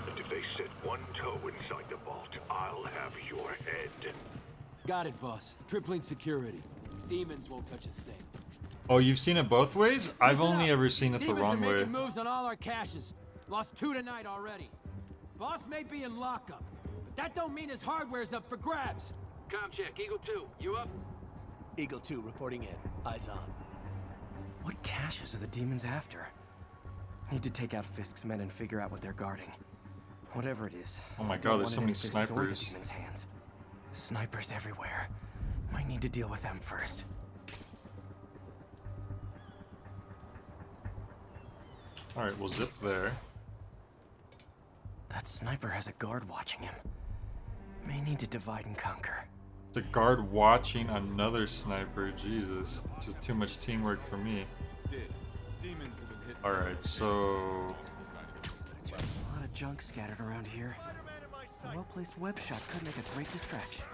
And if they set one toe inside the vault, I'll have your head. Got it, boss. Tripling security. Demons won't touch a thing. Oh, you've seen it both ways? I've only ever seen it the Demons wrong are way. making moves on all our caches. Lost 2 tonight already. Boss may be in lockup, but that don't mean his hardware's up for grabs. Com check, Eagle 2, you up? Eagle 2 reporting in. Eyes on. What caches are the demons after? Need to take out Fisk's men and figure out what they're guarding. Whatever it is. Oh my I god, don't there's want so it many in Fisk's or the snipers. demons' hands. Snipers everywhere. Might need to deal with them first. Alright, we'll zip there. That sniper has a guard watching him. May need to divide and conquer. The guard watching another sniper. Jesus, this is too much teamwork for me. Alright, so... A lot of junk scattered around here. A well-placed web shot could make a great distraction.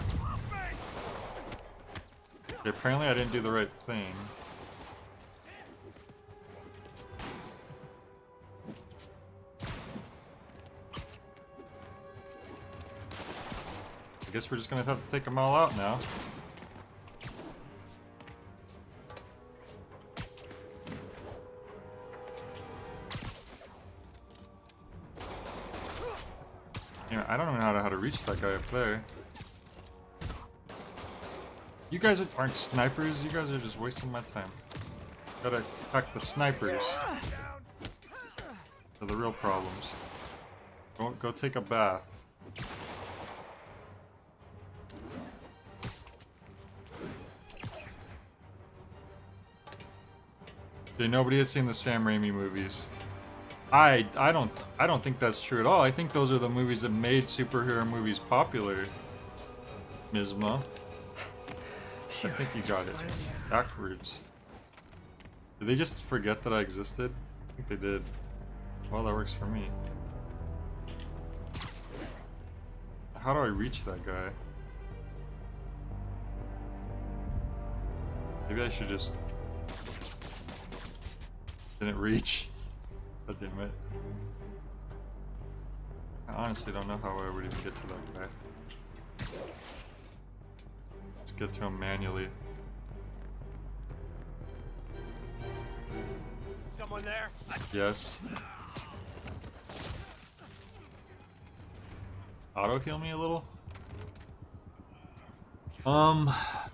Okay, apparently I didn't do the right thing. I guess we're just gonna have to take them all out now. Yeah, I don't even know how to reach that guy up there. You guys aren't snipers, you guys are just wasting my time. Gotta attack the snipers. They're the real problems. Go take a bath. Okay, nobody has seen the Sam Raimi movies. I don't think that's true at all. I think those are the movies that made superhero movies popular. Misma. I think you got it backwards. Did they just forget that I existed? I think they did. Well, that works for me. How do I reach that guy? Maybe I should just... Didn't reach. God damn it. I honestly don't know how I would even get to that guy. Let's get to him manually. Someone there? Yes. Auto heal me a little?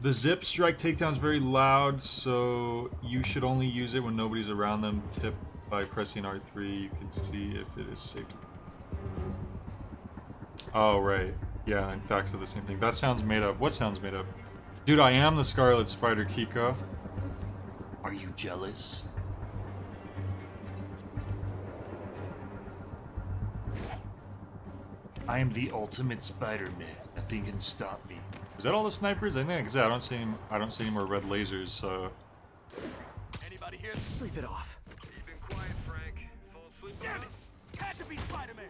The zip strike takedown is very loud, so you should only use it when nobody's around them. Tip by pressing R3, you can see if it is safe. Oh, right. Yeah, in fact, said the same thing. That sounds made up. What sounds made up? Dude, I am the Scarlet Spider, Kiko. Are you jealous? I am the ultimate Spider-Man. Nothing can stop me. Is that all the snipers? I think I don't see any more red lasers, so... Anybody here? Sleep it off. Keep it quiet, Frank. Fall asleep. Damn it! Had to be Spider-Man.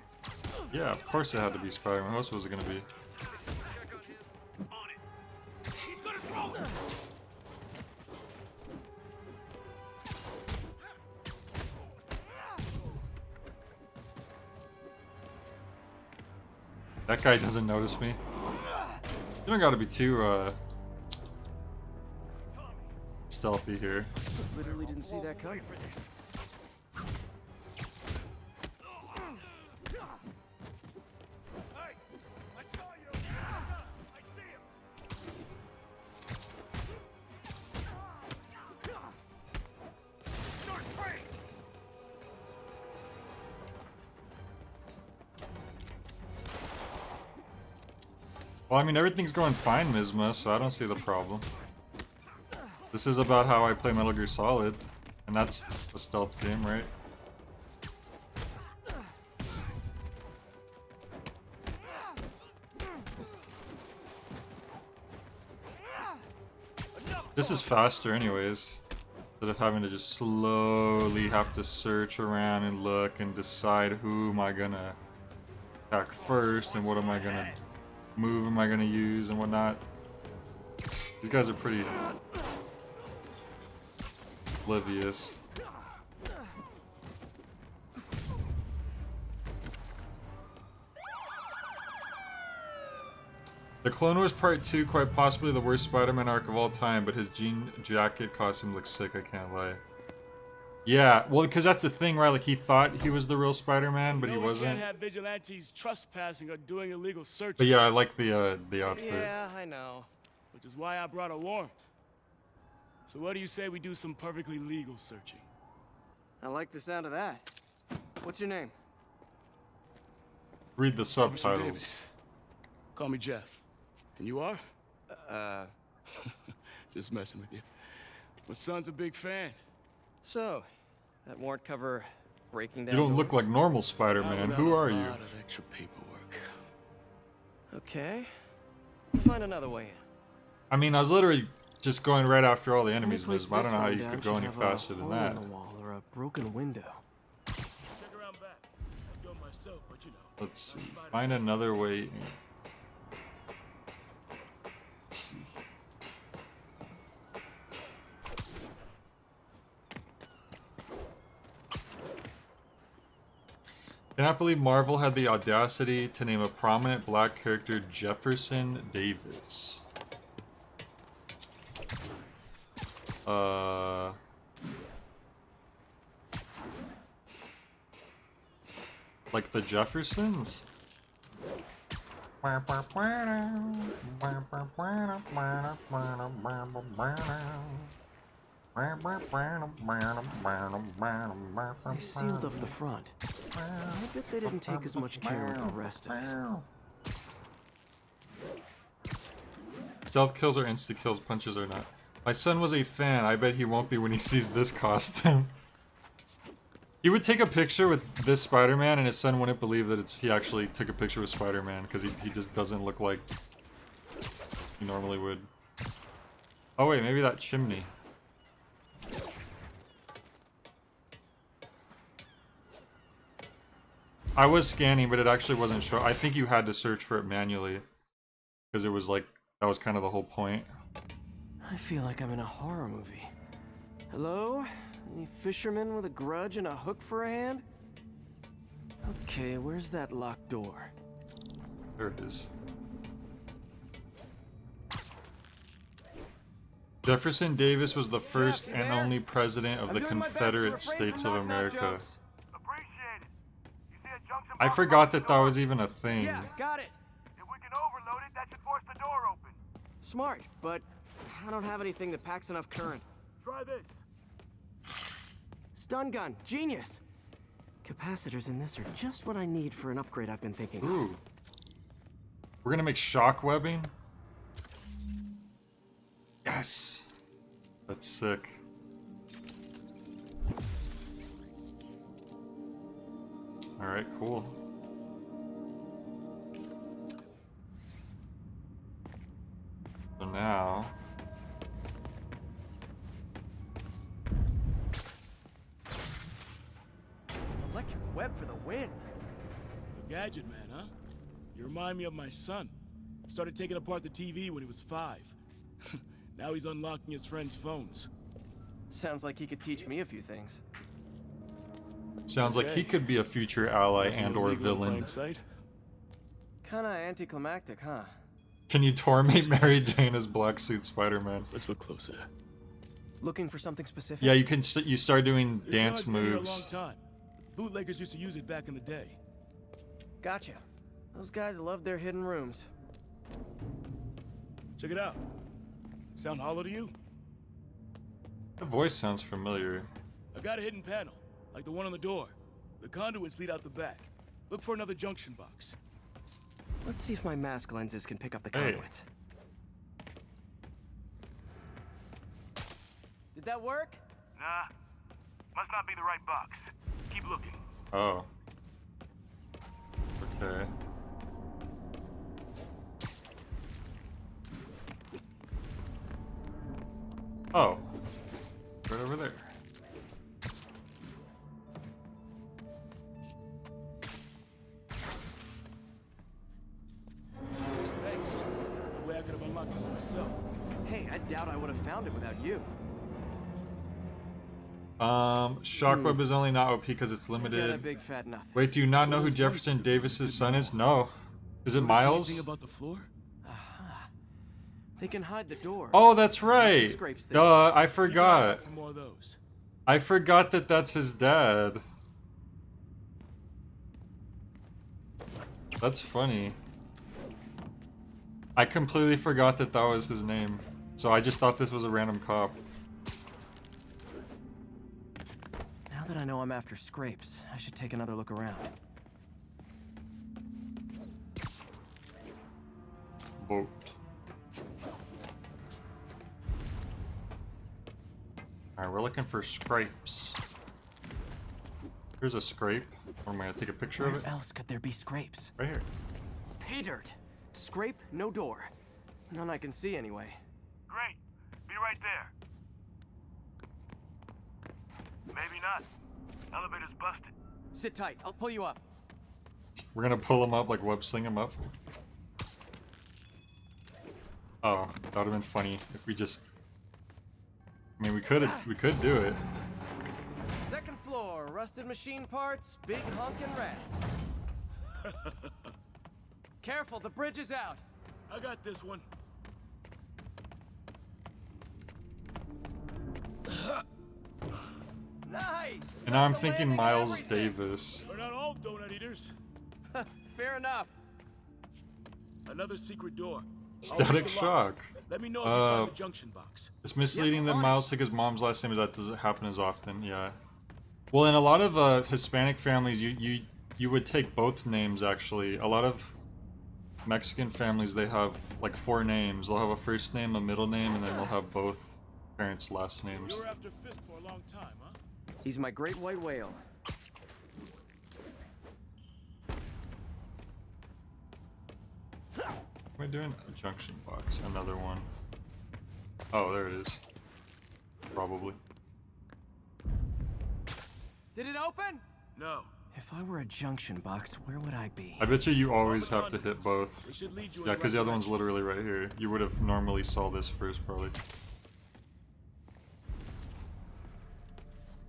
Yeah, of course it had to be Spider-Man. Who else was it gonna be? He's gonna throw it. That guy doesn't notice me. You don't gotta be too, stealthy here. Literally didn't see that coming. Well, I mean, everything's going fine, Misma, so I don't see the problem. This is about how I play Metal Gear Solid, and that's a stealth game, right? This is faster anyways, instead of having to just slowly have to search around and look and decide who am I gonna attack first and what am I gonna move am I gonna use and whatnot. These guys are pretty oblivious. The Clone Wars Part 2, quite possibly the worst Spider-Man arc of all time, but his jean jacket costume looks sick, I can't lie. Yeah, well, because that's the thing, right? Like, he thought he was the real Spider-Man, but he We wasn't. can't have vigilantes trespassing or doing illegal searches. But yeah, I like the outfit. Yeah, I know. Which is why I brought a warrant. So what do you say we do some perfectly legal searching? I like the sound of that. What's your name? Read the Jefferson subtitles. Davis. Call me Jeff. And you are? Just messing with you. My son's a big fan. So, that warrant cover breaking down. You don't look doors? like normal Spider-Man. Who are you? A lot of extra paperwork. Okay. Find another way in. I mean, I was literally just going right after all the enemies, Any place Miz, but I don't know how this you far could down go any should have a faster than hole that. in the wall or a broken window. Check around back. I'd go myself, but you know. Let's see. Find another way in. Let's see. Cannot believe Marvel had the audacity to name a prominent black character Jefferson Davis. Like the Jeffersons? They sealed up the front. I bet they didn't take as much care with the rest of it. Stealth kills or insta kills, punches or not. My son was a fan. I bet he won't be when he sees this costume. He would take a picture with this Spider-Man and his son wouldn't believe that he actually took a picture with Spider-Man because he just doesn't look like he normally would. Oh wait, maybe that chimney. I was scanning, but it actually wasn't showing. I think you had to search for it manually because it was like, that was kind of the whole point. I feel like I'm in a horror movie. Hello? Any fisherman with a grudge and a hook for a hand? Okay, where's that locked door? There it is. Jefferson Davis was the first and only president of the Confederate States of America. I forgot that that was even a thing. Yeah, got it. If we can overload it, that should force the door open. Smart, but I don't have anything that packs enough current. Try this. Stun gun, genius! Capacitors in this are just what I need for an upgrade I've been thinking Ooh. of. We're gonna make shock webbing? Yes! That's sick. Alright, cool. So now... Electric web for the win. A gadget man, huh? You remind me of my son. Started taking apart the TV when he was 5. Now he's unlocking his friends' phones. Sounds like he could teach me a few things. Sounds like he could be a future ally and or Illegal in villain. plain sight. Kinda anticlimactic, huh? Can you torment Mary Jane as Black Suit Spider-Man? Let's look closer. Looking for something specific? Yeah, you can. You start doing This dance yard's been here a long moves. time. Bootleggers used to use it back in the day. Gotcha. Those guys love their hidden rooms. Check it out. Sound hollow to you? The voice sounds familiar. I got a hidden panel, like the one on the door. The conduits lead out the back. Look for another junction box. Let's see if my mask lenses can pick up the Hey. conduits. Did that work? Nah. Must not be the right box. Keep looking. Oh. Okay. Oh. Right over there. Thanks. No way I could have unlocked this myself. Hey, I doubt I would have found it without you. Shockweb is only not OP because it's Got a limited. big fat nothing. Wait, do you not know who Jefferson Davis's son is? No. Is it Miles? Anything about the floor? They can hide the door. Oh, that's right. Scrapes things. Duh, I forgot. For more of those. I forgot that that's his dad. That's funny. I completely forgot that that was his name. So I just thought this was a random cop. Now that I know I'm after scrapes, I should take another look around. Boat. Alright, we're looking for scrapes. Here's a scrape. Or am I gonna take a picture of it? Where else could there be scrapes? Right here. Pay dirt. Scrape, no door. None I can see anyway. Great. Be right there. Maybe not. Elevator's busted. Sit tight. I'll pull you up. We're gonna pull him up, like web sling him up. Oh, that would have been funny if we just... I mean, we could do it. Second floor, rusted machine parts, big honkin' rats. Careful, the bridge is out. I got this one. Nice! And now I'm thinking Miles Davis. We're not all donut eaters. Fair enough. Another secret door. Static Shock. Let me know if you find the junction box. It's misleading that Miles took his mom's last name, as that doesn't happen as often, yeah. Well, in a lot of Hispanic families, you would take both names, actually. A lot of Mexican families, they have like 4 names. They'll have a first name, a middle name, and then they'll have both parents' last names. You were after Fisk for a long time, huh? He's my great white whale. What am I doing? A junction box. Another one. Oh, there it is. Probably. Did it open? No. If I were a junction box, where would I be? I bet you always have to hit both. Yeah, because the other one's literally right here. You would have normally saw this first, probably.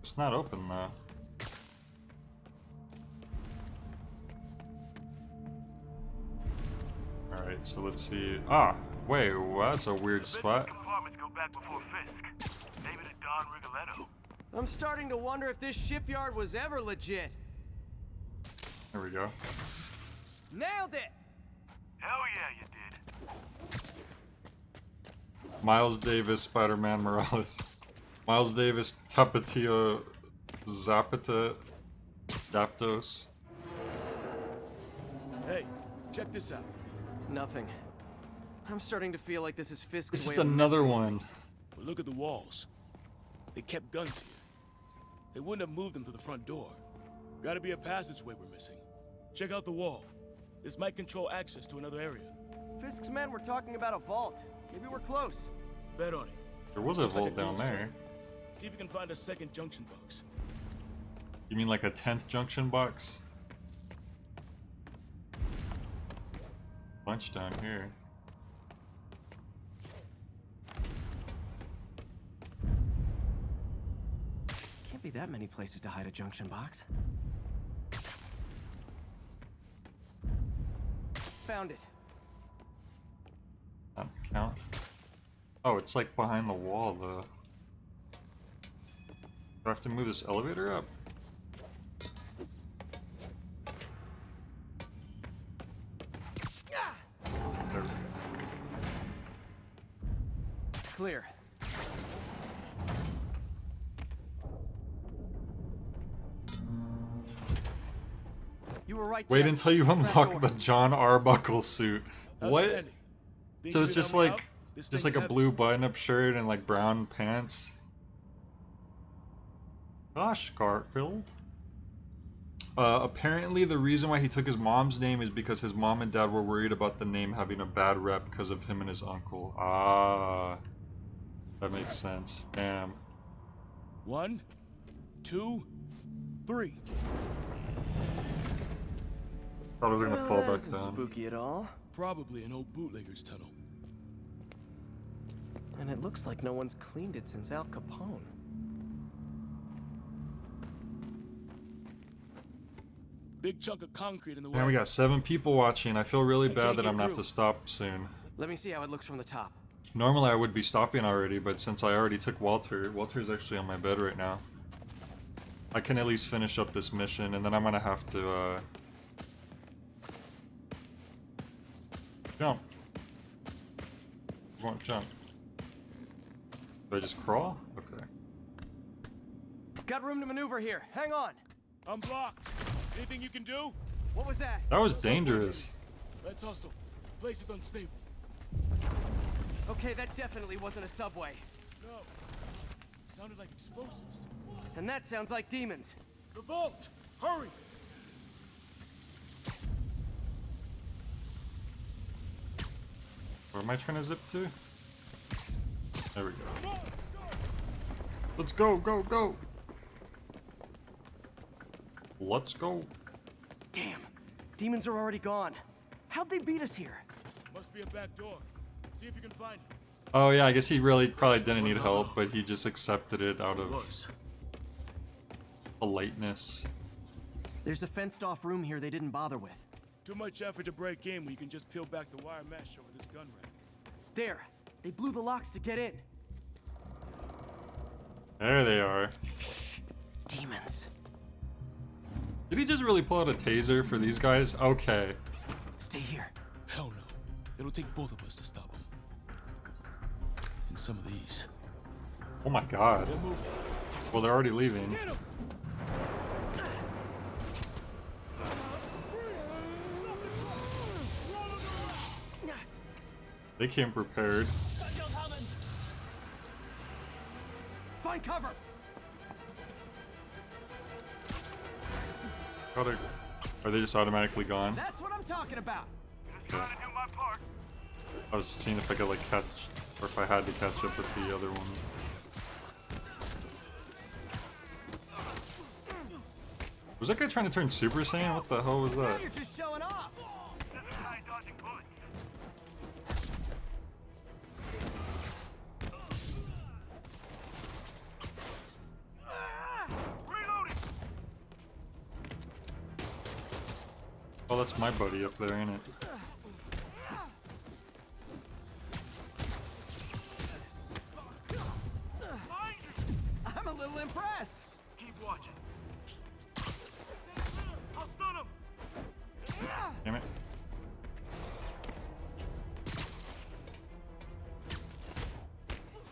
It's not open, though. Alright, so let's see. Ah! Wait, well, that's a weird spot. Compartments go back before Fisk. Maybe to Don Rigoletto. I'm starting to wonder if this shipyard was ever legit. There we go. Nailed it! Hell yeah, you did. Miles Davis, Spider-Man Morales. Miles Davis, Tapatio, Zapata, Daptos. Hey, check this out. Nothing. I'm starting to feel like this is Fisk's This way is of another messing. one. But look at the walls. They kept guns here. They wouldn't have moved them to the front door. Gotta be a passageway we're missing. Check out the wall. This might control access to another area. Fisk's men were talking about a vault. Maybe we're close. Bet on it. There was a Looks like vault down dual there. circuit. See if you can find a second junction box. You mean like a 10th junction box? Bunch down here. Can't be that many places to hide a junction box. Found it. Not count. Oh, it's like behind the wall, though. Do I have to move this elevator up? There we go. Clear. You were right. Wait Jeff. until you unlock the John Arbuckle suit. What? Outstanding. Think So you it's can just help me like out? This just thing's like a heavy. blue button-up shirt and like brown pants. Gosh, Garfield. Apparently the reason why he took his mom's name is because his mom and dad were worried about the name having a bad rep because of him and his uncle. Ah, that makes sense. Damn. 1, 2, 3. Thought I was gonna fall that back isn't down. spooky at all. Probably an old bootlegger's tunnel. And it looks like no one's cleaned it since Al Capone. Big chunk of concrete in the way. Man, we got 7 people watching. I feel really bad can't that get I'm gonna have through. to stop soon. Let me see how it looks from the top. Normally I would be stopping already, but since I already took Walter's actually on my bed right now. I can at least finish up this mission, and then I'm gonna have to jump. You won't jump. Do I just crawl? Okay. Got room to maneuver here. Hang on. I'm blocked. Anything you can do? What was that? That was dangerous. Let's hustle. Place is unstable. Okay, that definitely wasn't a subway. No. Sounded like explosives. And that sounds like demons. The vault! Hurry! Where am I trying to zip to? There we go. Let's go, go, go! Let's go. Damn. Demons are already gone. How'd they beat us here? Must be a back door. See if you can find it. Oh yeah, I guess he really probably didn't need help, but he just accepted it out of politeness. There's a fenced-off room here they didn't bother with. Too much effort to break in when you can just peel back the wire mesh over this gun rack. There. They blew the locks to get in. There they are. Shh. Demons. Did he just really pull out a taser for these guys? Okay. Stay here. Hell no. It'll take both of us to stop them. And some of these. Oh my god. They're moving. Well, they're already leaving. Get 'em! They came prepared. Find cover. Oh, are they just automatically gone? That's what I'm talking about. Okay. I was seeing if I could like catch, or if I had to catch up with the other one. Was that guy trying to turn Super Saiyan? What the hell was Now that? you're just showing off. Oh, that's my buddy up there, ain't it? I'm a little impressed. Keep watching. I'll stun him. Damn it.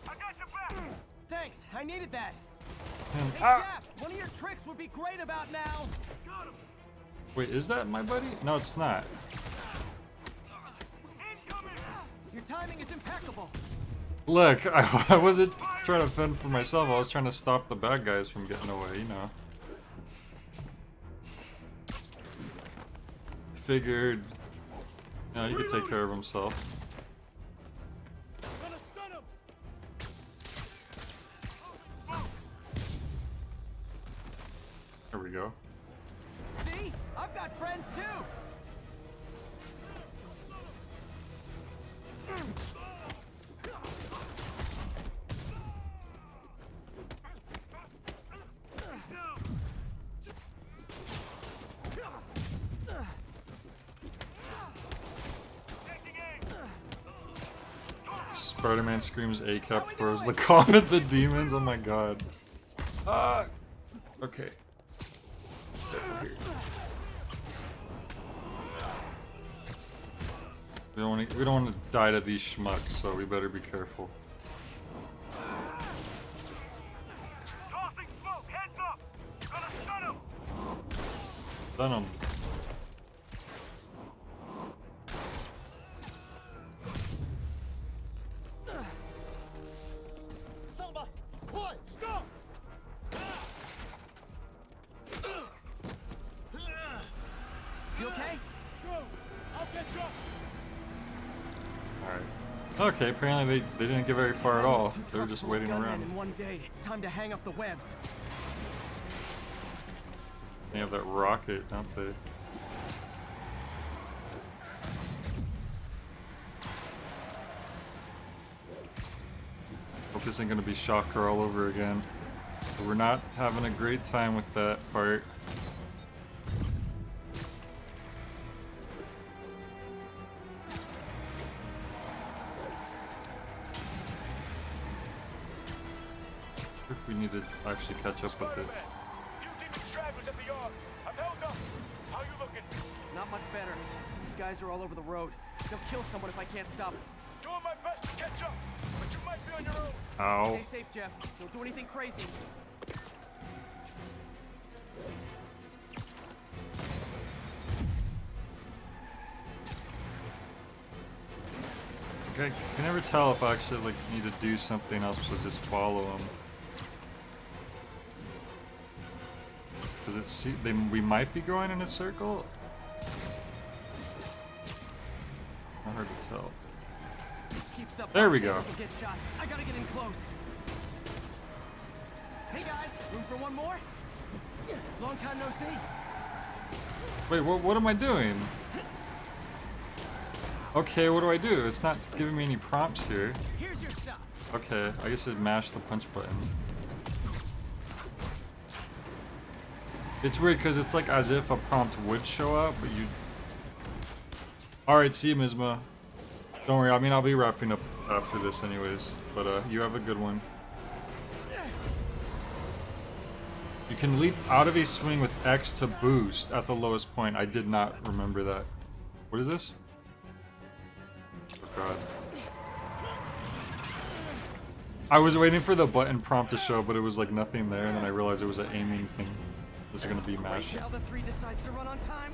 I got your back. Thanks. I needed that. And, Hey, Jeff, one of your tricks would be great about now. Got him. wait, is that my buddy? No, it's not. Your timing is impeccable. Look, I wasn't trying to fend for myself. I was trying to stop the bad guys from getting away, you know. Figured, you know, he could take care of himself. Gonna stun him! There we go. See? I've got friends too. Spider-Man screams ACAP throws the cough at the demons. Oh my god. Okay. Over here. We don't want to die to these schmucks, so we better be careful. Tossing smoke. Heads up. Gonna stun him. Stun him. Samba! Boy, stop! You okay? Go! I'll catch up! Alright. Okay, apparently they didn't get very far at all. They were just waiting around. In one day, it's time to hang up the webs. They have that rocket, don't they? Hope this isn't gonna be Shocker all over again. But we're not having a great time with that part. If we need to actually catch up with it. looking? Not much better. These guys are all over the road. They'll kill someone if I can't stop them. Doing my best to catch up, but you might be on your own. Ow. Stay safe, Jeff. Don't do anything crazy. I can never tell if I actually like need to do something else besides just follow them. Does it see? We might be going in a circle. Not hard to tell. Keeps up, there we go. Get shot. I gotta get in close. Hey guys, room for one more? Long time no see. Wait, what am I doing? Okay, what do I do? It's not giving me any prompts here. Here's your stuff. Okay, I guess I'd mash the punch button. It's weird because it's like as if a prompt would show up, but you... Alright, see you, Mizma. Don't worry, I mean, I'll be wrapping up after this anyways, but you have a good one. You can leap out of a swing with X to boost at the lowest point. I did not remember that. What is this? Oh god. I was waiting for the button prompt to show, but it was like nothing there, and then I realized it was an aiming thing. This is gonna be mashed. Now the 3 decides to run on time.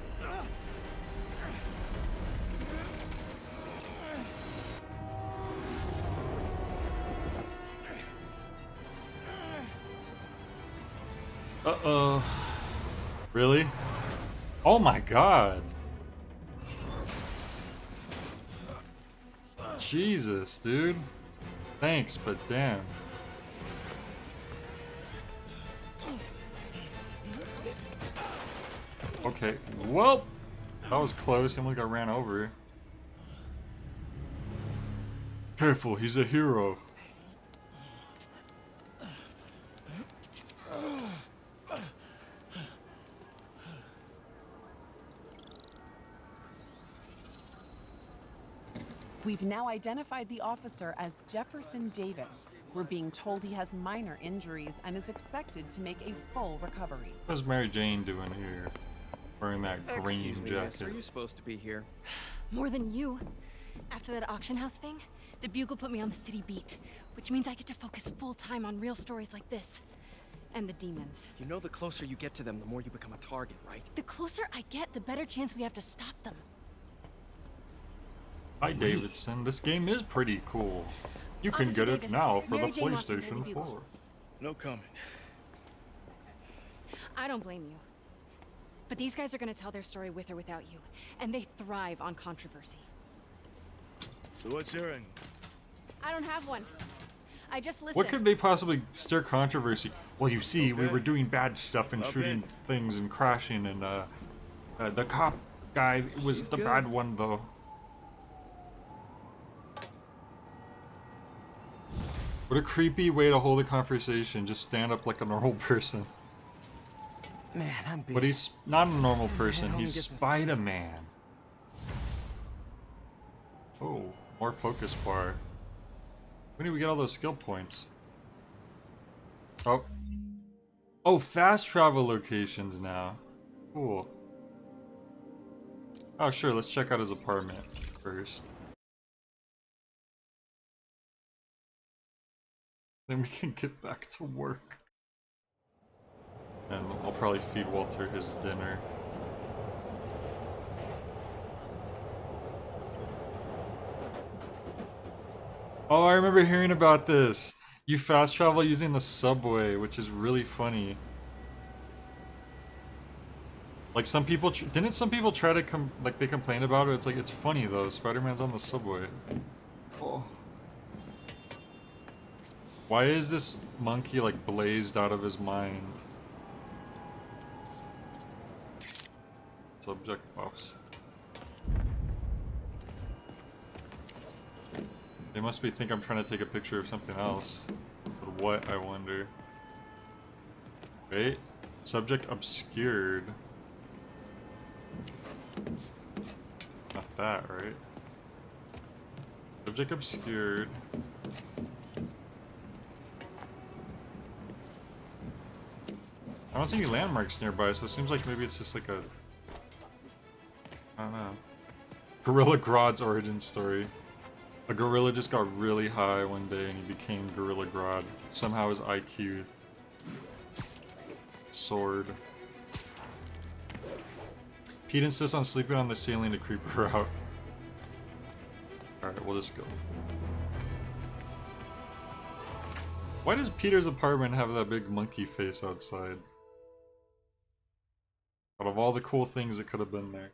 Uh-oh. Really? Oh my god. Jesus, dude. Thanks, but damn. Okay, well, that was close. He almost got ran over. Careful, he's a hero. We've now identified the officer as Jefferson Davis. We're being told he has minor injuries and is expected to make a full recovery. What's Mary Jane doing here? Wearing that green Excuse me, jacket. miss, are you supposed to be here? More than you. After that auction house thing, the Bugle put me on the city beat, which means I get to focus full time on real stories like this. And the demons. You know the closer you get to them, the more you become a target, right? The closer I get, the better chance we have to stop them. Hi Davidson, this game is pretty cool. You can Officer get it Davis, now for Mary the Jane wants to hear the PlayStation Bugle. 4. No comment. I don't blame you. But these guys are gonna tell their story with or without you, and they thrive on controversy. So what's your angle? I don't have one. I just listen. What could they possibly stir controversy? Well, you see, we were doing bad stuff and Not shooting bad. things and crashing, and the cop guy was He's the good. bad one, though. What a creepy way to hold a conversation. Just stand up like a normal person. Man, I'm busy. But he's not a normal person. home He's and get some Spider-Man. Oh, more focus bar. When do we get all those skill points? Oh. Oh, fast travel locations now. Cool. Oh, sure. Let's check out his apartment first. Then we can get back to work. And I'll probably feed Walter his dinner. Oh, I remember hearing about this. You fast travel using the subway, which is really funny. Like some people, didn't some people try to they complain about it? It's like, it's funny though. Spider-Man's on the subway. Oh. Why is this monkey like blazed out of his mind? Subject buffs. They must think I'm trying to take a picture of something else. But what, I wonder? Wait. Subject obscured. Not that, right? Subject obscured. I don't see any landmarks nearby, so it seems like maybe it's just like a I don't know. Gorilla Grodd's origin story. A gorilla just got really high one day and he became Gorilla Grodd. Somehow his IQ soared. Pete insists on sleeping on the ceiling to creep her out. Alright, we'll just go. Why does Peter's apartment have that big monkey face outside? Out of all the cool things that could have been there.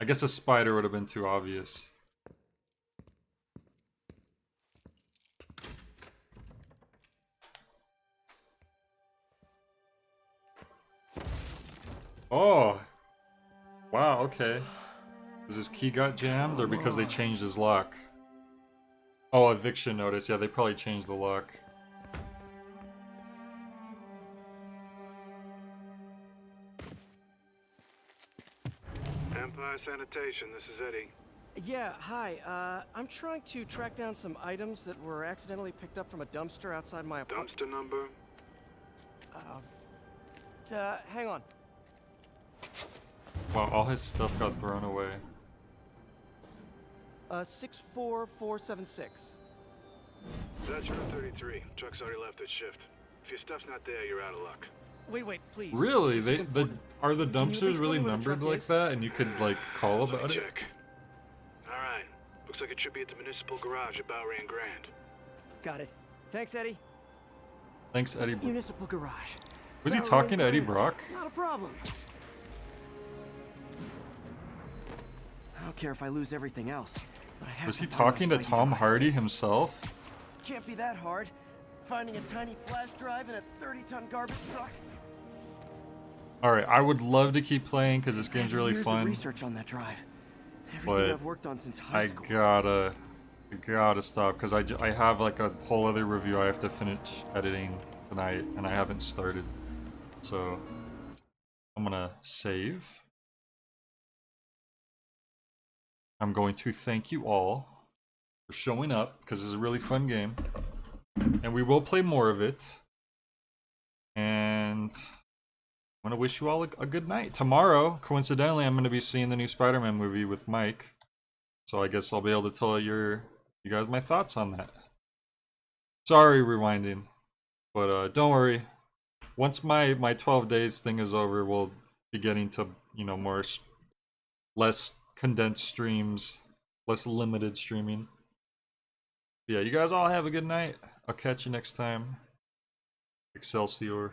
I guess a spider would have been too obvious. Oh! Wow, okay. Is his key got jammed or because they changed his lock? Oh, eviction notice. Yeah, they probably changed the lock. Empire Sanitation, this is Eddie. Yeah, hi. I'm trying to track down some items that were accidentally picked up from a dumpster outside my apartment. Dumpster number? Hang on. Wow, all his stuff got thrown away. 64476. That's room 33. Truck's already left its shift. If your stuff's not there, you're out of luck. Wait, please. Really? This is Are the Can you at dumpsters least tell really me where the numbered truck like is? that and you could like call about it? Check. Alright. Looks like it should be at the municipal garage at Bowery and Grand. Got it. Thanks, Eddie. Thanks, Eddie. Municipal garage. Was he Bowery talking and to Eddie Grand. Brock? Not a problem. I don't care if I lose everything else, but I have Was to he find my talking to Spidey Tom drive. Hardy himself? Can't be that hard. Finding a tiny flash drive in a 30-ton garbage truck. Alright, I would love to keep playing because this game's really Years fun. of research on that drive. Everything But I've worked on since high I school. gotta stop because I have like a whole other review I have to finish editing tonight and I haven't started. So I'm gonna save. I'm going to thank you all for showing up because this is a really fun game. And we will play more of it. And I'm gonna wish you all a good night. Tomorrow, coincidentally, I'm gonna be seeing the new Spider-Man movie with Mike. So I guess I'll be able to tell you guys my thoughts on that. Sorry, rewinding. But don't worry. Once my 12 days thing is over, we'll be getting to, you know, less condensed streams, less limited streaming. Yeah, you guys all have a good night. I'll catch you next time. Excelsior.